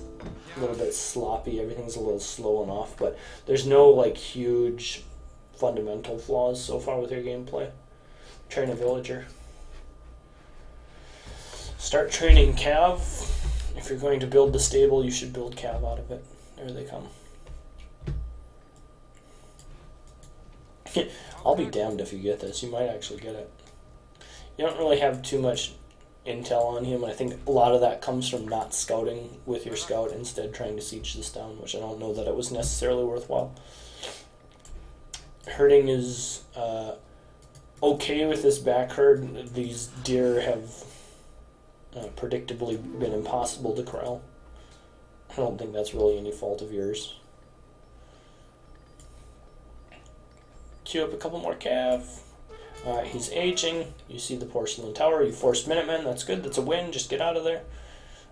a little bit sloppy. Everything's a little slow and off, but there's no, like, huge fundamental flaws so far with your gameplay. Train a villager. Start training Cav. If you're going to build the stable, you should build Cav out of it. There they come. I'll be damned if you get this. You might actually get it. You don't really have too much intel on him. I think a lot of that comes from not scouting with your scout, instead trying to siege this down, which I don't know that it was necessarily worthwhile. Herding is okay with this back herd. These deer have predictably been impossible to corral. I don't think that's really any fault of yours. Queue up a couple more cav. Alright, he's aging. You see the porcelain tower. You forced Minutemen. That's good. That's a win. Just get out of there.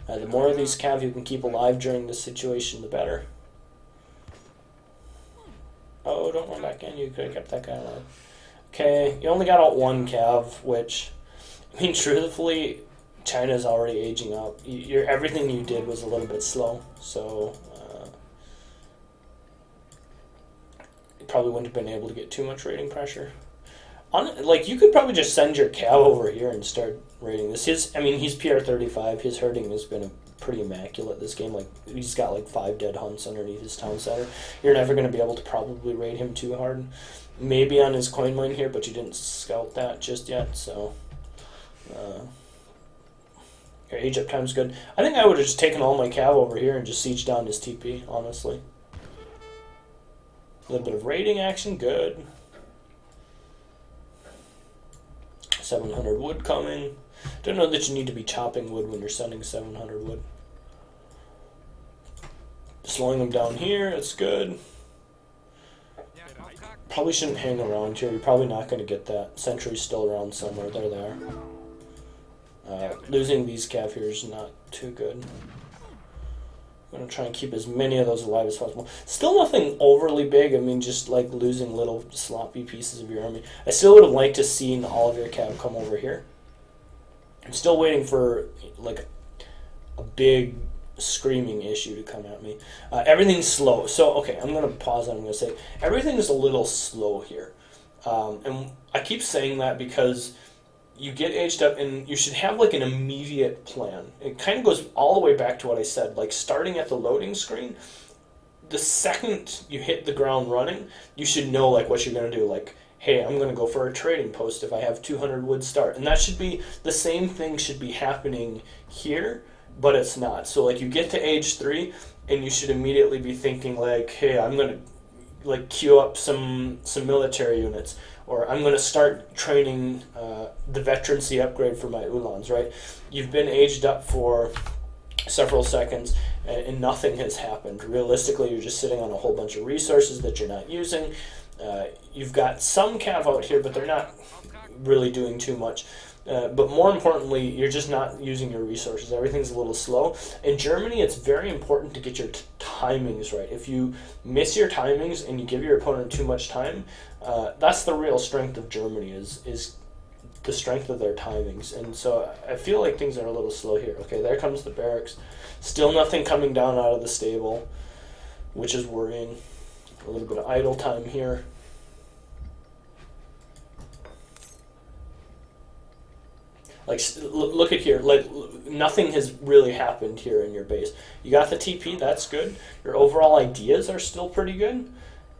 The more of these cav you can keep alive during this situation, the better. Oh, don't run back in. You could have kept that guy alive. Okay, you only got out one cav, which, I mean, truthfully, China's already aging up. Everything you did was a little bit slow, so you probably wouldn't have been able to get too much raiding pressure. Like, you could probably just send your cav over here and start raiding this. He's PR 35. His herding has been pretty immaculate this game. Like, he's got like 5 dead hunts underneath his town center. You're never going to be able to probably raid him too hard. Maybe on his coin mine here, but you didn't scout that just yet, so your age up time's good. I think I would have just taken all my cav over here and just sieged down his TP, honestly. A little bit of raiding action, good. 700 wood coming. Don't know that you need to be chopping wood when you're sending 700 wood. Slowing them down here, that's good. Probably shouldn't hang around here. You're probably not going to get that. Sentry's still around somewhere. There they are. Losing these cav here is not too good. I'm going to try and keep as many of those alive as possible. Still nothing overly big. I mean, just like losing little sloppy pieces of your army. I still would have liked to seen all of your cav come over here. I'm still waiting for like a big screaming issue to come at me. Everything's slow. So, okay, I'm going to pause and I'm going to say everything is a little slow here. And I keep saying that because you get aged up and you should have like an immediate plan. It kind of goes all the way back to what I said, like starting at the loading screen. The second you hit the ground running, you should know like what you're going to do. Like, hey, I'm going to go for a trading post if I have 200 wood start. And that should be, the same thing should be happening here, but it's not. So like you get to age 3 and you should immediately be thinking like, hey, I'm going to like queue up some military units, or I'm going to start training the veterancy upgrade for my Ulans, right? You've been aged up for several seconds and nothing has happened. Realistically, you're just sitting on a whole bunch of resources that you're not using. You've got some cav out here, but they're not really doing too much. But more importantly, you're just not using your resources. Everything's a little slow. In Germany, it's very important to get your timings right. If you miss your timings and you give your opponent too much time, that's the real strength of Germany, is the strength of their timings. And so I feel like things are a little slow here. Okay, there comes the barracks. Still nothing coming down out of the stable, which is worrying. A little bit of idle time here. Like, look at here. Like, nothing has really happened here in your base. You got the TP, that's good. Your overall ideas are still pretty good.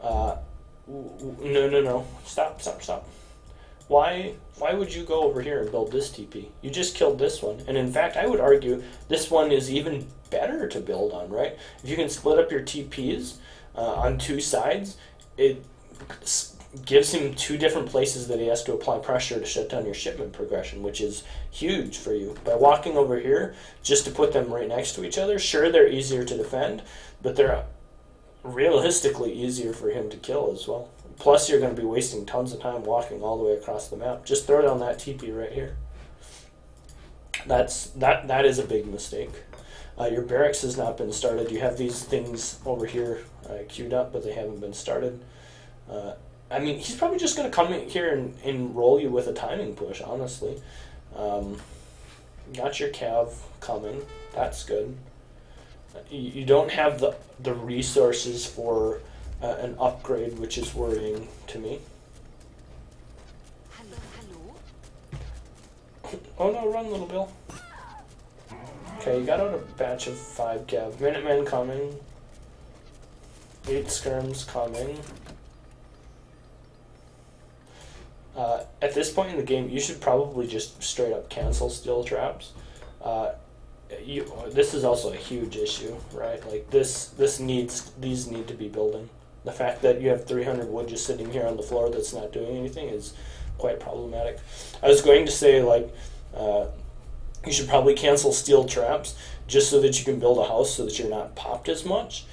No. Stop. Why would you go over here and build this TP? You just killed this one. And in fact, I would argue this one is even better to build on, right? If you can split up your TPs on two sides, it gives him two different places that he has to apply pressure to shut down your shipment progression, which is huge for you. By walking over here, just to put them right next to each other, sure, they're easier to defend, but they're realistically easier for him to kill as well. Plus, you're going to be wasting tons of time walking all the way across the map. Just throw down that TP right here. That is a big mistake. Your barracks has not been started. You have these things over here queued up, but they haven't been started. I mean, he's probably just going to come in here and roll you with a timing push, honestly. Got your cav coming. That's good. You don't have the resources for an upgrade, which is worrying to me. Oh no, run, little Bill. Okay, you got out a batch of 5 cav. Minutemen coming. 8 skirms coming. At this point in the game, you should probably just straight up cancel steel traps. This is also a huge issue, right? Like these need to be building. The fact that you have 300 wood just sitting here on the floor that's not doing anything is quite problematic. I was going to say like you should probably cancel steel traps just so that you can build a house so that you're not popped as much.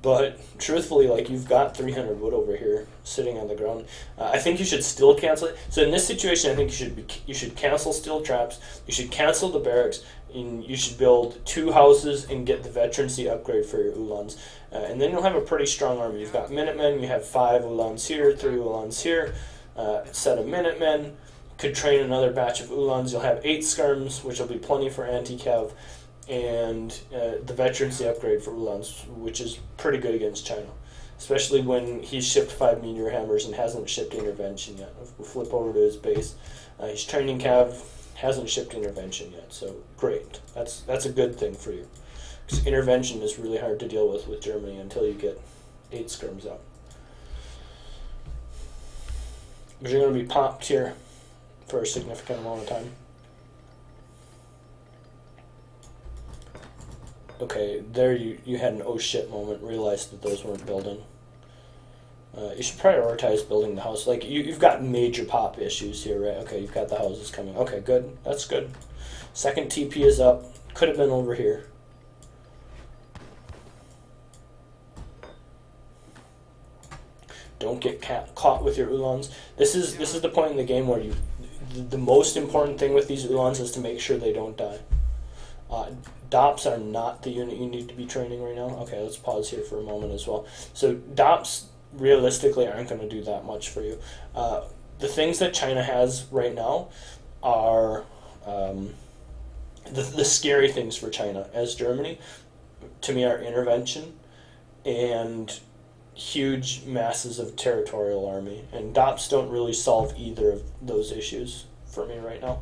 But truthfully, like you've got 300 wood over here sitting on the ground. I think you should still cancel it. So in this situation, I think you should cancel steel traps. You should cancel the barracks, and you should build 2 houses and get the veterancy upgrade for your Ulans. And then you'll have a pretty strong army. You've got Minutemen. You have 5 Ulans here, 3 Ulans here. Set of Minutemen. Could train another batch of Ulans. You'll have 8 skirms, which will be plenty for anti-cav. And the veterancy upgrade for Ulans, which is pretty good against China, especially when he's shipped 5 meteor hammers and hasn't shipped intervention yet. We'll flip over to his base. He's training cav, hasn't shipped intervention yet, so great. That's a good thing for you, because intervention is really hard to deal with Germany until you get 8 skirms out. But you're going to be popped here for a significant amount of time. Okay, there you had an oh shit moment, realized that those weren't building. You should prioritize building the house. Like, you've got major pop issues here, right? Okay, you've got the houses coming. Okay, good. That's good. Second TP is up. Could have been over here. Don't get caught with your Ulans. This is the point in the game where the most important thing with these Ulans is to make sure they don't die. DOPS are not the unit you need to be training right now. Okay, let's pause here for a moment as well. So DOPS realistically aren't going to do that much for you. The things that China has right now are the scary things for China as Germany, to me, are intervention and huge masses of territorial army. And DOPS don't really solve either of those issues for me right now.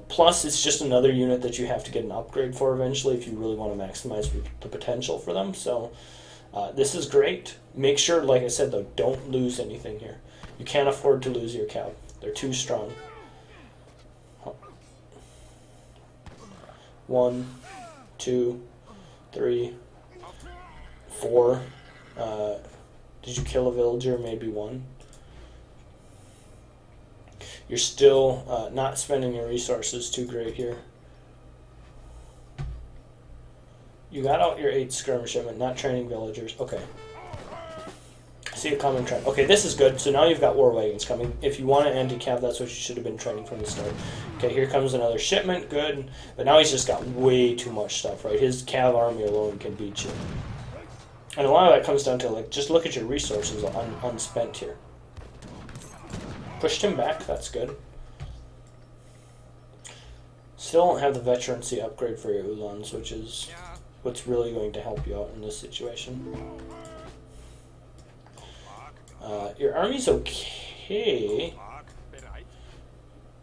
Plus, it's just another unit that you have to get an upgrade for eventually if you really want to maximize the potential for them. So this is great. Make sure, like I said, though, don't lose anything here. You can't afford to lose your cav. They're too strong. 1, 2, 3, 4. Did you kill a villager? Maybe 1. You're still not spending your resources too great here. You got out your 8 skirmish shipment, not training villagers. Okay. See a common trend. Okay, this is good. So now you've got war wagons coming. If you want to anti-cav, that's what you should have been training from the start. Okay, here comes another shipment. Good. But now he's just got way too much stuff, right? His cav army alone can beat you. And a lot of that comes down to, like, just look at your resources unspent here. Pushed him back. That's good. Still don't have the veterancy upgrade for your Ulans, which is what's really going to help you out in this situation. Your army's okay.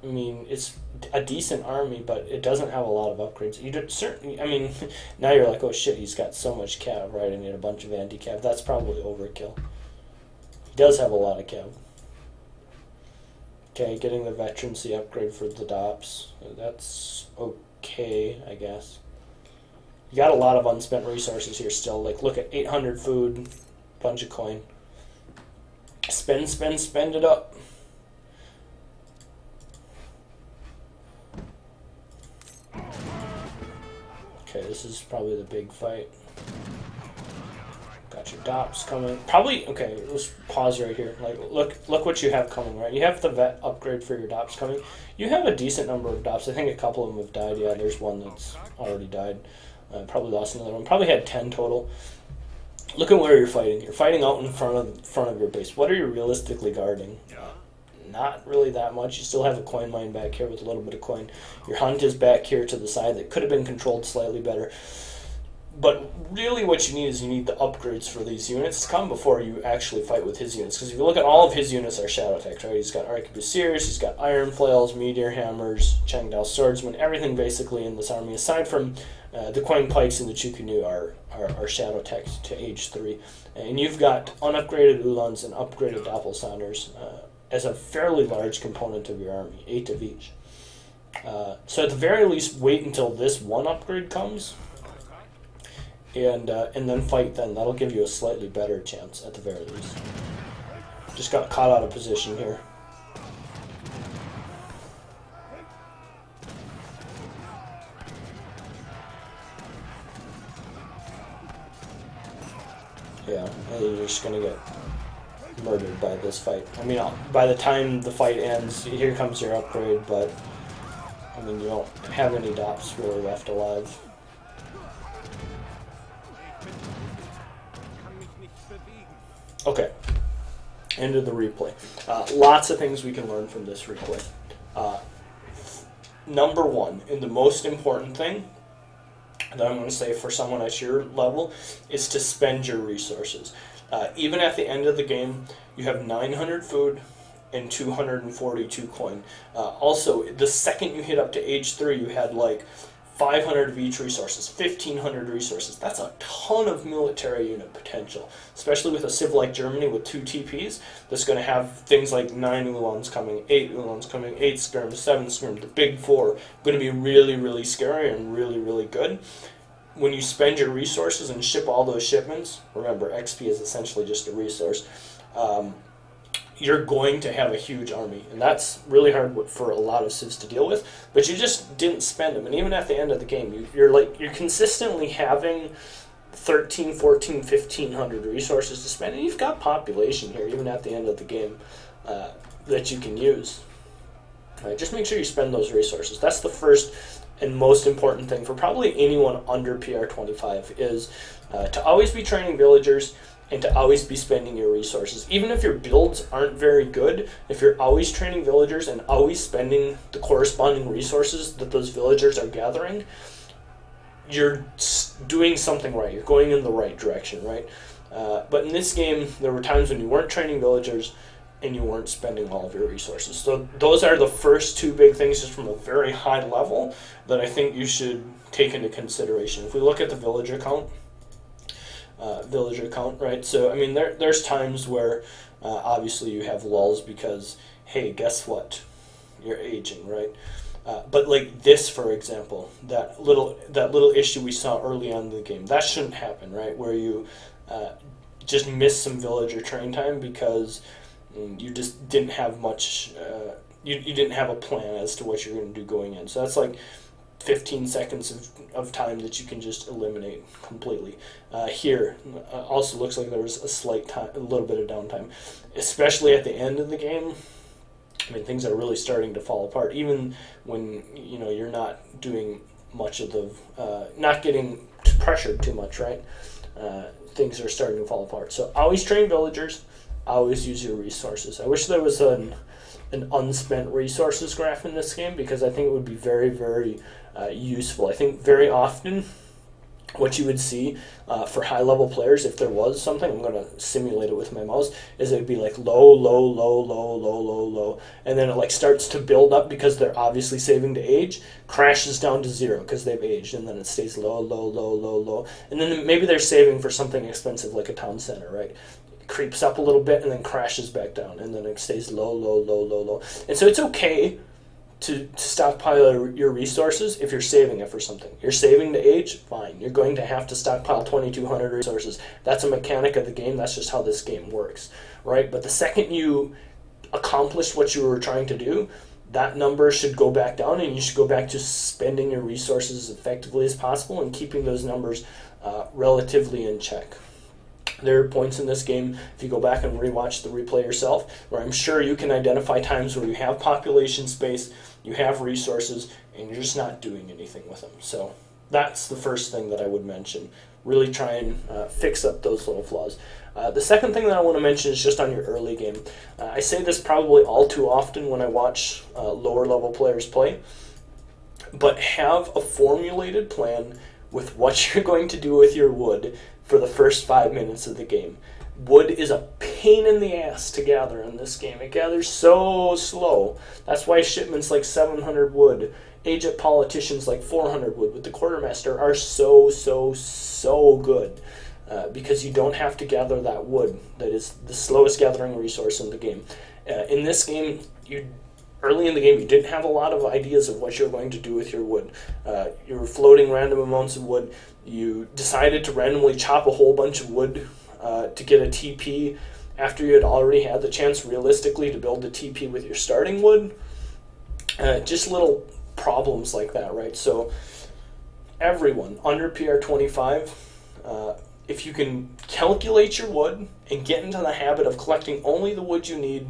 I mean, it's a decent army, but it doesn't have a lot of upgrades. You don't certainly. I mean, now you're like, oh shit, he's got so much cav, right? I need a bunch of anti-cav. That's probably overkill. He does have a lot of cav. Okay, getting the veterancy upgrade for the DOPS. That's okay, I guess. You got a lot of unspent resources here still. Like, look at 800 food, bunch of coin. Spend, spend, spend it up. Okay, this is probably the big fight. Got your DOPS coming. Probably, okay, let's pause right here. Like, look what you have coming, right? You have the vet upgrade for your DOPS coming. You have a decent number of DOPS. I think a couple of them have died. Yeah, there's one that's already died. Probably lost another one. Probably had 10 total. Look at where you're fighting. You're fighting out in front of your base. What are you realistically guarding? Not really that much. You still have a coin mine back here with a little bit of coin. Your hunt is back here to the side that could have been controlled slightly better. But really what you need is you need the upgrades for these units to come before you actually fight with his units. Because if you look at all of his units are shadow attacks, right? He's got arquebusiers, he's got iron flails, meteor hammers, Changdao swordsmen, everything basically in this army, aside from the coin pikes and the chukunu are shadow attacks to age 3. And you've got unupgraded Ulans and upgraded Doppelsounders as a fairly large component of your army, 8 of each. So at the very least, wait until this one upgrade comes. And then fight then. That'll give you a slightly better chance at the very least. Just got caught out of position here. Yeah, and you're just going to get murdered by this fight. I mean, by the time the fight ends, here comes your upgrade, but I mean, you don't have any DOPS really left alive. Okay, end of the replay. Lots of things we can learn from this replay. Number one, and the most important thing that I'm going to say for someone at your level is to spend your resources. Even at the end of the game, you have 900 food and 242 coin. Also, the second you hit up to age 3, you had like 500 of each resources, 1,500 resources. That's a ton of military unit potential, especially with a civ like Germany with 2 TPs that's going to have things like 9 Ulans coming, 8 Ulans coming, 8 skirms, 7 skirms, the big 4, going to be really, really scary and really, really good. When you spend your resources and ship all those shipments, remember, XP is essentially just a resource, you're going to have a huge army, and that's really hard for a lot of civs to deal with, but you just didn't spend them. And even at the end of the game, you're consistently having 13, 14, 1,500 resources to spend, and you've got population here even at the end of the game that you can use. Right, just make sure you spend those resources. That's the first and most important thing for probably anyone under PR25 is to always be training villagers and to always be spending your resources. Even if your builds aren't very good, if you're always training villagers and always spending the corresponding resources that those villagers are gathering, you're doing something right. You're going in the right direction, right? But in this game, there were times when you weren't training villagers and you weren't spending all of your resources. So those are the first two big things just from a very high level that I think you should take into consideration. If we look at the villager count, right? So, I mean, there's times where obviously you have lulls because, hey, guess what? You're aging, right? But like this, for example, that little issue we saw early on in the game, that shouldn't happen, right? Where you just miss some villager train time because you just didn't have much, you didn't have a plan as to what you're going to do going in. So that's like 15 seconds of time that you can just eliminate completely. Here, also looks like there was a little bit of downtime, especially at the end of the game. I mean, things are really starting to fall apart, even when, you know, you're not doing much of the, not getting pressured too much, right? Things are starting to fall apart. So always train villagers, always use your resources. I wish there was an unspent resources graph in this game, because I think it would be very, very useful. I think very often what you would see for high-level players, if there was something, I'm going to simulate it with my mouse, is it would be like low, low, low, low, low, low, low, and then it like starts to build up because they're obviously saving to age, crashes down to 0 because they've aged, and then it stays low, low, low, low, low, and then maybe they're saving for something expensive like a town center, right? It creeps up a little bit and then crashes back down, and then it stays low, low, low, low, low. And so it's okay to stockpile your resources if you're saving it for something. You're saving to age, fine. You're going to have to stockpile 2,200 resources. That's a mechanic of the game. That's just how this game works, right? But the second you accomplish what you were trying to do, that number should go back down, and you should go back to spending your resources as effectively as possible and keeping those numbers relatively in check. There are points in this game, if you go back and rewatch the replay yourself, where I'm sure you can identify times where you have population space, you have resources, and you're just not doing anything with them. So that's the first thing that I would mention. Really try and fix up those little flaws. The second thing that I want to mention is just on your early game. I say this probably all too often when I watch lower level players play, but have a formulated plan with what you're going to do with your wood for the first 5 minutes of the game. Wood is a pain in the ass to gather in this game. It gathers so slow. That's why shipments like 700 wood, aged politicians like 400 wood with the quartermaster are so good. Because you don't have to gather that wood. That is the slowest gathering resource in the game. In this game, early in the game, you didn't have a lot of ideas of what you're going to do with your wood. You were floating random amounts of wood. You decided to randomly chop a whole bunch of wood to get a TP after you had already had the chance realistically to build a TP with your starting wood. Just little problems like that, right? So everyone under PR25, if you can calculate your wood and get into the habit of collecting only the wood you need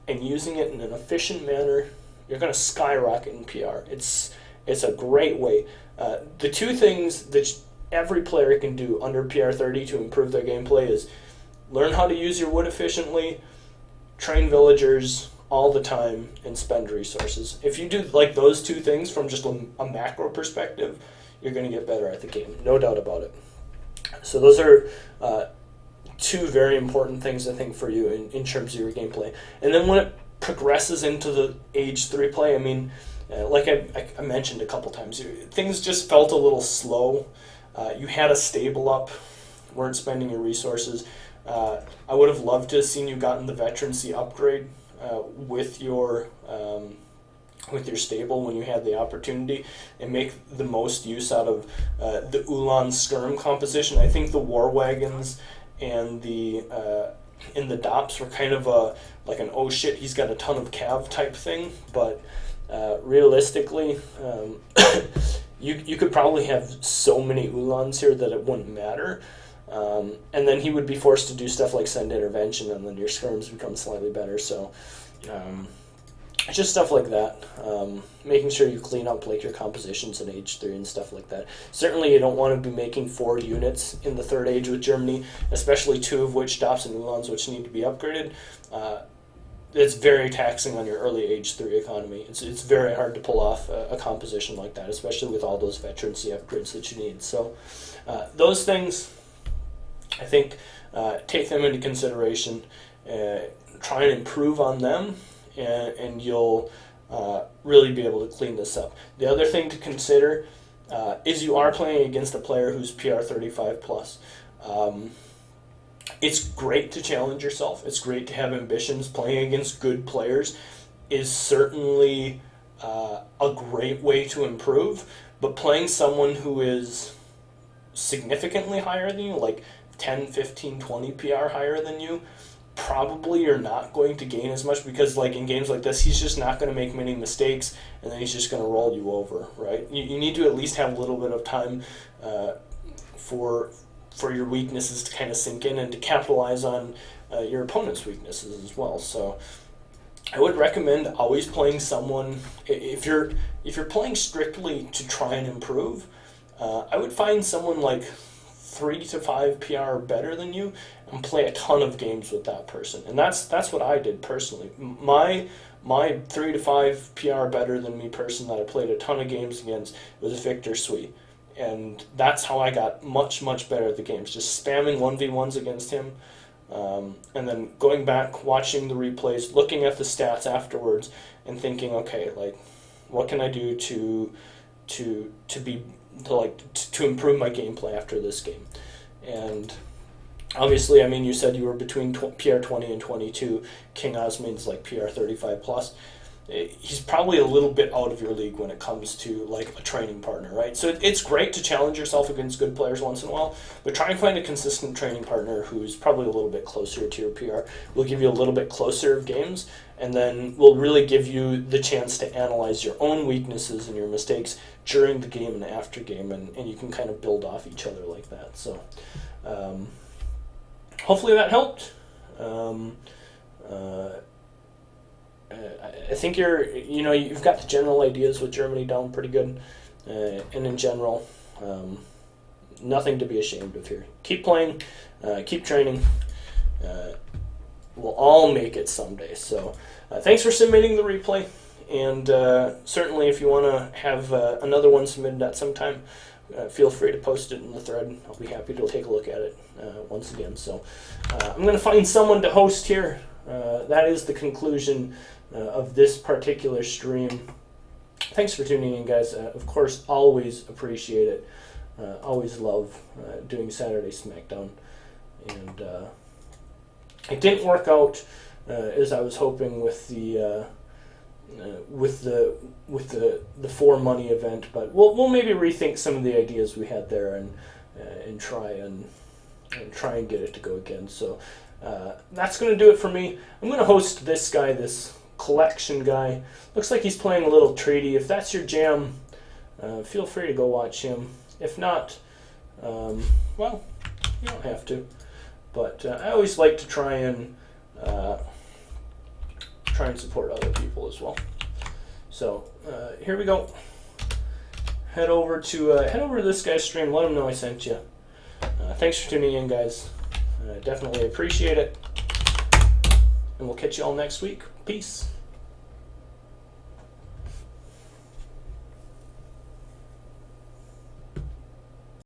and using it in an efficient manner, you're going to skyrocket in PR. It's a great way. The two things that every player can do under PR30 to improve their gameplay is learn how to use your wood efficiently, train villagers all the time, and spend resources. If you do like those two things from just a macro perspective, you're going to get better at the game, no doubt about it. So those are two very important things, I think, for you in terms of your gameplay. And then when it progresses into the age 3 play, I mean, like I mentioned a couple times, things just felt a little slow. You had a stable up, weren't spending your resources. I would have loved to have seen you gotten the veterancy upgrade with your stable when you had the opportunity, and make the most use out of the Ulan skirm composition. I think the war wagons and the DOPS were kind of like an oh shit, he's got a ton of cav type thing, but realistically, you could probably have so many Ulans here that it wouldn't matter. And then he would be forced to do stuff like send intervention, and then your skirms become slightly better. So just stuff like that. Making sure you clean up like your compositions in age 3 and stuff like that. Certainly you don't want to be making 4 units in the 3rd age with Germany, especially 2 of which stops and Ulans, which need to be upgraded. It's very taxing on your early age 3 economy. It's very hard to pull off a composition like that, especially with all those veterancy upgrades that you need. So those things, I think, take them into consideration. Try and improve on them, and you'll really be able to clean this up. The other thing to consider is you are playing against a player who's PR 35 plus. It's great to challenge yourself. It's great to have ambitions. Playing against good players is certainly a great way to improve, but playing someone who is significantly higher than you, like 10, 15, 20 PR higher than you, probably you're not going to gain as much, because like in games like this, he's just not going to make many mistakes, and then he's just going to roll you over, right? You need to at least have a little bit of time for your weaknesses to kind of sink in and to capitalize on your opponent's weaknesses as well. So I would recommend always playing someone, if you're playing strictly to try and improve, I would find someone like 3 to 5 PR better than you and play a ton of games with that person. And that's what I did personally. My 3 to 5 PR better than me person that I played a ton of games against was Victor Sui. And that's how I got much, much better at the games. Just spamming 1v1s against him, and then going back, watching the replays, looking at the stats afterwards, and thinking, okay, like, what can I do to improve my gameplay after this game? And obviously, I mean, you said you were between PR 20 and 22. King Osman's like PR 35 plus. He's probably a little bit out of your league when it comes to like a training partner, right? So it's great to challenge yourself against good players once in a while, but try and find a consistent training partner who's probably a little bit closer to your PR. Will give you a little bit closer of games, and then will really give you the chance to analyze your own weaknesses and your mistakes during the game and after game, and you can kind of build off each other like that. So hopefully that helped. I think you've got the general ideas with Germany down pretty good, and in general, nothing to be ashamed of here. Keep playing, keep training. We'll all make it someday. So thanks for submitting the replay, and certainly if you want to have another one submitted at some time, feel free to post it in the thread. I'll be happy to take a look at it once again. So I'm going to find someone to host here. That is the conclusion of this particular stream. Thanks for tuning in, guys. Of course, always appreciate it. Always love doing Saturday Smackdown. And it didn't work out as I was hoping with the for money event, but we'll maybe rethink some of the ideas we had there and try and get it to go again. So that's going to do it for me. I'm going to host this guy, this collection guy. Looks like he's playing a little treaty. If that's your jam, feel free to go watch him. If not, well, you don't have to. But I always like to try and support other people as well. So here we go. Head over to this guy's stream. Let him know I sent you. Thanks for tuning in, guys. Definitely appreciate it. And we'll catch you all next week. Peace.